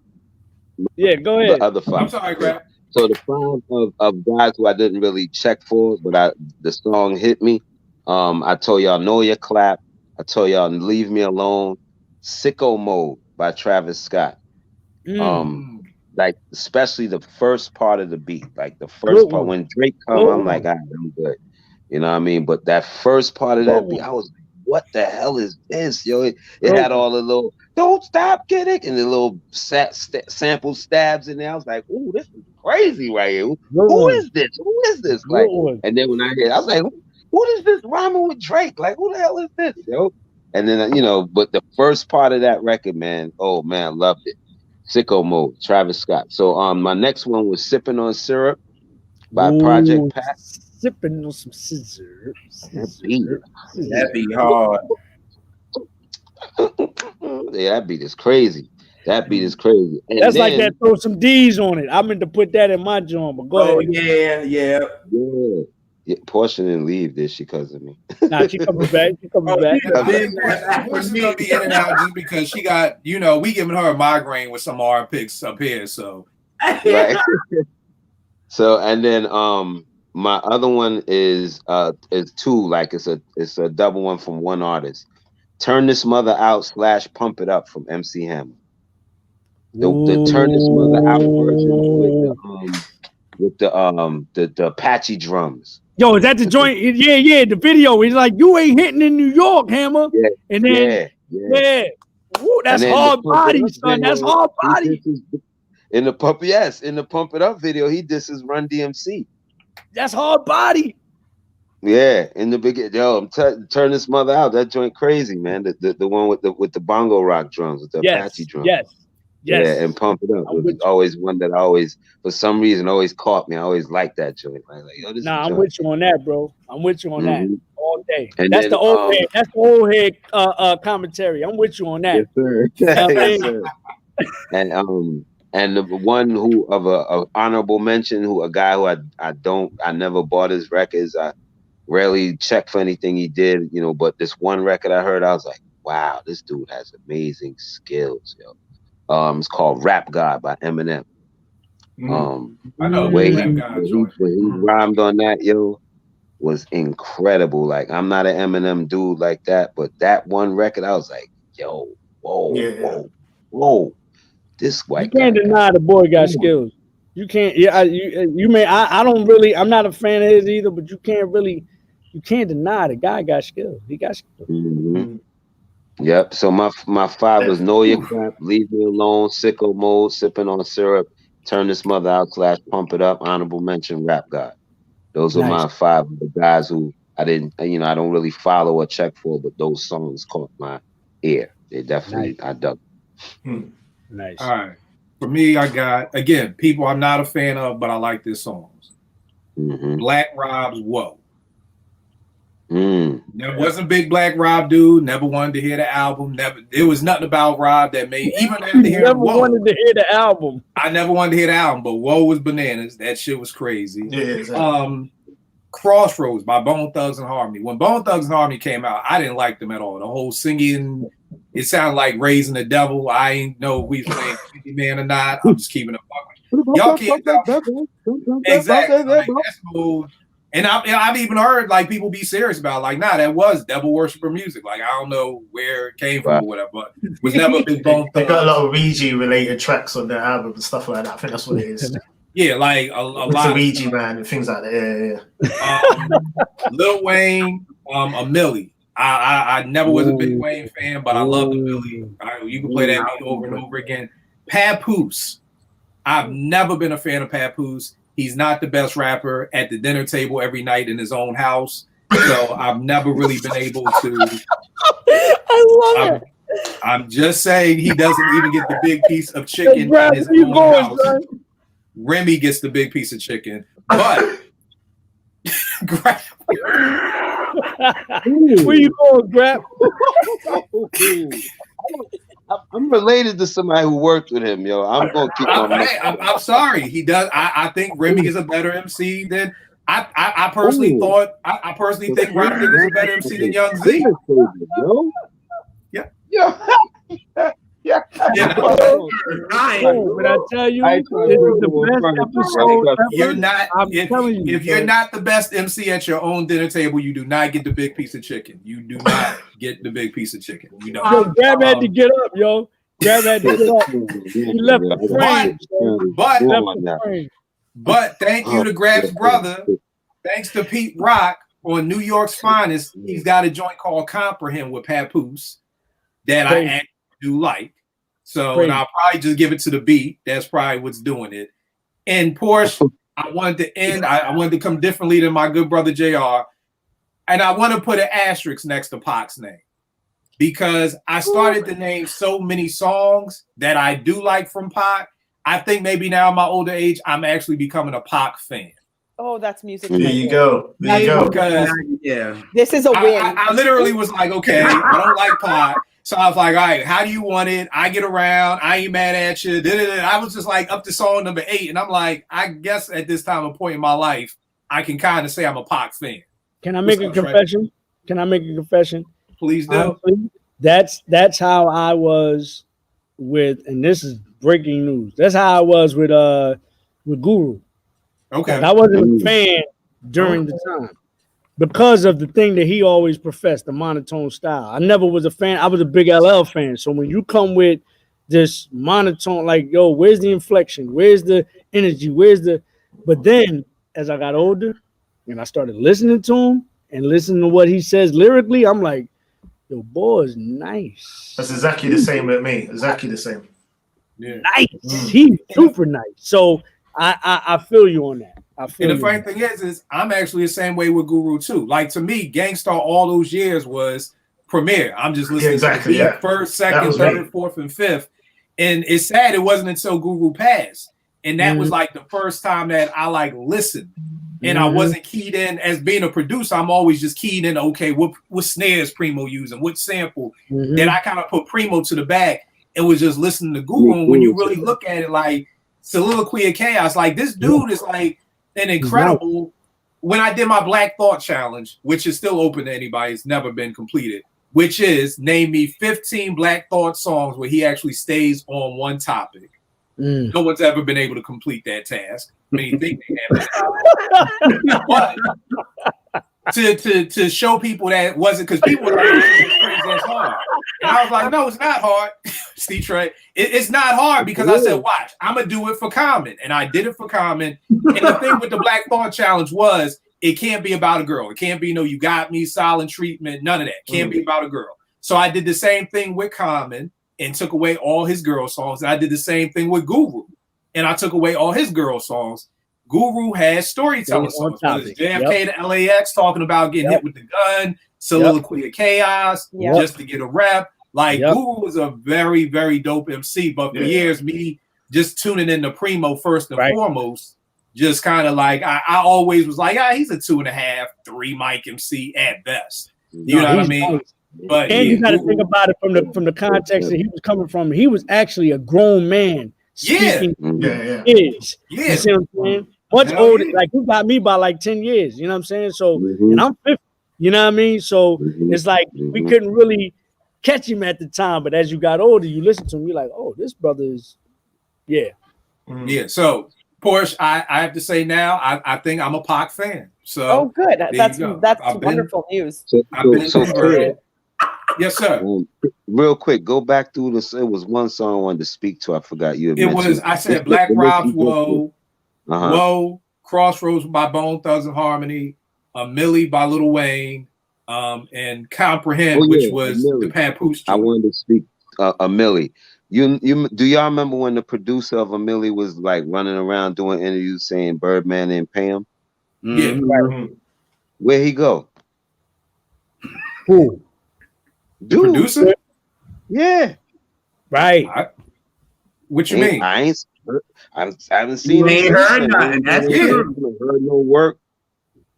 Yeah, go ahead. The other 5. I'm sorry, Grab. So the 5 of guys who I didn't really check for, but the song hit me. I told y'all Know Your Clap. I told y'all Leave Me Alone. Sicko Mode by Travis Scott. Like especially the first part of the beat, like the first part when Drake come, I'm like, I'm good. You know what I mean? But that first part of that beat, I was like, what the hell is this, yo? It had all the little "Don't Stop Getting" and the little sample stabs in there. I was like, ooh, this is crazy right here. Good Who one. is this? Who is this? Good Like, one. and then when I hear, I was like, who is this rhyming with Drake? Like, who the hell is this, yo? And then but the first part of that record, man, oh man, loved it. Sicko Mode, Travis Scott. So my next one was Sipping on Syrup by Project Pat. Sipping on some scissors. That'd be hard. Yeah, that beat is crazy. That beat is crazy. And That's then, like that. Throw some D's on it. I meant to put that in my joint, but go Oh ahead. yeah. Yeah, Portia didn't leave, did she, because of me? Nah, she coming back. She coming back. Portia's gonna be in and out just because she got, we giving her a migraine with some R picks up here. So Right. So and then my other one is two, like it's a double one from one artist. Turn This Mother Out / Pump It Up from MC Hammer. The Turn This Mother Out version with the Apache drums. Yo, is that the joint? Yeah. The video. He's like, you ain't hitting in New York, Hammer. Yeah, And then Woo, that's hard body, son. That's hard body. In the Pump It Up video, he disses Run DMC. That's hard body. Yeah, in the beginning, yo, Turn This Mother Out. That joint crazy, man. The one with the bongo rock drums, with the Apache drums. Yes. Yeah, and Pump It Up was always one that for some reason, always caught me. I always liked that joint. Like, yo, this I'm with you on that, bro. I'm with you on that all day. And that's then, the old head. That's the old head commentary. I'm with you on that. Yes, sir. Yes, sir. And the one who of a honorable mention, a guy who I never bought his records. I rarely check for anything he did, but this one record I heard, I was like, wow, this dude has amazing skills, yo. It's called Rap God by Eminem. I know where he rhymed on that, yo, was incredible. Like, I'm not an Eminem dude like that, but that one record, I was like, yo, whoa. This white guy. You can't deny the boy got skills. You can't. Yeah, you may. I don't really. I'm not a fan of his either, but you can't deny the guy got skills. He got skills. Mm-hmm. Yep. So my 5 was Know Your Crap, Leave Me Alone, Sicko Mode, Sipping on Syrup, Turn This Mother Out / Pump It Up, honorable mention, Rap God. Those are my 5 of the guys who I didn't, I don't really follow or check for, but those songs caught my ear. They definitely, I dug. Nice. All right. For me, I got, again, people I'm not a fan of, but I like their songs. Black Rob's Whoa. Never wasn't a big Black Rob dude. Never wanted to hear the album. Never. There was nothing about Rob that made even after hearing never Whoa. Wanted to hear the album. I never wanted to hear the album, but Whoa was bananas. That shit was crazy. Yeah, exactly. Crossroads by Bone Thugs and Harmony. When Bone Thugs and Harmony came out, I didn't like them at all. The whole singing, it sounded like Raising the Devil. I ain't know if we playing Candy Man or not. I'm just keeping it fucking. Y'all can't tell. Exactly. Like, that's cool. And I've even heard like people be serious about it. Like, nah, that was devil worshiper music. Like, I don't know where it came from or whatever, but it was never a big Bone Thugs. They got a lot of Ouija related tracks on their album and stuff like that. I think that's what it is. Yeah, like a lot of Ouija man and things like that. Yeah. Lil Wayne, a Millie. I never was a big Wayne fan, but I love the Millie. You can play that beat over and over again. Papoose. I've never been a fan of Papoose. He's not the best rapper at the dinner table every night in his own house. So I've never really been able to. I love it. I'm just saying he doesn't even get the big piece of chicken in his own house. Son. Remy gets the big piece of chicken, but where you going, Grab? I'm related to somebody who worked with him, yo. I'm gonna keep on. I'm sorry. He does. I think Remy is a better MC than I personally thought. I personally think Remy is a better MC than Young Z. Yeah. When I tell you, this is the best episode. You're not. If you're not the best MC at your own dinner table, you do not get the big piece of chicken. You do not get the big piece of chicken. You know. Yo, Grab had to get up, yo. Grab had to get up. He left the frame. But thank you to Grab's brother. Thanks to Pete Rock on New York's Finest. He's got a joint called Comprehend with Papoose that I actually do like. So, and I'll probably just give it to the beat. That's probably what's doing it. And Porsche, I wanted to end. I wanted to come differently than my good brother JR. And I want to put an asterisk next to Pac's name because I started to name so many songs that I do like from Pac. I think maybe now in my older age, I'm actually becoming a Pac fan. Oh, that's music. There you go. There you go. Because Yeah. This is a win. I literally was like, okay, I don't like Pac. So I was like, all right, how do you want it? I get around. I ain't mad at you. I was just like up to song number 8. And I'm like, I guess at this time of point in my life, I can kind of say I'm a Pac fan. Can I make a confession? Can I make a confession? Please do. Honestly, that's how I was with, and this is breaking news. That's how I was with Guru. Okay. I wasn't a fan during the time because of the thing that he always professed, the monotone style. I never was a fan. I was a big LL fan. So when you come with this monotone, like, yo, where's the inflection? Where's the energy? But then as I got older and I started listening to him and listening to what he says lyrically, I'm like, yo, boy is nice. That's exactly the same with me. Exactly the same. Yeah. Nice. He's super nice. So I feel you on that. And the funny thing is I'm actually the same way with Guru too. Like to me, Gangstar all those years was Premier. I'm just listening to the first, second, third, fourth, and fifth. And it's sad it wasn't until Guru passed. And that was like the first time that I like listened. And I wasn't keyed in as being a producer. I'm always just keyed in, okay, what snares Primo using, what sample. Then I kind of put Primo to the back and was just listening to Guru. And when you really look at it, like Soliloquy of Chaos, like this dude is like an incredible. When I did my Black Thought challenge, which is still open to anybody, it's never been completed, which is name me 15 Black Thought songs where he actually stays on one topic. No one's ever been able to complete that task. I mean, you think they have, but to show people that it wasn't, because people were like, it's crazy, that's hard. And I was like, no, it's not hard. Steve Trey, it's not hard because I said, watch, I'm gonna do it for Common, and I did it for Common. And the thing with the Black Thought challenge was, it can't be about a girl. It can't be no, you got me, silent treatment, none of that. Can't be about a girl. So I did the same thing with Common and took away all his girl songs. And I did the same thing with Guru, and I took away all his girl songs. Guru has storytelling songs. JFK to LAX talking about getting hit with the gun, Soliloquy of Chaos, just to get a rep. Like Guru was a very, very dope MC. But for years, me just tuning in to Primo first and foremost, just kind of like I always was like, he's a 2.5, 3 mic MC at best. You know what I mean? Nice. But you got to think about it from the context that he was coming from. He was actually a grown man. Speaking kids. You see what I'm saying? Much older, like he got me by like 10 years, you know what I'm saying? So, and I'm 50, you know what I mean? So it's like we couldn't really catch him at the time, but as you got older, you listen to him, you're like, oh, this brother is, Yeah, so Porsche, I have to say now, I think I'm a Pac fan. So good. That's wonderful news. Yes, sir. Real quick, go back through this. It was one song I wanted to speak to. I forgot you. It was. I said Black Rob's Whoa, Whoa, Crossroads by Bone Thugs and Harmony, Millie by Lil Wayne, and Comprehend, which was the Papoose. I wanted to speak a Millie. You do y'all remember when the producer of a Millie was like running around doing interviews saying Birdman and Pam? Yeah. Where'd he go? Who? Dude. Producer? Yeah. Right. What you mean? I haven't seen him. Ain't heard nothing. That's true. Heard no work.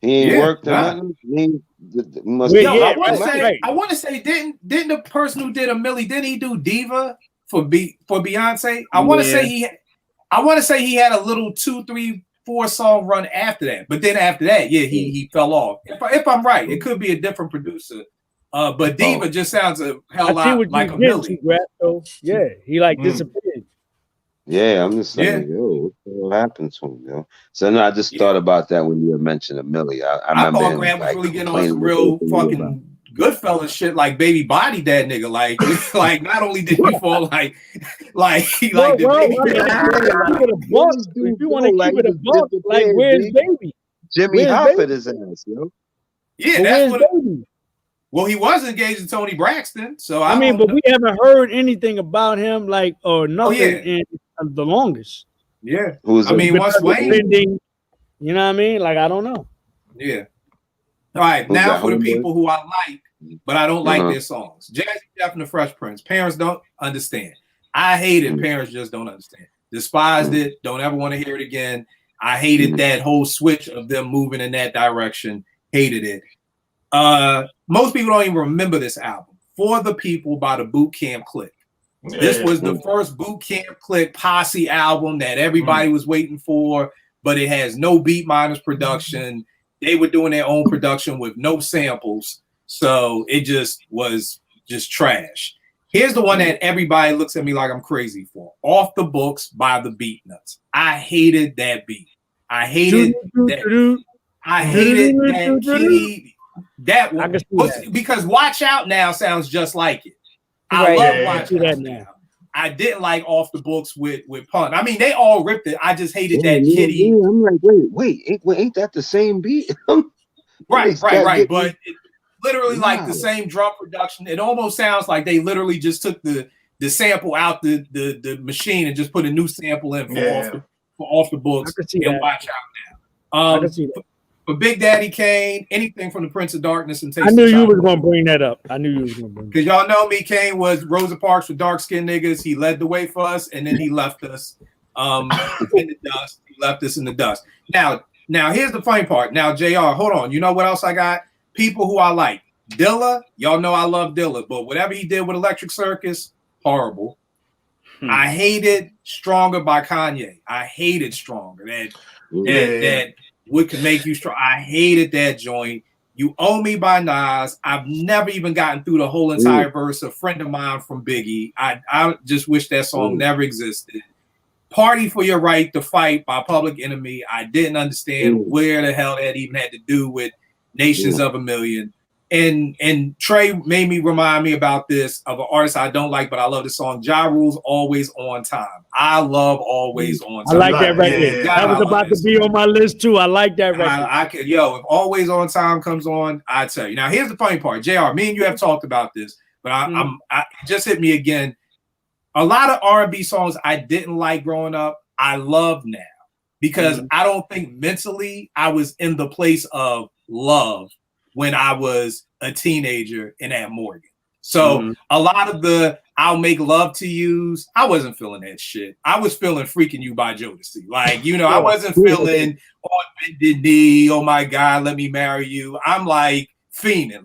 He ain't worked or nothing. I want to say, didn't the person who did a Millie, didn't he do Diva for Beyonce? I want to say he had a little 2, 3, 4 song run after that. But then after that, he fell off. If I'm right, it could be a different producer. But Diva just sounds a hell lot like a Millie. He like disappeared. Yeah, I'm just saying, yo, what happened to him, yo? So no, I just thought about that when you mentioned a Millie. I remember thought Graham was really getting on some real fucking Goodfellas shit, like baby body that nigga. Like not only did he fall like the baby. If you want to keep it a buck, like where's baby? Jimmy Hoffa his ass, yo. Yeah, that's what. Well, he was engaged to Tony Braxton, so but we haven't heard anything about him, like or nothing in the longest. Yeah. Who's I mean, once Wayne, Spending, you know what I mean? Like, I don't know. yeah. All right, Who's now that, for the Homeboy? people who I like, but I don't like Uh-huh. their songs. Jazzy Jeff and the Fresh Prince. Parents don't understand. I hate it. Mhm. Parents just don't understand. Despised Mhm. it. Don't ever want to hear it again. I hated Mhm. that whole switch of them moving in that direction. Hated it. Most people don't even remember this album. For the People by the Boot Camp Click. This was the first Boot Camp Click posse album that everybody was waiting for, but it has no Beat Miners production. They were doing their own production with no samples, so it just was just trash. Here's the one that everybody looks at me like I'm crazy for. Off the Books by the Beat Nuts. I hated that beat. I hated that. I hated that key. That one because Watch Out Now sounds just like it. I love Watch Out Now. I didn't like Off the Books with Pun. I mean, they all ripped it. I just hated that kitty. Yeah, I'm like, wait, ain't that the same beat? Right. But it literally like the same drum production. It almost sounds like they literally just took the sample out the machine and just put a new sample in for Off the Books and Watch Out Now. I can see that. For Big Daddy Kane, anything from the Prince of Darkness and Taste I knew you was gonna bring that up. Because y'all know me, Kane was Rosa Parks for dark skinned niggas. He led the way for us, and then he left us in the dust. He left us in the dust. Now here's the funny part. Now, JR, hold on. You know what else I got? People who I like. Dilla, y'all know I love Dilla, but whatever he did with Electric Circus, horrible. I hated Stronger by Kanye. I hated Stronger. That what could make you strong. I hated that joint. You Owe Me by Nas. I've never even gotten through the whole entire verse. A friend of mine from Biggie. I just wish that song never existed. Party for Your Right to Fight by Public Enemy. I didn't understand where the hell that even had to do with Nations of a Million. And Trey made me remind me about this of an artist I don't like, but I love the song. Ja Rule's Always On Time. I love Always On Time. I like that record. That was about to be on my list too. I like that record. If Always On Time comes on, I tell you. Now here's the funny part. JR, me and you have talked about this, but I just hit me again. A lot of R&B songs I didn't like growing up, I love now because I don't think mentally I was in the place of love when I was a teenager and at Morgan. So a lot of the I'll Make Love to Yous, I wasn't feeling that shit. I was feeling Freaking You by Jodeci. Like, I wasn't feeling On Bended Knee, Oh My God, Let Me Marry You. I'm like fiending.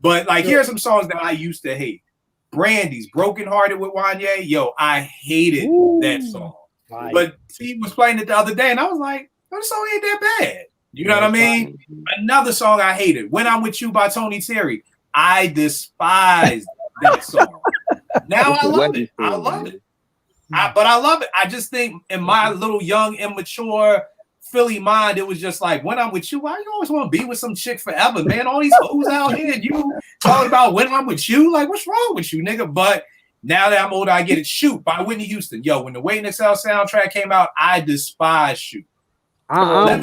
But here's some songs that I used to hate. Brandy's Broken Hearted with Wanye. Yo, I hated that song. Right. But he was playing it the other day and I was like, this song ain't that bad. You know what I mean? Another song I hated, When I'm With You by Tony Terry. I despised that song. Now I love it. I love it. But I love it. I just think in my little young, immature Philly mind, it was just like, when I'm with you, why you always want to be with some chick forever, man? All these hoes out here, and you talking about when I'm with you? Like, what's wrong with you, nigga? But now that I'm older, I get it. Shoot by Whitney Houston. Yo, when the Waiting to Exhale soundtrack came out, I despise Shoot. I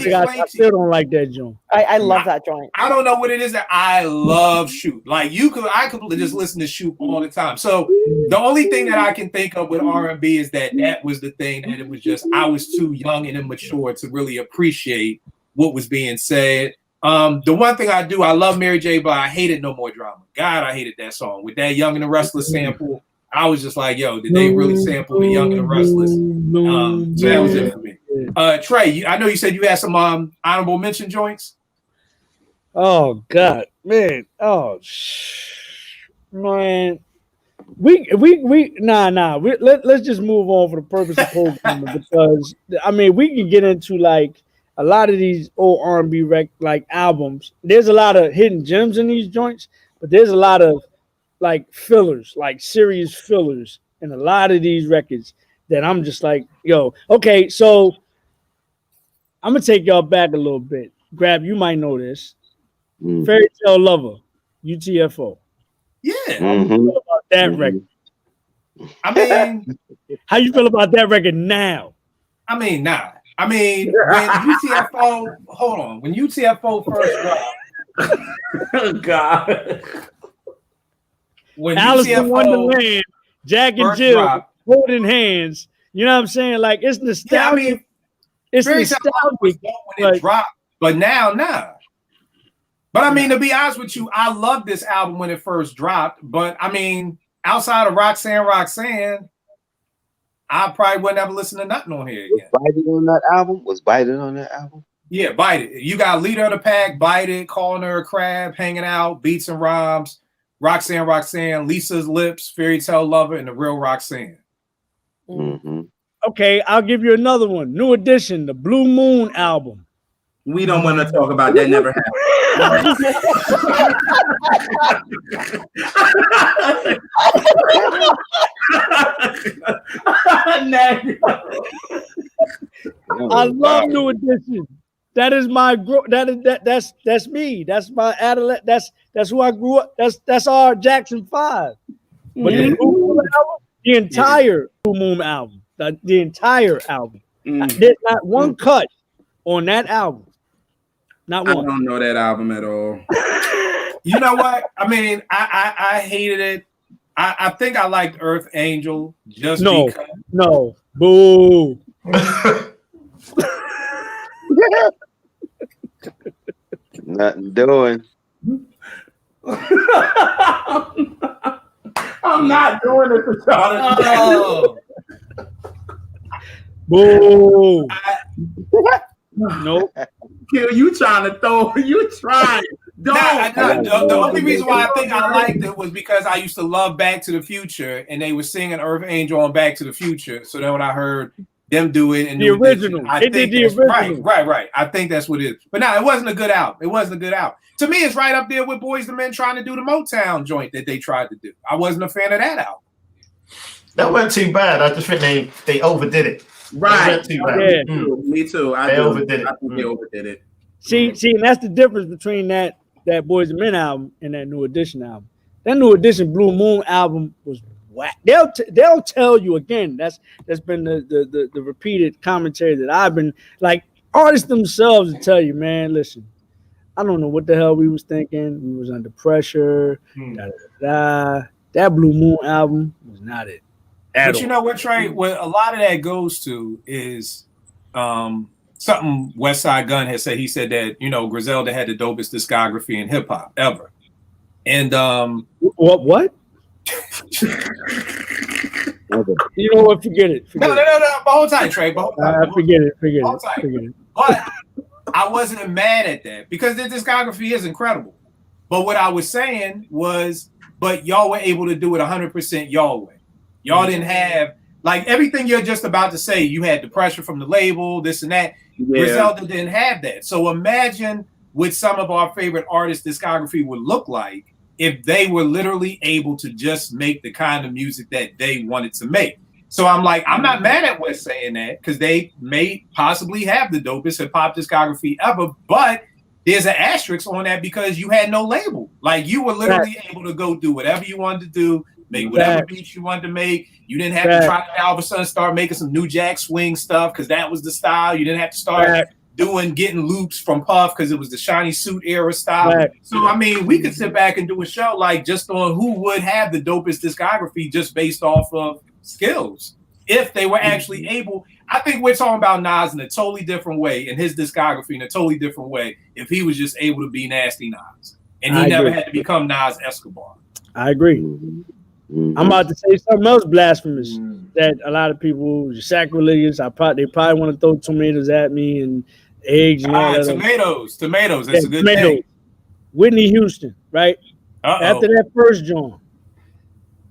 still don't like that joint. I love that joint. I don't know what it is that I love Shoot. Like I could just listen to Shoot all the time. So the only thing that I can think of with R&B is that was the thing that it was just I was too young and immature to really appreciate what was being said. The one thing I do, I love Mary J, but I hated No More Drama. God, I hated that song with that Young and the Restless sample. I was just like, yo, did they really sample the Young and the Restless? So that was it for me. Trey, I know you said you had some honorable mention joints. Oh God, man! Oh man, let's just move on for the purpose of programming because I mean we can get into like a lot of these old R&B albums. There's a lot of hidden gems in these joints, but there's a lot of like fillers, like serious fillers in a lot of these records that I'm just like, yo, okay, so I'm gonna take y'all back a little bit. Grab, you might know this. Fairy Tale Lover, UTFO. Yeah. How you feel about that record? I mean, how you feel about that record now? I mean, nah. I mean, when UTFO, hold on, when UTFO first dropped. Oh God. When Alice in Wonderland, Jack and Jill holding hands. You know what I'm saying? Like it's nostalgic. Yeah, I mean, it's Fairy Tale Lover was nostalgic. dope when it But dropped, but now, nah. But I mean, to be honest with you, I loved this album when it first dropped. But I mean, outside of Roxanne, I probably wouldn't ever listen to nothing on here again. Was Bite It on that album? Was Bite It on that album? Yeah, Bite It. You got Leader of the Pack, Bite It, Calling Her a Crab, Hanging Out, Beats and Rhymes, Roxanne, Lisa's Lips, Fairy Tale Lover, and The Real Roxanne. Mm-hmm. okay, I'll give you another one. New Edition, the Blue Moon album. We don't want to talk about that. Never happened. I love New Edition. That is my that's me. That's my adolescent. That's who I grew up. That's our Jackson 5. But the Blue Moon album, the entire Blue Moon album, the entire album. There's not one cut on that album. Not I one. don't know that album at all. You know what? I mean, I hated it. I think I liked Earth Angel just because. No. Boo. Nothing doing. I'm not doing it for y'all. Boo. Nope. Kill, you trying to throw? You trying? Don't. The only reason why I think I liked it was because I used to love Back to the Future, and they were singing Earth Angel on Back to the Future. So then when I heard them do it in The original, they did the original. Right. I think that's what it is. But no, it wasn't a good album. It wasn't a good album. To me, it's right up there with Boyz II Men trying to do the Motown joint that they tried to do. I wasn't a fan of that album. That wasn't too bad. I just think they overdid it. Right. Too bad. Yeah. Me too. They overdid it. I think they overdid it. See, and that's the difference between that Boyz II Men album and that New Edition album. That New Edition Blue Moon album was whack. They'll tell you again. That's been the repeated commentary that I've been like. Artists themselves will tell you, man. Listen, I don't know what the hell we was thinking. We was under pressure. That Blue Moon album was not it. But you know what, Trey? What a lot of that goes to is something West Side Gun has said. He said that, Griselda had the dopest discography in hip hop ever. And what? You know what? Forget it. No. But hold tight, Trey. Forget it. But I wasn't mad at that because the discography is incredible. But what I was saying was, but y'all were able to do it 100% y'all way. Y'all didn't have like everything you're just about to say. You had the pressure from the label, this and that. Yeah. Griselda didn't have that. So imagine what some of our favorite artists' discography would look like if they were literally able to just make the kind of music that they wanted to make. So I'm like, I'm not mad at West saying that because they may possibly have the dopest hip hop discography ever, but there's an asterisk on that because you had no label. Like you were literally able to go do whatever you wanted to do, make whatever beats you wanted to make. You didn't have to try to all of a sudden start making some New Jack Swing stuff because that was the style. You didn't have to start getting loops from Puff because it was the shiny suit era style. So I mean, we could sit back and do a show like just on who would have the dopest discography just based off of skills if they were actually able. I think we're talking about Nas in a totally different way and his discography in a totally different way if he was just able to be Nasty Nas and he never had to become Nas Escobar. I agree. I'm about to say something else blasphemous that a lot of people sacrilegious. They probably want to throw tomatoes at me and eggs and all that. Tomatoes. That's a good thing. Whitney Houston, right? After that first joint.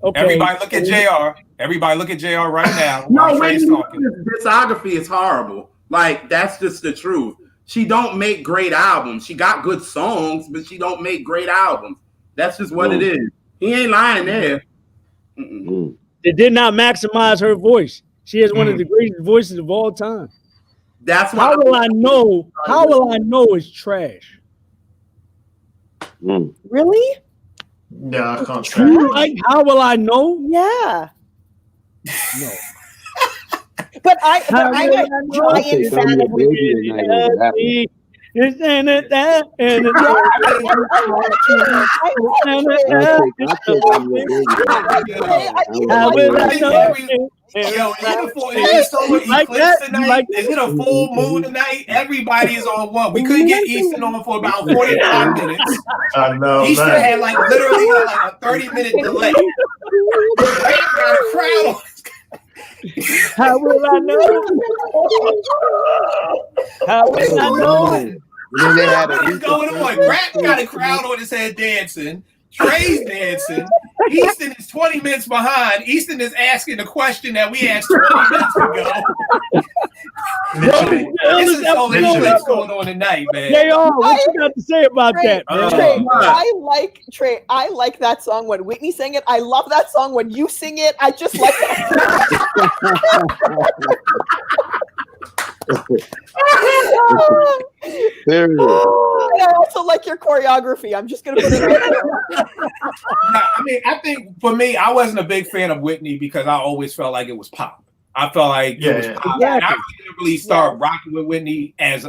Okay. Everybody look at JR right now. No, Whitney Houston's discography is horrible. Like that's just the truth. She don't make great albums. She got good songs, but she don't make great albums. That's just what it is. He ain't lying there. They did not maximize her voice. She has one of the greatest voices of all time. That's why. How will I know? How will I know it's trash? Really? No, I can't try. Like, how will I know? Yeah. No. I'm a giant fan of Yo, is it a full moon tonight? Everybody is on one. We couldn't get Easton on for about 45 minutes. I know. Easton had like literally like a 30-minute delay. Got a crowd. How will I know? How will I know? What is going on? Rap got a crowd on his head dancing. Trey's dancing. Easton is 20 minutes behind. Easton is asking the question that we asked 20 minutes ago. This is so much going on tonight, man. JR, what you got to say about that, man? Trey, I like that song when Whitney sang it. I love that song when you sing it. I just like that. And I also like your choreography. I'm just gonna put it there. I mean, I think for me, I wasn't a big fan of Whitney because I always felt like it was pop. I felt like it was pop. Exactly. And I didn't really start rocking with Whitney as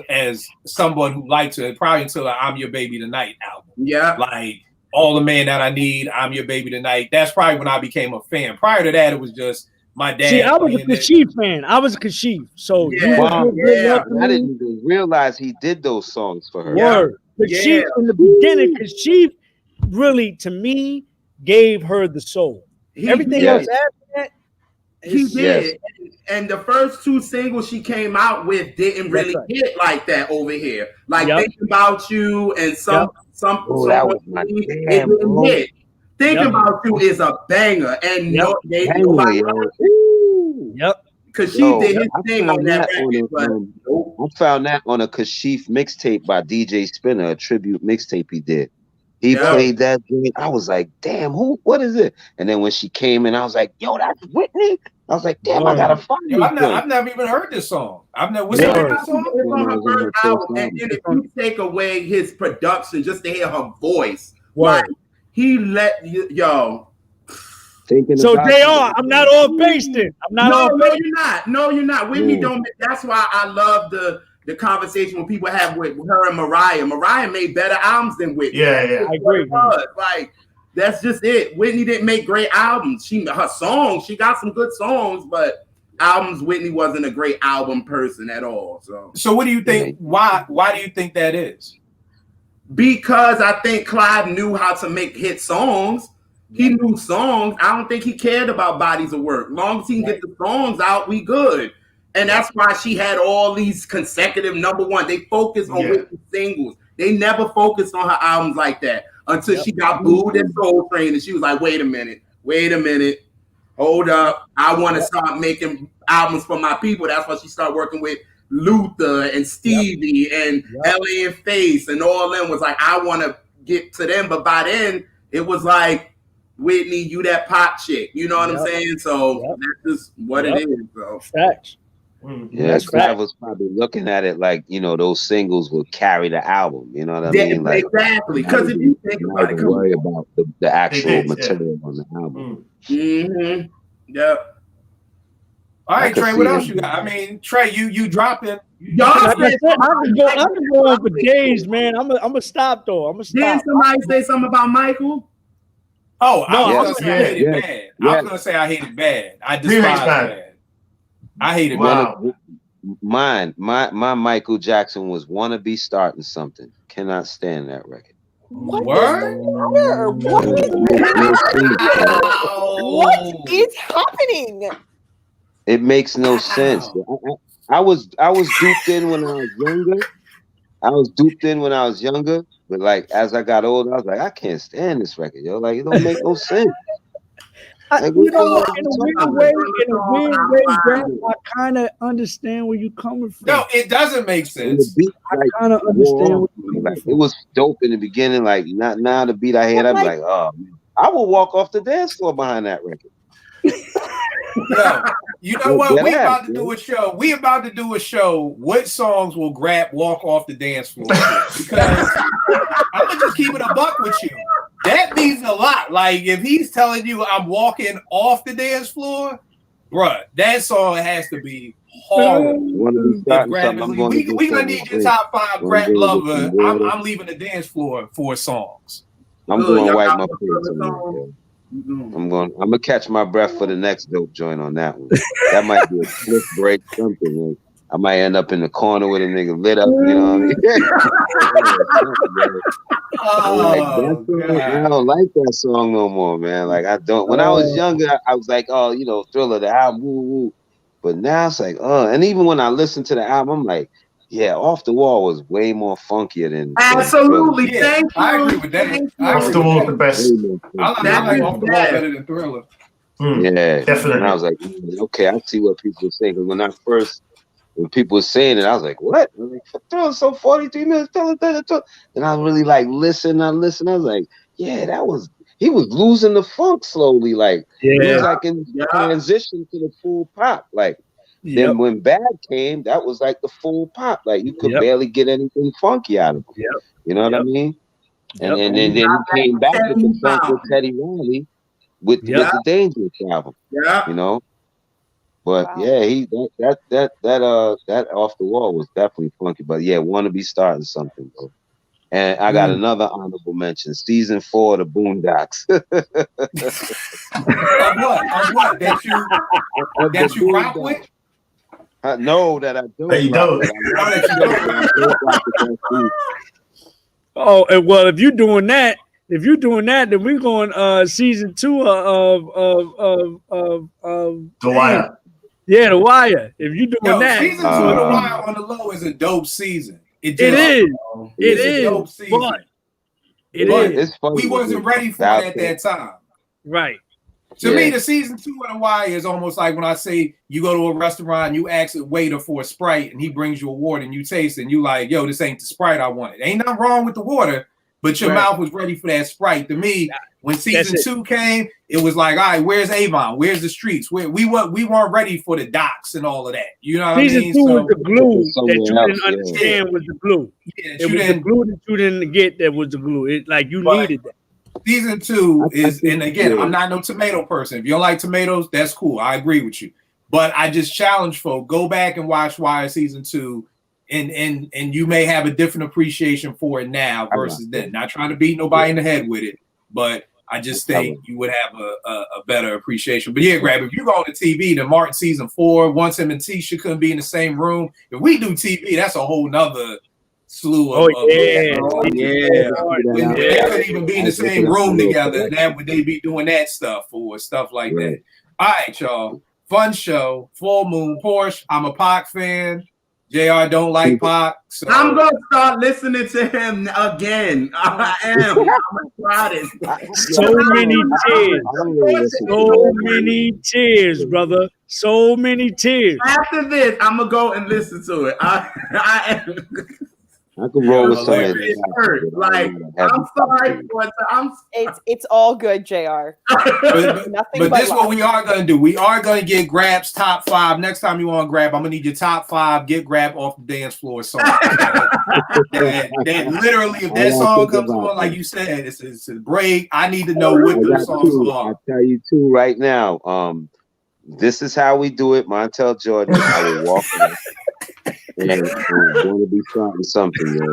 someone who liked her probably until the I'm Your Baby Tonight album. Yeah. Like All the Man That I Need, I'm Your Baby Tonight. That's probably when I became a fan. Prior to that, it was just my dad. See, I was a Kashif fan. I was a Kashif. So I didn't even realize he did those songs for her. Word. Kashif in the beginning, Kashif really, to me, gave her the soul. Everything else after that, he did. And the first two singles she came out with didn't really hit like that over here. Like Thinking About You and some that was my damn, it didn't hit. Thinking About You is a banger, and nobody. Because she did his thing on that record. I found that on a Kashif mixtape by DJ Spinner, a tribute mixtape he did. He played that joint. I was like, damn, what is it? And then when she came in, I was like, yo, that's Whitney. I was like, damn, I gotta find it. I've never even heard this song. What's the name of that song? It's on her first album. And if you take away his production, just to hear her voice, like he let yo. So JR, I'm not all based in. No, you're not. No, you're not. Whitney don't. That's why I love the conversation when people have with her and Mariah. Mariah made better albums than Whitney. Yeah. I agree. Like that's just it. Whitney didn't make great albums. Her songs, she got some good songs, but albums, Whitney wasn't a great album person at all. So what do you think? Why do you think that is? Because I think Clive knew how to make hit songs. He knew songs. I don't think he cared about bodies of work. Long as he can get the songs out, we good. And that's why she had all these consecutive number one. They focused on Whitney singles. They never focused on her albums like that until she got booed at Soul Train, and she was like, wait a minute, hold up. I want to start making albums for my people. That's why she started working with Luther and Stevie and LA and Face and all them. Was like, I want to get to them. But by then, it was like, Whitney, you that pop chick. You know what I'm saying? So that's just what it is, bro. Facts. Yeah, Clive was probably looking at it like, those singles will carry the album. You know what I mean? Like, exactly. Because if you think about it, worry about the actual material on the album. Mm-hmm. Yep. All right, Trey, what else you got? I mean, Trey, you dropping. I can go on for days, man. I'm gonna stop though. Did somebody say something about Michael? Oh, I was gonna say I hate it bad. I was gonna say I hate it bad. I despise bad. I hate it bad. My Michael Jackson was Wanna Be Starting Something. Cannot stand that record. What is happening? It makes no sense. I was duped in when I was younger. But like as I got older, I was like, I can't stand this record, yo. Like it don't make no sense. Like, in a weird way, I kind of understand where you're coming from. No, it doesn't make sense. I kind of understand where you're coming from. It was dope in the beginning. Like not now the beat I had, I'd be like, oh, man. I will walk off the dance floor behind that record. Yo, you know what? We about to do a show. We about to do a show. What songs will walk off the dance floor? Because I'm gonna just keep it a buck with you. That means a lot. Like if he's telling you I'm walking off the dance floor, bruh, that song has to be horrible. We gonna need your top 5 Grab Lover. I'm leaving the dance floor for songs. I'm going to wipe my face on that. I'm gonna catch my breath for the next dope joint on that one. That might be a cliff break, something. Like, I might end up in the corner with a nigga lit up. You know what I mean? I don't like that song no more, man. Like I don't. When I was younger, I was like, oh, you know, Thriller, the album, woo woo. But now it's like, and even when I listen to the album, I'm like, yeah, Off the Wall was way more funkier than absolutely. Yeah, Thank you. I agree with that. Off the Wall, the best. I like Off the Wall better than Thriller. Yeah, definitely. And I was like, okay, I see what people are saying. Because when people were saying it, I was like, what? I was like, Thriller, so 43 minutes. And I really like listen. I was like, yeah, he was losing the funk slowly. Like he was like in transition to the full pop. Like. Then when Bad came, that was like the full pop. Like you could barely get anything funky out of him. You know what I mean? And then he came back with the funk with Teddy Riley with the Dangerous album. You know? But that Off the Wall was definitely funky. But yeah, Wanna Be Starting Something, bro. And I got another honorable mention. Season 4 of the Boondocks. Of what? That you rock with? No, that I don't. That you don't. Oh, well, if you're doing that, then we're going season 2 of The Wire. Yeah, The Wire. If you're doing that, season 2 of The Wire on the low is a dope season. It is. A dope season. But it is. We wasn't ready for it at that time. Right. To me, the season 2 of The Wire is almost like when I say you go to a restaurant and you ask a waiter for a Sprite and he brings you a water and you taste it and you like, yo, this ain't the Sprite I wanted. Ain't nothing wrong with the water, but your mouth was ready for that Sprite. To me, when season 2 came, it was like, all right, where's Avon? Where's the streets? We weren't ready for the docks and all of that. You know what I mean? Season 2 was the glue that you didn't understand was the glue. Yeah, it was the glue that you didn't get that was the glue. It like you needed that. Season 2 is, and again, I'm not no tomato person. If you don't like tomatoes, that's cool. I agree with you. But I just challenge folks, go back and watch Wire season 2, and you may have a different appreciation for it now versus then. Not trying to beat nobody in the head with it, but I just think you would have a better appreciation. But yeah, Grab, if you go on the TV, the Martin season 4, once him and Tisha couldn't be in the same room. If we do TV, that's a whole nother slew of they couldn't even be in the same room together. That would they be doing that stuff or stuff like that. All right, y'all. Fun show. Full Moon. Porsche. I'm a Pac fan. JR don't like Pac. So I'm gonna start listening to him again. I am. I'm gonna try this. So many tears. So many tears, brother. So many tears. After this, I'm gonna go and listen to it. I can roll with some of it. Like, I'm sorry, but it's all good, JR. But this is what we are going to do. We are going to get Grab's top 5. Next time you want to Grab, I'm going to need your top 5. Get Grab off the dance floor song. that literally, if that song comes on, like you said, it's a break. I need to know what those songs are. I'll tell you two right now. This is how we do it. Montel Jordan, I will walk in. And I'm going to be starting something, yo.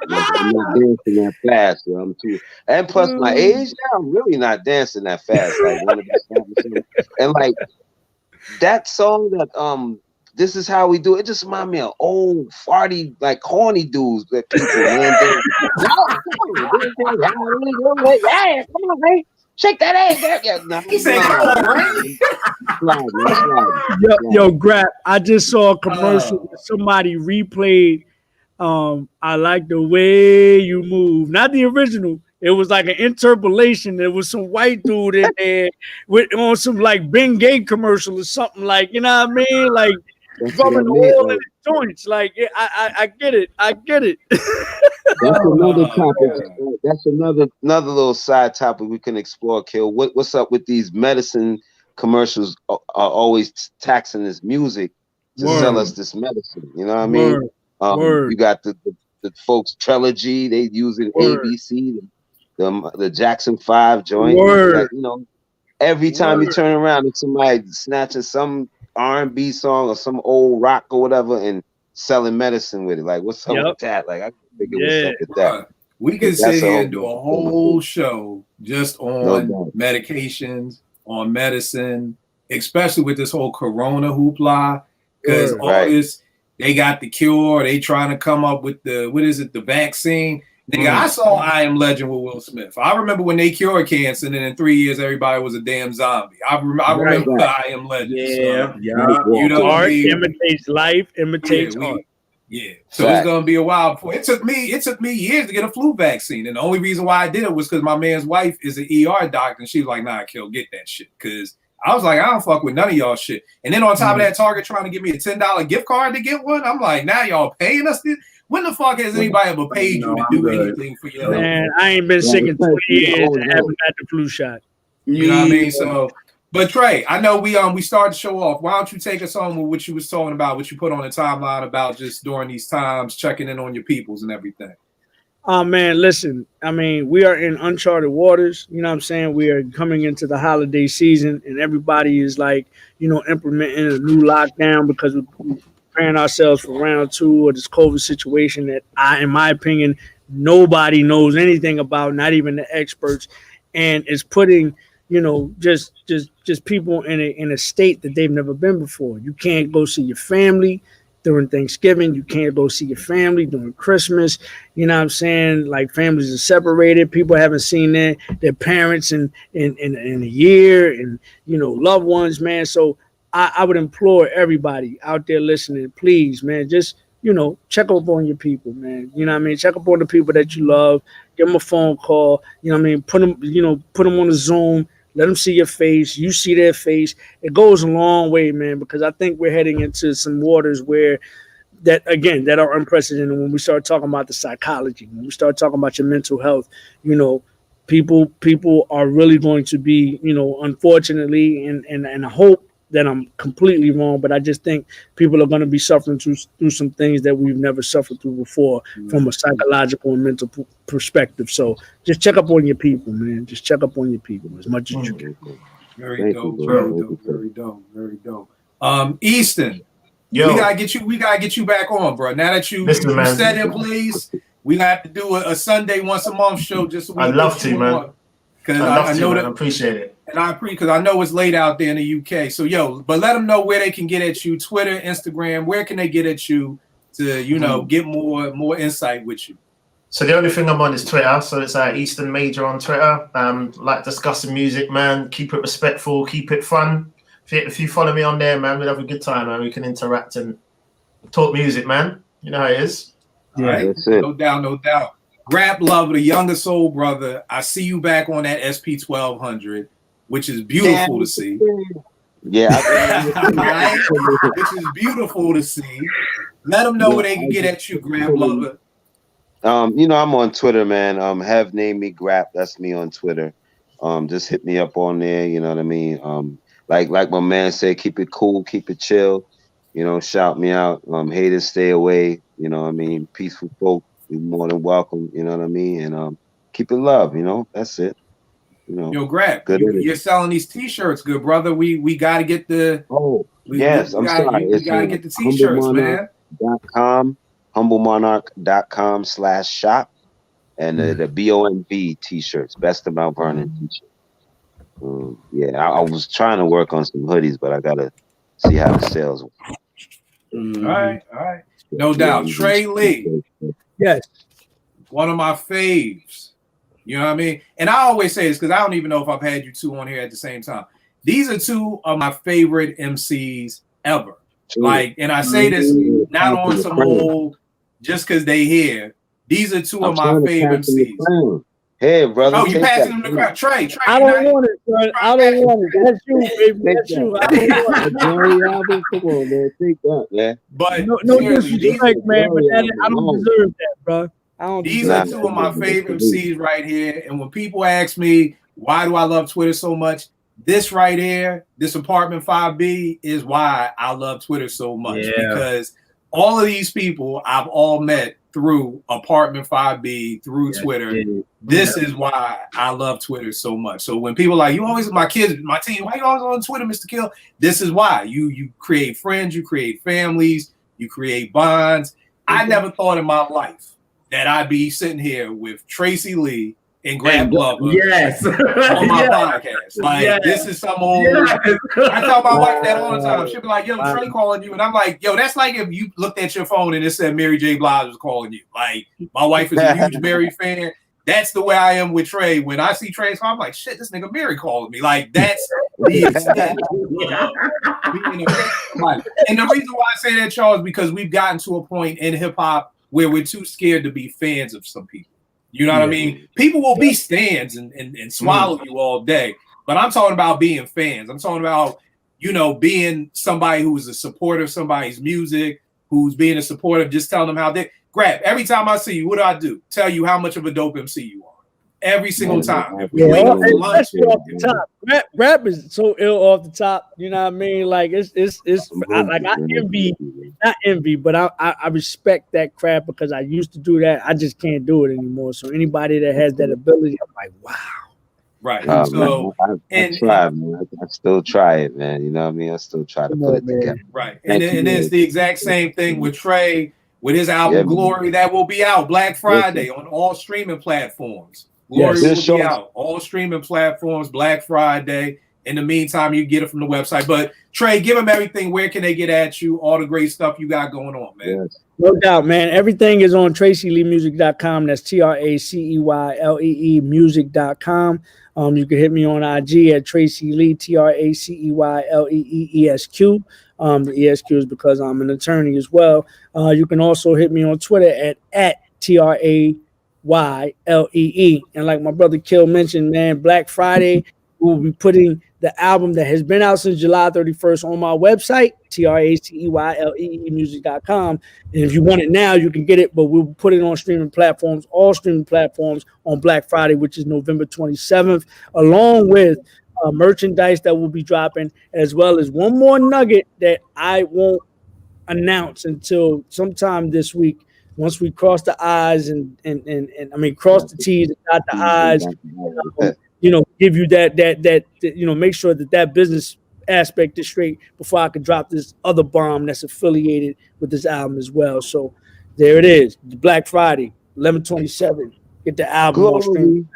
I'm not dancing that fast, yo. I'm too, and plus my age now, I'm really not dancing that fast. Like, want to be starting something. And like that song that this is how we do it. It just reminds me of old farty, like corny dudes that people, man. Yeah, come on, man. Shake that ass, yeah. No, he said, "Come on, right?" Yo, Grab. I just saw a commercial where somebody replayed. I like the way you move. Not the original. It was like an interpolation. There was some white dude in there on some like Bengay commercial or something like. You know what I mean? Like rubbing oil in the joints. Like I get it. I get it. That's another topic. That's another little side topic we can explore, Kill. What's up with these medicine commercials are always taxing this music to sell us this medicine? You know what I mean? You got the folks Trelegy, they use it ABC, the Jackson 5 joint. Like, you know, Every time you Word. turn around, it's somebody snatching some R&B song or some old rock or whatever and selling medicine with it. Like, what's up Yep. with that? Like, I couldn't figure Yeah. what's up with that. Bruh, we can That's sit a here whole and do a different whole show just No on doubt. medications, on medicine, especially with this whole corona hoopla. Because Word. all Right. this, they got the cure, they trying to come up with the vaccine. Nigga, I saw I Am Legend with Will Smith. I remember when they cured cancer, and then in 3 years, everybody was a damn zombie. I remember I Am Legend. Yeah, So, yeah. you know what I Art mean? imitates life, imitates art. Yeah. So Right. it's gonna be a while before it took me years to get a flu vaccine. And the only reason why I did it was because my man's wife is an ER doctor, and she was like, nah, Kill, get that shit. Cause I was like, I don't fuck with none of y'all shit. And then on top of that, Target trying to give me a $10 gift card to get one. I'm like, now y'all paying us this? When the fuck has anybody ever paid you to do anything for your health? Man, I ain't been sick in 20 years and haven't got the flu shot. You know what I mean? So, but Trey, I know we started the show off. Why don't you take us on with what you was talking about, what you put on the timeline about just during these times, checking in on your peoples and everything. Oh man, listen, I mean, we are in uncharted waters. You know what I'm saying? We are coming into the holiday season and everybody is like, you know, implementing a new lockdown because we're preparing ourselves for round 2 of this COVID situation that in my opinion, nobody knows anything about, not even the experts. And it's putting, you know, just people in a state that they've never been before. You can't go see your family during Thanksgiving. You can't go see your family during Christmas. You know what I'm saying? Like families are separated. People haven't seen their parents in a year, and you know, loved ones, man. So I would implore everybody out there listening, please, man, just, you know, check up on your people, man. You know what I mean? Check up on the people that you love. Give them a phone call. You know what I mean? Put them on a Zoom. Let them see your face. You see their face. It goes a long way, man, because I think we're heading into some waters where that are unprecedented when we start talking about the psychology, when we start talking about your mental health. You know, people are really going to be, you know, unfortunately, and I hope that I'm completely wrong, but I just think people are going to be suffering through some things that we've never suffered through before from a psychological and mental perspective. So just check up on your people, man. Just check up on your people as much as you can. Very dope. Easton, Yo, we gotta get you back on, bro. Now that you said it, please, we have to do a Sunday once a month show. Just so I'd love to, man. Because I know that I appreciate it. And because I know it's late out there in the UK. So but let them know where they can get at you. Twitter, Instagram, where can they get at you to, you know, get more insight with you? So the only thing I'm on is Twitter. So it's Easton Major on Twitter. Like discussing music, man. Keep it respectful, keep it fun. If you follow me on there, man, we'll have a good time, man. We can interact and talk music, man. You know how it is. Yeah, right? That's it. No doubt. Grap Love, the younger soul brother. I see you back on that SP 1200, which is beautiful to see. Yeah, which is beautiful to see. Let them know where they can get at you, Grap Lover. You know, I'm on Twitter, man. Have named me Grap. That's me on Twitter. Just hit me up on there. You know what I mean? Like my man said, keep it cool, keep it chill. You know, shout me out. Haters stay away. You know what I mean? Peaceful folk, you're more than welcome. You know what I mean? And keep it love. You know, that's it. You know, yo, Grap, you're selling these T-shirts, good brother. We got to get the. Yes, I'm sorry. We got to get the T-shirts, man. HumbleMonarch.com/shop, and the BONB T-shirts, Best of Mount Vernon T-shirts. Yeah, I was trying to work on some hoodies, but I gotta see how the sales work. All right. No doubt. Trey Lee. Yes. One of my faves. You know what I mean? And I always say this because I don't even know if I've had you two on here at the same time. These are two of my favorite MCs ever. Like, and I say this not on some old just because they here. These are two of my favorite MCs. Hey, brother. Oh, you passing them the crowd. Trey. I don't want it, son. I don't want it. That's you, baby. That's you. I don't want it. Come on, man. Take that, man. But no disrespect, man, but I don't deserve that, bro. These are two of my favorite MCs right here. And when people ask me, why do I love Twitter so much? This right here, this Apartment 5B is why I love Twitter so much. Because all of these people I've all met through Apartment 5B, through Twitter. This is why I love Twitter so much. So when people are like, you always, my kids, my team, why you always on Twitter, Mr. Kill? This is why. You create friends, you create families, you create bonds. I never thought in my life that I'd be sitting here with Tracy Lee and Grant Glover on my podcast. Like, this is some old. I tell my wife that all the time. She'll be like, yo, Trey calling you. And I'm like, yo, that's like if you looked at your phone and it said Mary J. Blige was calling you. Like, my wife is a huge Mary fan. That's the way I am with Trey. When I see Trey's call, I'm like, shit, this nigga Mary calling me. Like, that's the extent of being a fan. And the reason why I say that, Charles, because we've gotten to a point in hip hop where we're too scared to be fans of some people. You know what I mean? People will be stands and swallow you all day. But I'm talking about being fans. I'm talking about, you know, being somebody who's a supporter of somebody's music, who's being a supporter, just telling them how they grab. Every time I see you, what do? Tell you how much of a dope MC you are. Every single time. Especially off the top. Rap is so ill off the top. You know what I mean? Like I envy, but I respect that crap because I used to do that. I just can't do it anymore. So anybody that has that ability, I'm like, wow. Right. So I try, man. I still try it, man. You know what I mean? I still try to put it together. Right. And it's the exact same thing with Trey, with his album Glory that will be out Black Friday on all streaming platforms. Glory will be out all streaming platforms Black Friday. In the meantime, you get it from the website. But Trey, give them everything. Where can they get at you? All the great stuff you got going on, man. Yes. No doubt, man. Everything is on TracyLeeMusic.com. That's TraCeylee music.com. You can hit me on IG at Tracy Lee, TraCeyleeESQ. The ESQ is because I'm an attorney as well. You can also hit me on Twitter at TraYlee. And like my brother Kill mentioned, man, Black Friday, we'll be putting the album that has been out since July 31st on my website, TraCeylee music.com. And if you want it now, you can get it, but we'll put it on streaming platforms, all streaming platforms on Black Friday, which is November 27th, along with merchandise that will be dropping, as well as one more nugget that I won't announce until sometime this week. Once we cross the I's and I mean cross the T's and dot the I's, you know, give you that you know, make sure that business aspect is straight before I can drop this other bomb that's affiliated with this album as well. So there it is, the Black Friday, 11/27. Get the album on stream.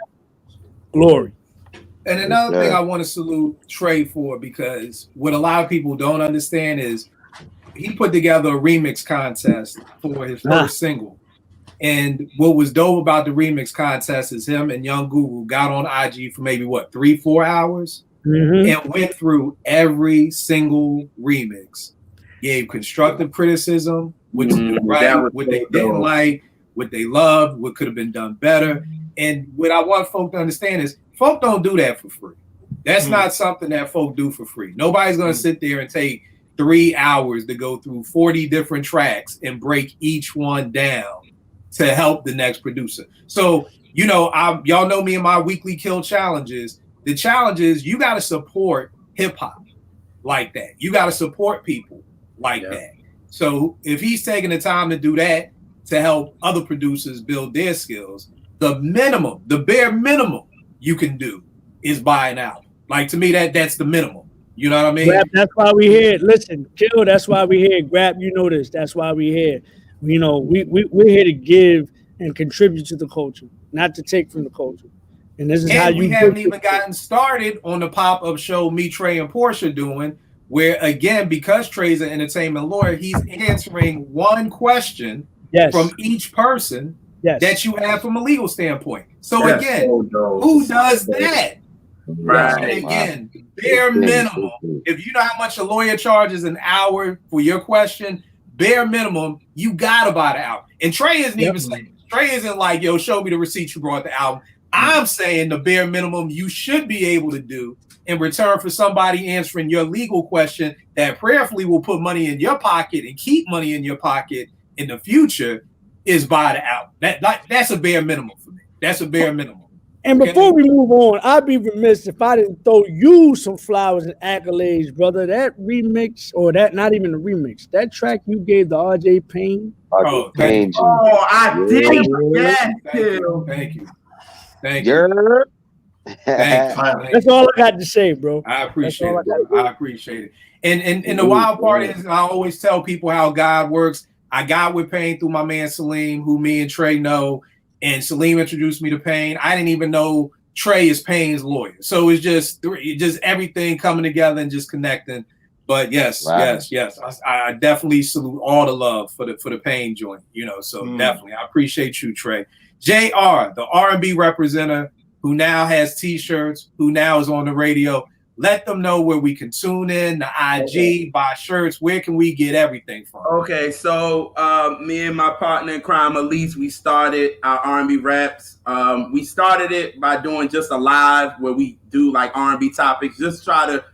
Glory. And another thing I want to salute Trey for, because what a lot of people don't understand is he put together a remix contest for his first single. And what was dope about the remix contest is him and Young Guru got on IG for maybe 3-4 hours and went through every single remix, gave constructive criticism, which was right, what they didn't like, what they loved, what could have been done better. And what I want folk to understand is folk don't do that for free. That's not something that folk do for free. Nobody's going to sit there and take 3 hours to go through 40 different tracks and break each one down to help the next producer. So, you know, y'all know me in my weekly Kill challenges. The challenge is you got to support hip hop like that. You got to support people like that. So if he's taking the time to do that to help other producers build their skills, the minimum, the bare minimum you can do is buy an album. Like, to me, that's the minimum. You know what I mean? Grab, that's why we here. Listen, Kill, that's why we here. Grab, you know this. That's why we here. You know, we're here to give and contribute to the culture, not to take from the culture. And this is how you. We haven't even gotten started on the pop-up show me, Trey, and Portia doing, where again, because Trey's an entertainment lawyer, he's answering one question from each person that you have from a legal standpoint. So again, who does that? Right. And again, bare minimum. If you know how much a lawyer charges an hour for your question, bare minimum, you gotta buy the album. And Trey isn't even saying, Trey isn't like, yo, show me the receipt you brought the album. I'm saying the bare minimum you should be able to do in return for somebody answering your legal question that prayerfully will put money in your pocket and keep money in your pocket in the future is buy the album. That's a bare minimum for me. That's a bare minimum. And before we move on, I'd be remiss if I didn't throw you some flowers and accolades, brother. That remix, or that not even a remix, that track you gave the RJ Payne. Oh, thank you. Oh, I did. Yes, Thank you. Thank you. That's all I got to say, bro. I appreciate it, bro. I appreciate it. And the wild part is, I always tell people how God works. I got with Payne through my man Salim, who me and Trey know. And Salim introduced me to Payne. I didn't even know Trey is Payne's lawyer. So it's just everything coming together and just connecting. But yes. I definitely salute all the love for the Payne joint, you know. So definitely, I appreciate you, Trey. JR, the R&B representative, who now has T-shirts, who now is on the radio. Let them know where we can tune in, the IG, buy shirts. Where can we get everything from? Okay, so me and my partner in crime, Elise, we started our R&B raps. We started it by doing just a live where we do like R&B topics, just try to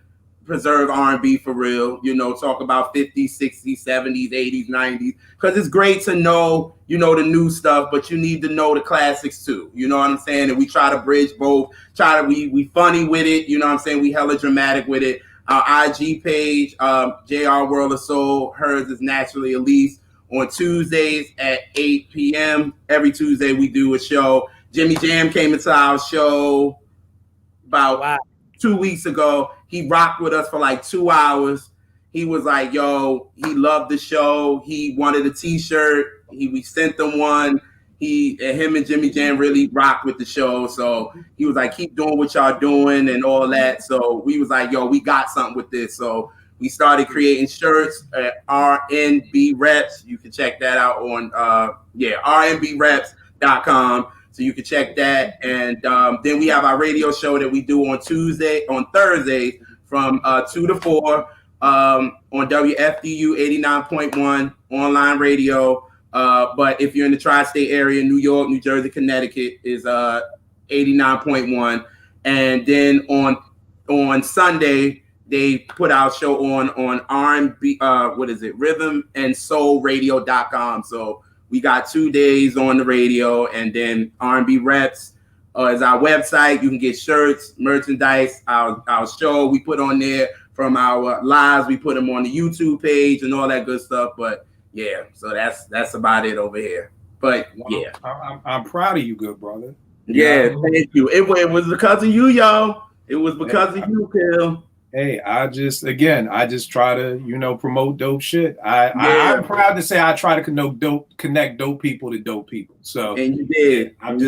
preserve R&B for real, you know, talk about 50s, 60s, 70s, 80s, 90s, because it's great to know, you know, the new stuff, but you need to know the classics too, you know what I'm saying? And we try to bridge both, we funny with it, you know what I'm saying? We hella dramatic with it. Our IG page, JR World of Soul, hers is Naturally Elise. On Tuesdays at 8 p.m. Every Tuesday we do a show. Jimmy Jam came into our show about 2 weeks ago. He rocked with us for like 2 hours. He was like, yo, he loved the show. He wanted a t-shirt. We sent them one. Him and Jimmy Jam really rocked with the show. So he was like, keep doing what y'all doing and all that. So we was like, yo, we got something with this. So we started creating shirts at RNB Reps. You can check that out on rnbreps.com. So you can check that. And then we have our radio show that we do on Thursdays from 2 to 4 on WFDU 89.1 online radio. But if you're in the tri-state area, New York, New Jersey, Connecticut is 89.1. And then on Sunday, they put our show on R&B, rhythmandsoulradio.com. So we got 2 days on the radio, and then R&B Reps is our website. You can get shirts, merchandise, our show we put on there from our lives. We put them on the YouTube page and all that good stuff. But yeah, so that's about it over here. But yeah, I'm proud of you, good brother. Yeah, thank you. It was because of you, y'all. It was because of you, Phil. Hey, I just try to, you know, promote dope shit. I'm proud to say I try to connect dope people to dope people. So and you did. I'm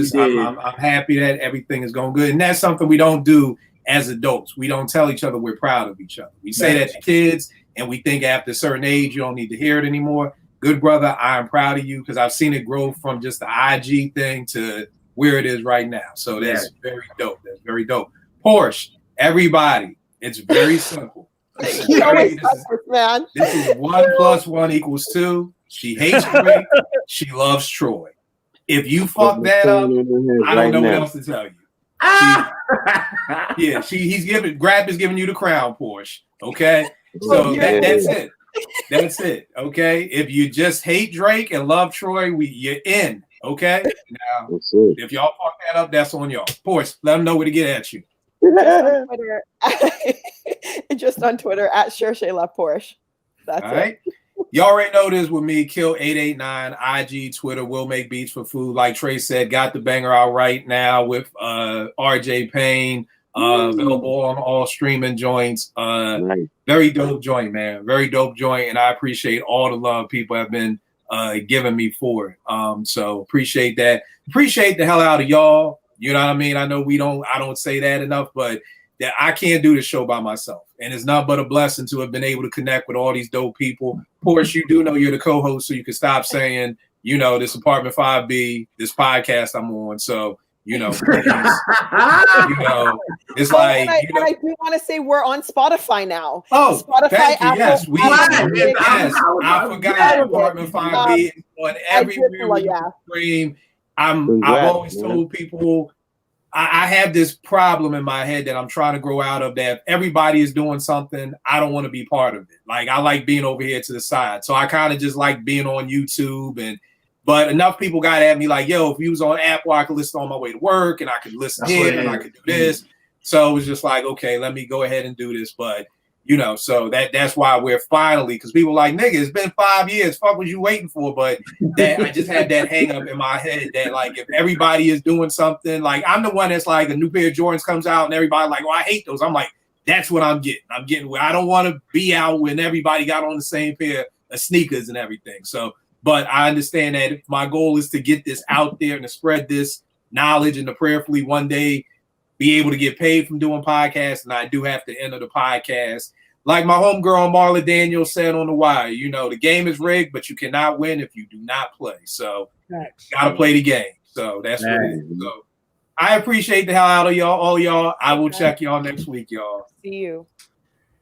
happy that everything is going good. And that's something we don't do as adults. We don't tell each other we're proud of each other. We say that to kids, and we think after a certain age you don't need to hear it anymore. Good brother, I'm proud of you because I've seen it grow from just the IG thing to where it is right now. So that's very dope. That's very dope. Porsche, everybody. It's very simple. This is 1 + 1 = 2. She hates Drake. She loves Troy. If you fuck that up, I don't know what else to tell you. Grab is giving you the crown, Porsche. Okay, so that's it. That's it. Okay, if you just hate Drake and love Troy, you're in. Okay, now if y'all fuck that up, that's on y'all. Porsche, let them know where to get at you. Just on Twitter at @SherShayLovePorsche. That's all right. You already know this with me. Kill 889 IG, Twitter. Will make beats for food. Like Trey said, got the banger out right now with RJ Payne. Available on all streaming joints. Very dope joint, man. Very dope joint, and I appreciate all the love people have been giving me for it. So appreciate that. Appreciate the hell out of y'all. You know what I mean? I know I don't say that enough, but that I can't do the show by myself. And it's not but a blessing to have been able to connect with all these dope people. Of course, you do know you're the co-host, so you can stop saying, you know, this Apartment 5B, this podcast I'm on. So, you know, please, you know, it's like. I do want to say we're on Spotify now. Oh, Spotify, Apple, yes, I forgot Apartment 5B is on everywhere you can stream. I've always told people I have this problem in my head that I'm trying to grow out of, that if everybody is doing something, I don't want to be part of it. Like, I like being over here to the side. So I kind of just like being on YouTube and But enough people got at me like, yo, if you was on Apple, I could listen on my way to work and I could listen here and I could do this. So it was just like, okay, let me go ahead and do this. But, you know, so that's why we're finally, because people like, nigga, it's been 5 years. Fuck was you waiting for? But that I just had that hang up in my head that like, if everybody is doing something, like I'm the one that's like a new pair of Jordans comes out and everybody like, oh, I hate those. I'm like, that's what I'm getting. I'm getting where I don't want to be out when everybody got on the same pair of sneakers and everything. So, but I understand that if my goal is to get this out there and to spread this knowledge and to prayerfully one day be able to get paid from doing podcasts, and I do have to enter the podcast. Like my homegirl Marla Daniels said on The Wire, you know, the game is rigged, but you cannot win if you do not play. So you gotta play the game. So that's what it is. So I appreciate the hell out of y'all, all y'all. I will check y'all next week, y'all. See you.